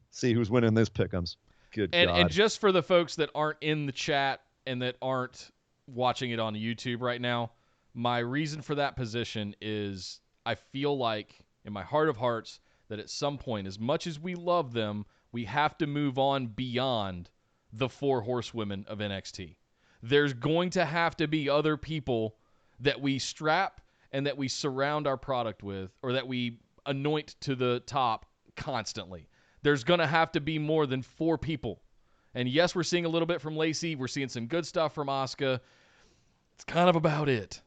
See who's winning this pick'ems. Good God. And just for the folks that aren't in the chat and that aren't watching it on YouTube right now, my reason for that position is I feel like in my heart of hearts that at some point, as much as we love them, we have to move on beyond the 4 horsewomen of NXT. There's going to have to be other people that we strap and that we surround our product with, or that we anoint to the top constantly. There's going to have to be more than 4 people. And yes, we're seeing a little bit from Lacey. We're seeing some good stuff from Asuka. It's kind of about it.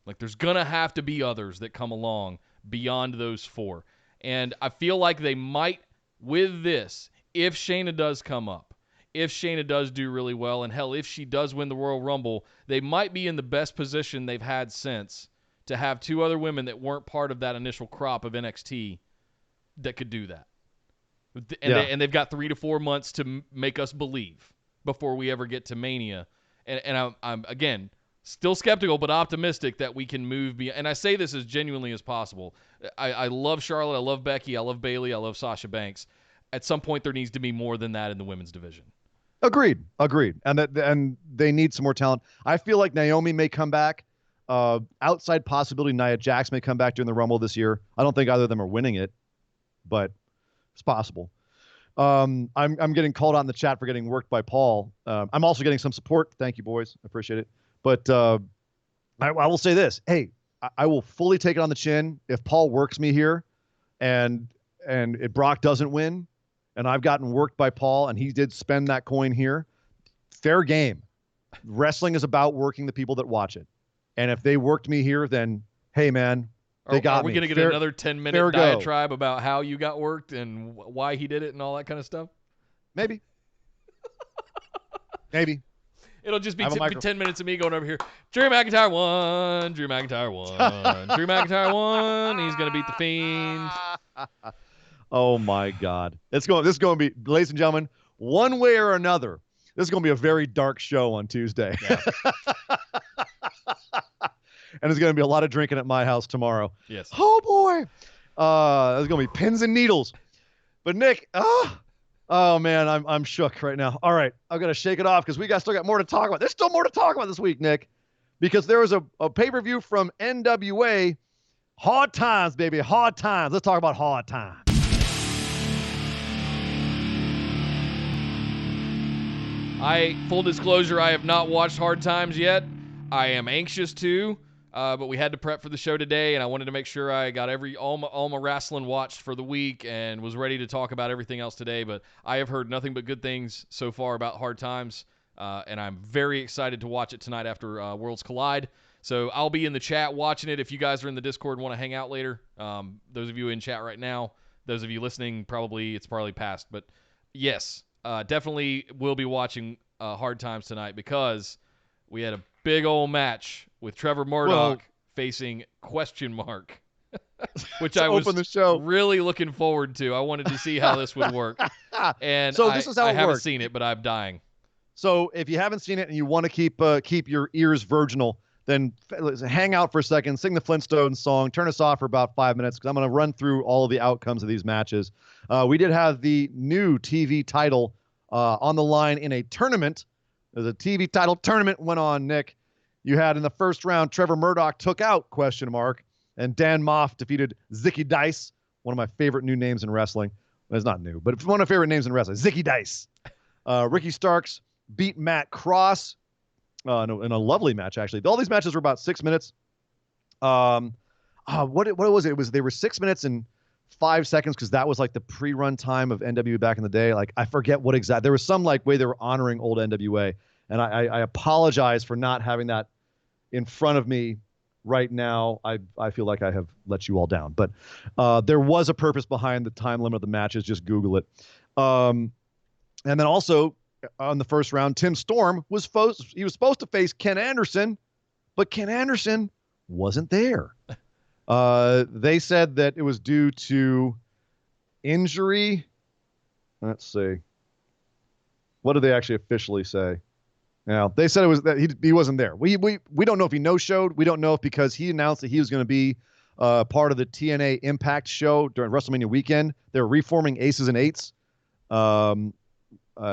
Like, there's going to have to be others that come along beyond those 4. And I feel like they might, with this, if Shayna does come up, if Shayna does do really well, and hell, if she does win the Royal Rumble, they might be in the best position they've had since to have 2 other women that weren't part of that initial crop of NXT that could do that. And they've got 3 to 4 months to make us believe before we ever get to Mania. And I'm again, still skeptical but optimistic that we can move beyond. And I say this as genuinely as possible. I love Charlotte. I love Becky. I love Bayley. I love Sasha Banks. At some point, there needs to be more than that in the women's division. Agreed. And they need some more talent. I feel like Naomi may come back. Outside possibility, Nia Jax may come back during the Rumble this year. I don't think either of them are winning it, but it's possible. I'm getting called out in the chat for getting worked by Paul. I'm also getting some support. Thank you, boys. I appreciate it. But I will say this. Hey, I will fully take it on the chin if Paul works me here and if Brock doesn't win and I've gotten worked by Paul and he did spend that coin here. Fair game. Wrestling is about working the people that watch it. And if they worked me here, then, hey, man, they got me. Are we going to get another 10-minute diatribe about how you got worked and why he did it and all that kind of stuff? Maybe. Maybe. It'll just be 10 minutes of me going over here. Drew McIntyre won. Drew McIntyre won. Drew McIntyre won. He's going to beat the Fiend. Oh, my God. This is going to be, ladies and gentlemen, one way or another, This is going to be a very dark show on Tuesday. Yeah. And there's going to be a lot of drinking at my house tomorrow. Yes. Oh, boy. There's going to be pins and needles. But, Nick, oh, man, I'm shook right now. All right, I've got to shake it off because still got more to talk about. There's still more to talk about this week, Nick, because there was a pay-per-view from NWA. Hard times, baby, hard times. Let's talk about hard times. Full disclosure, I have not watched Hard Times yet. I am anxious to, but we had to prep for the show today, and I wanted to make sure I got all my wrestling watched for the week and was ready to talk about everything else today. But I have heard nothing but good things so far about Hard Times, and I'm very excited to watch it tonight after Worlds Collide. So I'll be in the chat watching it. If you guys are in the Discord and want to hang out later, those of you in chat right now, those of you listening, it's probably past. But yes, definitely will be watching Hard Times tonight because we had a big old match with Trevor Murdoch facing Question Mark, which I was really looking forward to. I wanted to see how this would work. And so this is how I it haven't works. seen it, but I'm dying. So if you haven't seen it and you want to keep your ears virginal, then hang out for a second, sing the Flintstones song, turn us off for about 5 minutes because I'm going to run through all of the outcomes of these matches. We did have the new TV title on the line in a tournament. There's a TV title tournament went on, Nick. You had in the first round, Trevor Murdoch took out Question Mark, and Dan Moff defeated Zicky Dice, one of my favorite new names in wrestling. Well, it's not new, but it's one of my favorite names in wrestling, Zicky Dice. Ricky Starks beat Matt Cross in a lovely match, actually. All these matches were about 6 minutes. What was it? They were 6 minutes and 5 seconds because that was like the pre-run time of NWA back in the day. Like I forget what exact. There was some like way they were honoring old NWA, and I apologize for not having that in front of me right now. I feel like I have let you all down, but there was a purpose behind the time limit of the matches. Just Google it. And then also on the first round, Tim Storm was supposed to face Ken Anderson, but Ken Anderson wasn't there. They said that it was due to injury. Let's see. What did they actually officially say? Now, they said it was that he wasn't there. We don't know if he no-showed. We don't know if because he announced that he was going to be part of the TNA Impact show during WrestleMania weekend. They're reforming Aces and Eights.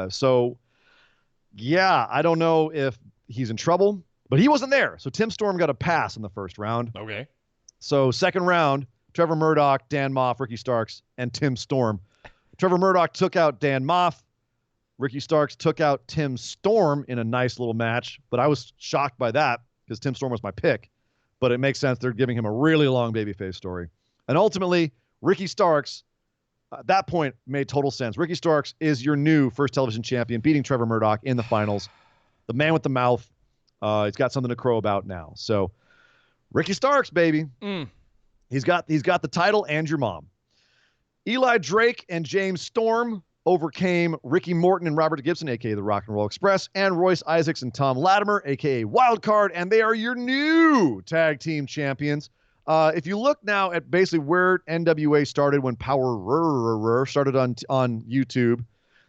So, yeah, I don't know if he's in trouble, but he wasn't there. So Tim Storm got a pass in the first round. Okay. So second round, Trevor Murdoch, Dan Moff, Ricky Starks, and Tim Storm. Trevor Murdoch took out Dan Moff. Ricky Starks took out Tim Storm in a nice little match, but I was shocked by that because Tim Storm was my pick. But it makes sense. They're giving him a really long babyface story. And ultimately, Ricky Starks, at that point, made total sense. Ricky Starks is your new first television champion, beating Trevor Murdoch in the finals. The man with the mouth. He's got something to crow about now. So, Ricky Starks, baby. He's got the title and your mom. Eli Drake and James Storm overcame Ricky Morton and Robert Gibson, a.k.a. the Rock and Roll Express, and Royce Isaacs and Tom Latimer, a.k.a. Wildcard, and they are your new tag team champions. If you look now at basically where NWA started when Power started on YouTube,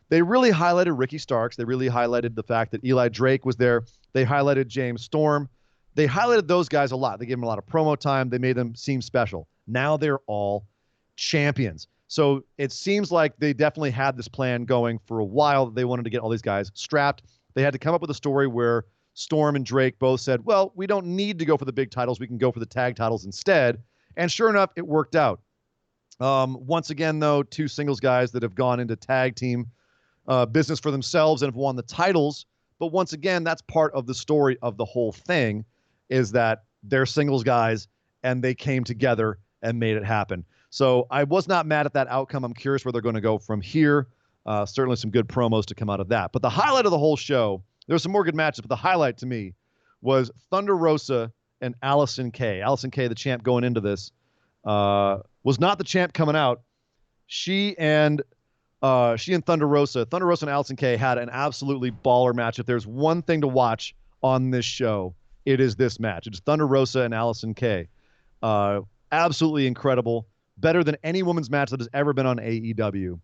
they really highlighted Ricky Starks. They really highlighted the fact that Eli Drake was there. They highlighted James Storm. They highlighted those guys a lot. They gave them a lot of promo time. They made them seem special. Now they're all champions. So it seems like they definitely had this plan going for a while. They wanted to get all these guys strapped. They had to come up with a story where Storm and Drake both said, well, we don't need to go for the big titles. We can go for the tag titles instead. And sure enough, it worked out. Once again, though, two singles guys that have gone into tag team business for themselves and have won the titles. But once again, that's part of the story of the whole thing, is that they're singles guys and they came together and made it happen. So I was not mad at that outcome. I'm curious where they're going to go from here. Certainly some good promos to come out of that. But the highlight of the whole show, there's some more good matches, but the highlight to me was Thunder Rosa and Allison Kay. Allison Kay, the champ going into this, was not the champ coming out. She and Thunder Rosa and Allison Kay had an absolutely baller match. If there's one thing to watch on this show, it is this match. It's Thunder Rosa and Allison Kay. Absolutely incredible. Better than any women's match that has ever been on AEW.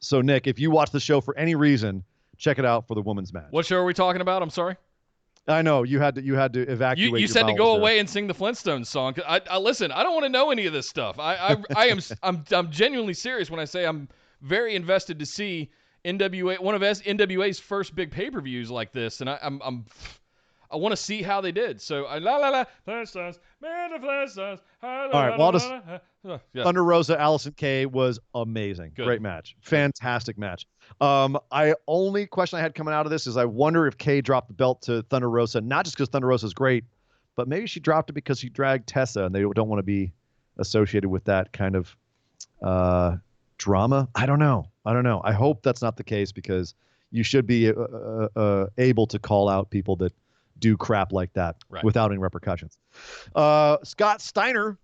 So, Nick, if you watch the show for any reason, check it out for the women's match. What show are we talking about? I'm sorry. I know you had to evacuate. You said to go away and sing the Flintstones song. I listen. I don't want to know any of this stuff. I'm genuinely serious when I say I'm very invested to see NWA, one of NWA's first big pay-per-views like this, and I want to see how they did. So Flintstones, man, the Flintstones. All right, well, Thunder Rosa, Allison Kay was amazing. Good. Great match, fantastic match. Only question I had coming out of this is I wonder if Kay dropped the belt to Thunder Rosa, not just because Thunder Rosa is great, but maybe she dropped it because she dragged Tessa, and they don't want to be associated with that kind of drama. I don't know. I hope that's not the case, because you should be able to call out people that do crap like that without any repercussions. Scott Steiner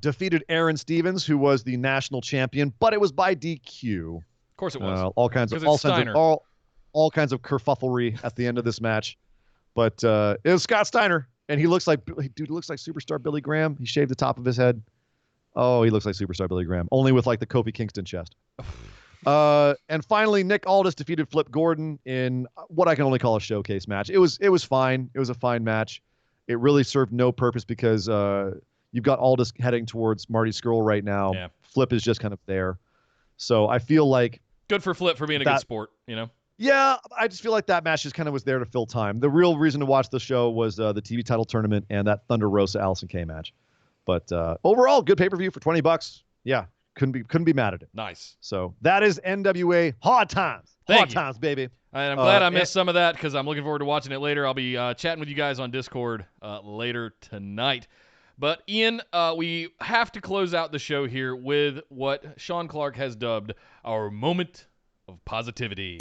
defeated Aaron Stevens, who was the national champion, but it was by DQ. Of course it was. All kinds of kerfufflery at the end of this match, but it was Scott Steiner, and he looks like superstar Billy Graham. He shaved the top of his head. Oh, he looks like superstar Billy Graham, only with like the Kofi Kingston chest. And finally, Nick Aldis defeated Flip Gordon in what I can only call a showcase match. It was fine. It was a fine match. It really served no purpose because you've got Aldis heading towards Marty Scurll right now. Yeah. Flip is just kind of there. So I feel like good for Flip for being a good sport, you know? Yeah, I just feel like that match just kind of was there to fill time. The real reason to watch the show was the TV title tournament and that Thunder Rosa Allison Kay match. But overall, good pay-per-view for $20. Yeah, couldn't be mad at it. Nice. So that is NWA Hard Times. Hard Times, baby. And I'm glad I missed some of that, because I'm looking forward to watching it later. I'll be chatting with you guys on Discord later tonight. But Ian, we have to close out the show here with what Sean Clark has dubbed our moment of positivity.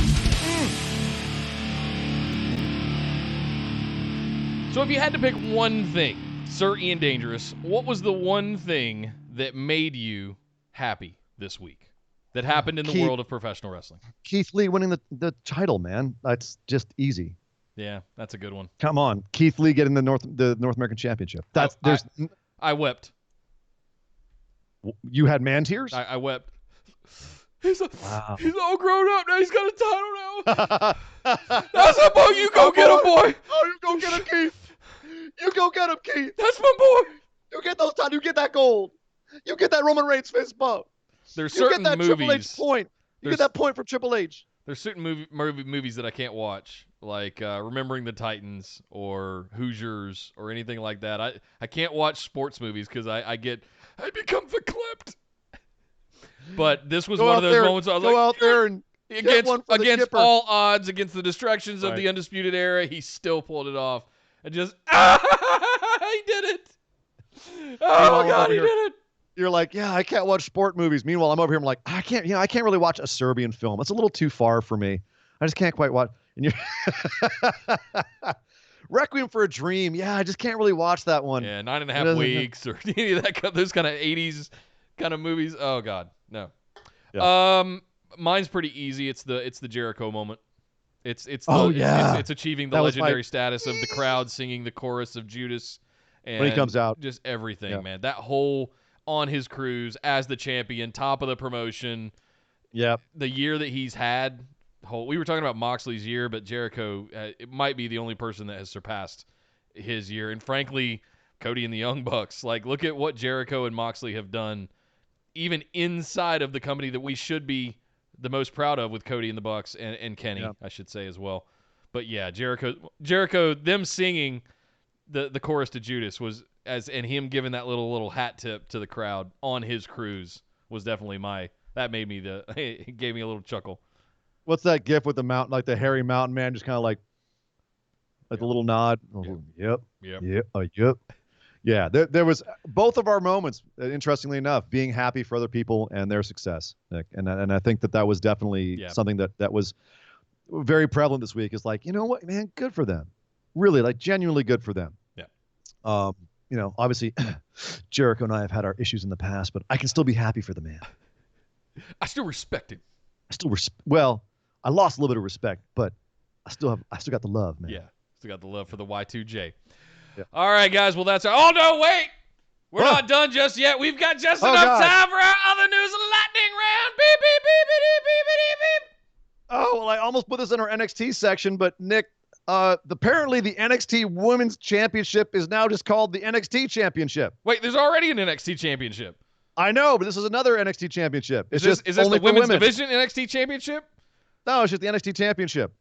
So if you had to pick one thing, Sir Ian Dangerous, what was the one thing that made you happy this week that happened in the world of professional wrestling? Keith Lee winning the title, man. That's just easy. Yeah, that's a good one. Come on, Keith Lee getting the North American Championship. I wept. You had man tears? I wept. He's all grown up now. He's got a title now. That's my boy. You go get him, boy. Oh, you go get him, Keith. You go get him, Keith. That's my boy. You get those titles. You get that gold. You get that Roman Reigns fist bump. There's certain movies. You get that Triple H point. You get that point from Triple H. There's certain movies that I can't watch, like Remembering the Titans or Hoosiers or anything like that. I can't watch sports movies because I become verklempt. But this was one of those moments I was go out there and against all odds, against the distractions of the Undisputed Era, he still pulled it off. And just, he did it. Oh, my God, he did it. You're like, yeah, I can't watch sport movies. Meanwhile, I'm over here. I'm like, I can't really watch a Serbian film. It's a little too far for me. I just can't quite watch. And you're Requiem for a Dream. Yeah, I just can't really watch that one. Yeah, 9.5 weeks or any of that, those kind of 80s kind of movies. Oh God, no. Yeah. Mine's pretty easy. It's the Jericho moment. It's achieving the legendary status of the crowd singing the chorus of Judas. And when he comes out, just everything, man. That whole on his cruise as the champion, top of the promotion. Yep. The year that he's had. We were talking about Moxley's year, but Jericho it might be the only person that has surpassed his year. And frankly, Cody and the Young Bucks. Like, look at what Jericho and Moxley have done, even inside of the company that we should be the most proud of with Cody and the Bucks and Kenny, I should say as well. But yeah, Jericho, them singing the chorus to Judas and him giving that little hat tip to the crowd on his cruise was definitely that made me it gave me a little chuckle. What's that gif with the mountain, like the hairy mountain man, just kind of like the little nod? Oh, yep. Yeah, there was both of our moments, interestingly enough, being happy for other people and their success, Nick. And I think that was definitely something that was very prevalent this week. Is like, you know what, man, good for them. Really, like genuinely good for them. Yeah. Obviously, Jericho and I have had our issues in the past, but I can still be happy for the man. I still respect him. Well, I lost a little bit of respect, but I still got the love, man. Yeah, still got the love for the Y2J. Yeah. All right, guys. Well, that's oh no, wait, we're not done just yet. We've got just enough time for our other news lightning round. Beep beep beep beep beep beep beep beep. Oh well, I almost almost put this in our NXT section, but Nick, apparently the NXT Women's Championship is now just called the NXT Championship. Wait, there's already an NXT Championship. I know, but this is another NXT Championship. Is this the women's division NXT Championship? No, it's just the NXT Championship.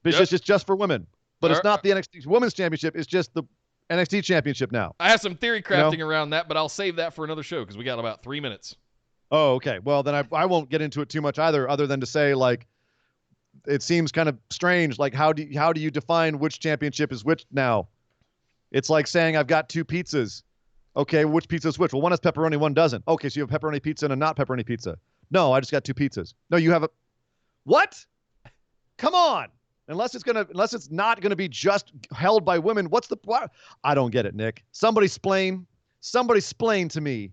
It's just for women. But it's not the NXT Women's Championship. It's just the NXT Championship now. I have some theory crafting around that, but I'll save that for another show because we got about 3 minutes. Oh, okay. Well, then I won't get into it too much either, other than to say, like, it seems kind of strange. Like, how do you define which championship is which now? It's like saying I've got 2 pizzas. Okay, which pizza is which? Well, one has pepperoni, one doesn't. Okay, so you have pepperoni pizza and a not pepperoni pizza. No, I just got 2 pizzas. No, you have a... What? Come on. Unless it's not gonna be just held by women. What's the... I don't get it, Nick. Somebody explain to me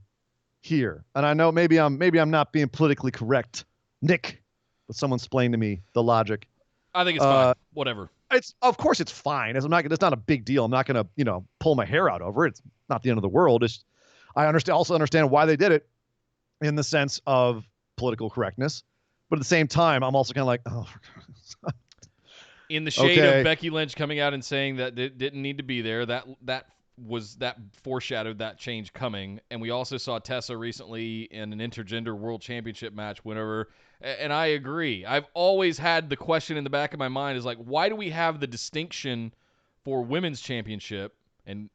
here. And I know maybe I'm not being politically correct, Nick, but someone explain to me the logic. I think it's fine. Whatever. Of course it's fine. It's not a big deal. I'm not gonna, pull my hair out over it. It's not the end of the world. I also understand why they did it in the sense of political correctness. But at the same time, I'm also kind of like, oh. In the shade of Becky Lynch coming out and saying that it didn't need to be there, that foreshadowed that change coming. And we also saw Tessa recently in an intergender world championship match whenever, and I agree. I've always had the question in the back of my mind is like, why do we have the distinction for women's championship and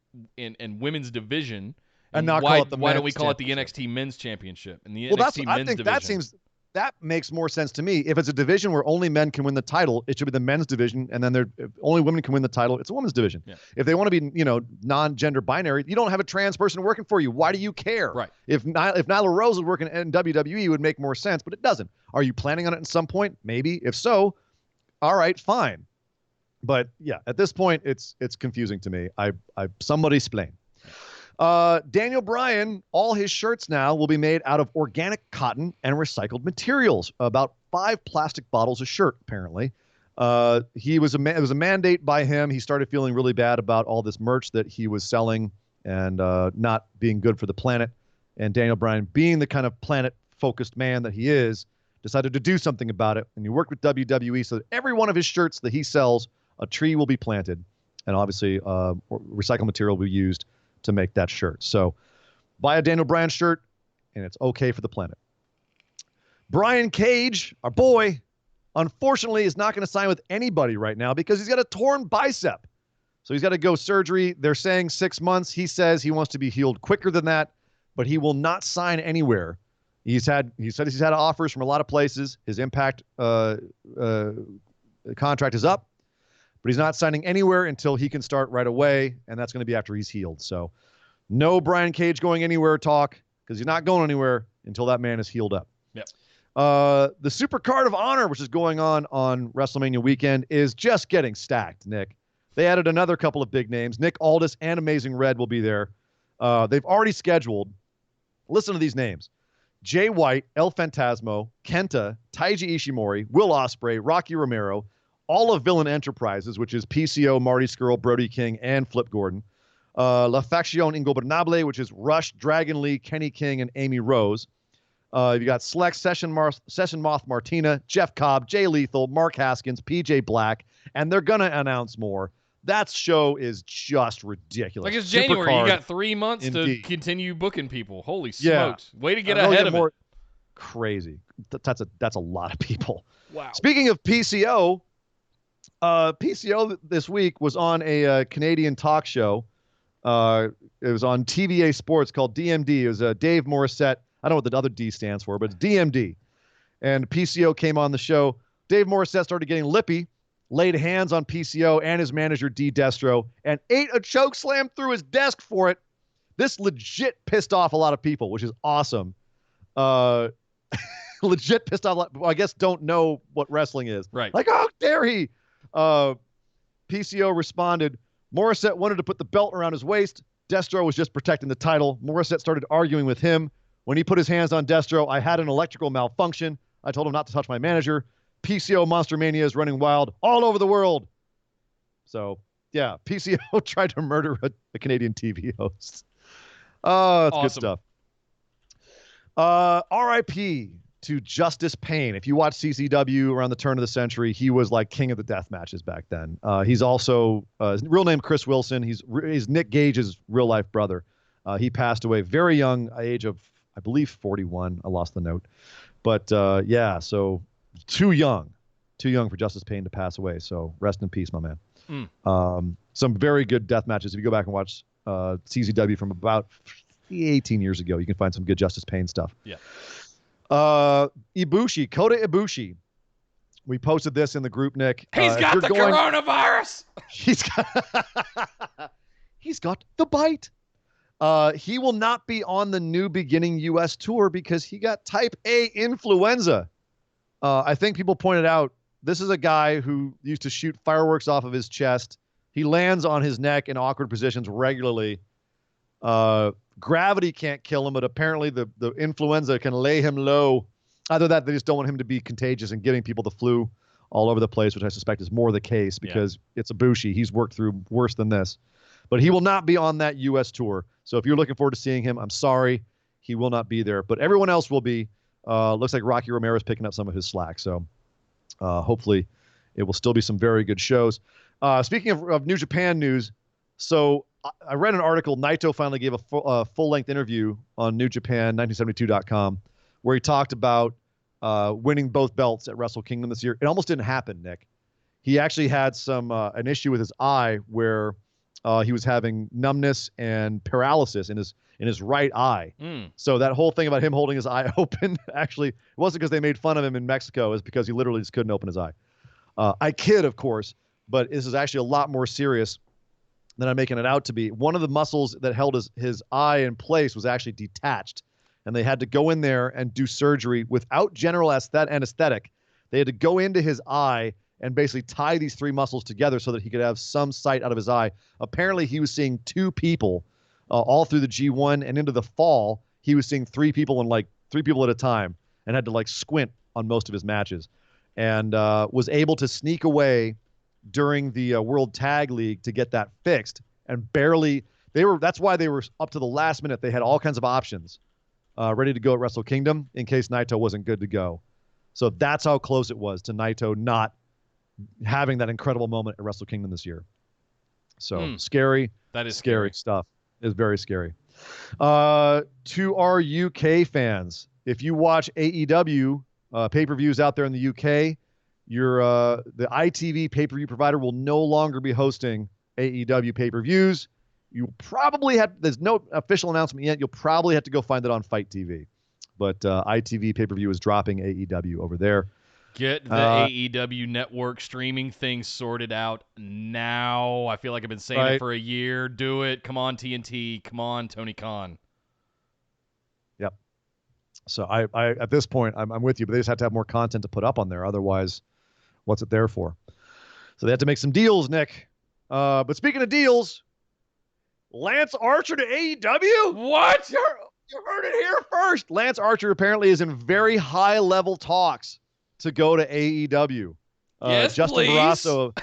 women's division? And not call it the why don't we call it the NXT Men's Championship and the NXT Men's Division? That seems that makes more sense to me. If it's a division where only men can win the title, it should be the men's division, and then if only women can win the title, it's a women's division. Yeah. If they want to be, non-gender binary, you don't have a trans person working for you. Why do you care? Right. If Nyla Rose was working in WWE, it would make more sense, but it doesn't. Are you planning on it at some point? Maybe. If so, all right, fine. But yeah, at this point, it's confusing to me. Somebody explain. Daniel Bryan, all his shirts now will be made out of organic cotton and recycled materials. About 5 plastic bottles a shirt, apparently. It was a mandate by him. He started feeling really bad about all this merch that he was selling and not being good for the planet. And Daniel Bryan, being the kind of planet-focused man that he is, decided to do something about it. And he worked with WWE so that every one of his shirts that he sells, a tree will be planted. And obviously, recycled material will be used to make that shirt. So buy a Daniel Bryan shirt and it's okay for the planet. Brian Cage, our boy, unfortunately is not going to sign with anybody right now because he's got a torn bicep. So he's got to go surgery. They're saying 6 months. He says he wants to be healed quicker than that, but he will not sign anywhere. He said he's had offers from a lot of places. His Impact contract is up, but he's not signing anywhere until he can start right away, and that's going to be after he's healed. So no Brian Cage going anywhere talk, because he's not going anywhere until that man is healed up. Yep. The Super Card of Honor, which is going on WrestleMania weekend, is just getting stacked, Nick. They added another couple of big names. Nick Aldis and Amazing Red will be there. They've already scheduled, listen to these names: Jay White, El Phantasmo, Kenta, Taiji Ishimori, Will Ospreay, Rocky Romero, all of Villain Enterprises, which is PCO, Marty Scurll, Brody King, and Flip Gordon. La Facción Ingobernable, which is Rush, Dragon Lee, Kenny King, and Amy Rose. You got Select, Session Moth Martina, Jeff Cobb, Jay Lethal, Mark Haskins, PJ Black, and they're going to announce more. That show is just ridiculous. Like, it's January. You got 3 months to continue booking people. Holy smokes. Way to get ahead of it. Crazy. That's a lot of people. Wow. Speaking of PCO, PCO this week was on a Canadian talk show. It was on TVA Sports called DMD. It was Dave Morissette. I don't know what the other D stands for, but it's DMD. And PCO came on the show. Dave Morissette started getting lippy, laid hands on PCO and his manager, D. Destro, and ate a choke slam through his desk for it. This legit pissed off a lot of people, which is awesome. Legit pissed off. I guess don't know what wrestling is. Right. Like, how dare he? PCO responded, Morissette wanted to put the belt around his waist. Destro was just protecting the title. Morissette started arguing with him. When he put his hands on Destro, I had an electrical malfunction. I told him not to touch my manager. PCO Monster Mania is running wild all over the world. So, yeah, PCO tried to murder a Canadian TV host. Oh, that's awesome. Good stuff. RIP to Justice Payne. If you watch CCW around the turn of the century, he was like king of the death matches back then. He's also his real name Chris Wilson. He's Nick Gage's real life brother. He passed away very young, age of I believe 41. I lost the note, but yeah, so too young for Justice Payne to pass away. So rest in peace, my man. Some very good death matches. If you go back and watch CZW from about 18 years ago, you can find some good Justice Payne stuff. Yeah. Ibushi, Kota Ibushi. We posted this in the group, Nick. He's got the coronavirus. He's got the bite. He will not be on the New Beginning U.S. tour because he got type A influenza. I think people pointed out this is a guy who used to shoot fireworks off of his chest. He lands on his neck in awkward positions regularly. Gravity can't kill him, but apparently the influenza can lay him low. Either that, they just don't want him to be contagious and giving people the flu all over the place, which I suspect is more the case because it's Ibushi. He's worked through worse than this. But he will not be on that U.S. tour. So if you're looking forward to seeing him, I'm sorry. He will not be there. But everyone else will be. Looks like Rocky Romero's picking up some of his slack. So hopefully it will still be some very good shows. Speaking of New Japan news, so I read an article. Naito finally gave a full-length interview on NewJapan1972.com where he talked about winning both belts at Wrestle Kingdom this year. It almost didn't happen, Nick. He actually had an issue with his eye where he was having numbness and paralysis in his right eye. So that whole thing about him holding his eye open actually it wasn't because they made fun of him in Mexico. It was because he literally just couldn't open his eye. I kid, of course, but this is actually a lot more serious than I'm making it out to be. One of the muscles that held his eye in place was actually detached, and they had to go in there and do surgery without general anesthetic. They had to go into his eye and basically tie these three muscles together so that he could have some sight out of his eye. Apparently, he was seeing two people all through the G1 and into the fall. He was seeing three people at a time and had to squint on most of his matches, and was able to sneak away during the World Tag League to get that fixed, and that's why they were up to the last minute. They had all kinds of options ready to go at Wrestle Kingdom in case Naito wasn't good to go. So that's how close it was to Naito not having that incredible moment at Wrestle Kingdom this year. So scary. That is scary stuff. It's very scary. To our UK fans, if you watch AEW pay-per-views out there in the UK, the ITV pay-per-view provider will no longer be hosting AEW pay-per-views. You probably there's no official announcement yet. You'll probably have to go find it on Fight TV. But ITV pay-per-view is dropping AEW over there. Get the AEW network streaming thing sorted out now. I feel like I've been saying it for a year. Do it. Come on, TNT. Come on, Tony Khan. Yep. So I at this point, I'm with you, but they just have to have more content to put up on there. Otherwise, what's it there for? So they have to make some deals, Nick. But speaking of deals, Lance Archer to AEW? What? You heard it here first. Lance Archer apparently is in very high-level talks to go to AEW. Yes, Justin Barrasso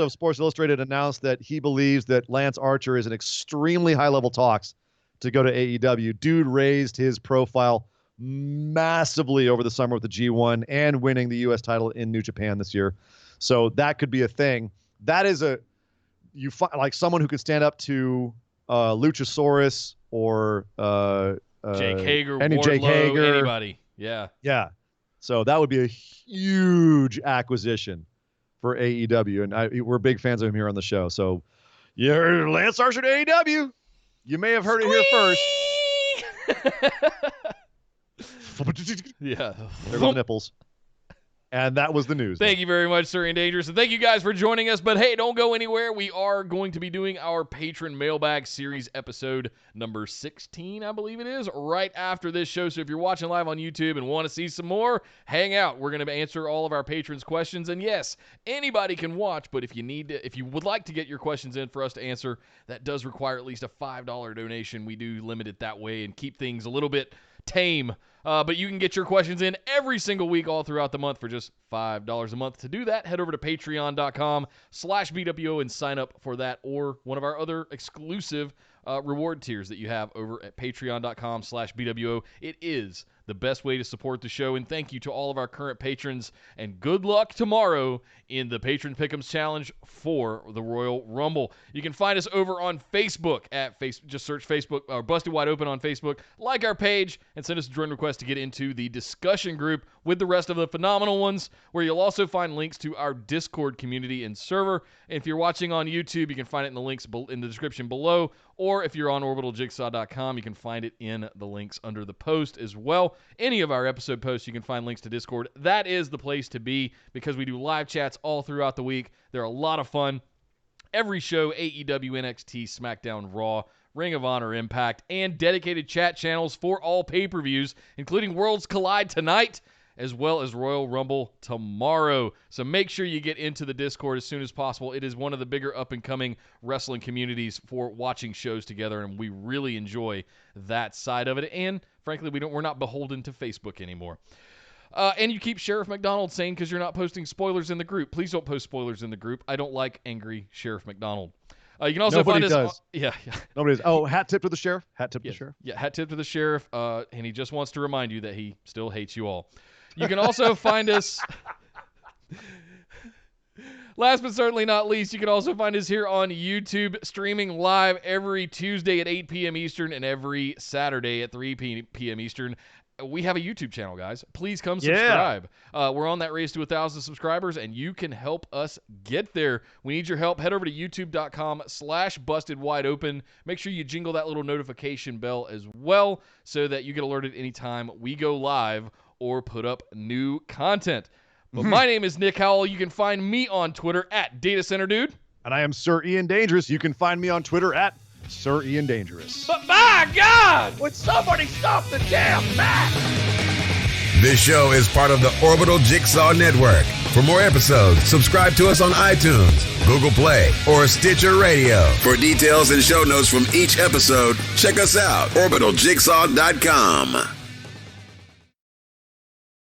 of Sports Illustrated announced that he believes that Lance Archer is in extremely high-level talks to go to AEW. Dude raised his profile massively over the summer with the G1 and winning the U.S. title in New Japan this year. So that could be a thing. That is someone who could stand up to Luchasaurus or Jake Hager, Jake Hager, anybody. Yeah. Yeah. So that would be a huge acquisition for AEW, and we're big fans of him here on the show. So, Lance Archer to AEW. You may have heard it here first. Yeah. There go the nipples. And that was the news. Thank you very much, Sir and Dangerous. And thank you guys for joining us. But hey, don't go anywhere. We are going to be doing our Patron Mailbag Series episode number 16, I believe it is, right after this show. So if you're watching live on YouTube and want to see some more, hang out. We're going to answer all of our patrons' questions. And yes, anybody can watch, but if you would like to get your questions in for us to answer, that does require at least a $5 donation. We do limit it that way and keep things a little bit tame. But you can get your questions in every single week all throughout the month for just $5 a month. To do that, head over to patreon.com/BWO and sign up for that or one of our other exclusive reward tiers that you have over at patreon.com/BWO. It is the best way to support the show. And thank you to all of our current patrons, and good luck tomorrow in the Patron Pick'ems Challenge for the Royal Rumble. You can find us over on Facebook just search Facebook or Busted Wide Open on Facebook, like our page, and send us a join request to get into the discussion group with the rest of the phenomenal ones, where you'll also find links to our Discord community and server. And if you're watching on YouTube, you can find it in the links in the description below, or if you're on orbitaljigsaw.com, you can find it in the links under the post as well. Any of our episode posts, you can find links to Discord. That is the place to be, because we do live chats all throughout the week. They're a lot of fun. Every show, AEW, NXT, SmackDown, Raw, Ring of Honor, Impact, and dedicated chat channels for all pay-per-views, including Worlds Collide tonight, as well as Royal Rumble tomorrow. So make sure you get into the Discord as soon as possible. It is one of the bigger up-and-coming wrestling communities for watching shows together, and we really enjoy that side of it. And frankly, we're not beholden to Facebook anymore. And you keep Sheriff McDonald sane because you're not posting spoilers in the group. Please don't post spoilers in the group. I don't like angry Sheriff McDonald. You can also find us. Yeah. Nobody does. Oh, hat tip to the sheriff. Hat tip to the sheriff. Yeah, hat tip to the sheriff. And he just wants to remind you that he still hates you all. You can also find us. Last but certainly not least, you can also find us here on YouTube, streaming live every Tuesday at 8 p.m. Eastern and every Saturday at 3 p.m. Eastern. We have a YouTube channel, guys. Please come subscribe. Yeah. We're on that race to 1,000 subscribers, and you can help us get there. We need your help. Head over to youtube.com/bustedwideopen. Make sure you jingle that little notification bell as well, so that you get alerted anytime we go live or put up new content. But my name is Nick Howell. You can find me on Twitter at DataCenterDude. And I am Sir Ian Dangerous. You can find me on Twitter at Sir Ian Dangerous. But my God, would somebody stop the damn match? This show is part of the Orbital Jigsaw Network. For more episodes, subscribe to us on iTunes, Google Play, or Stitcher Radio. For details and show notes from each episode, check us out, orbitaljigsaw.com.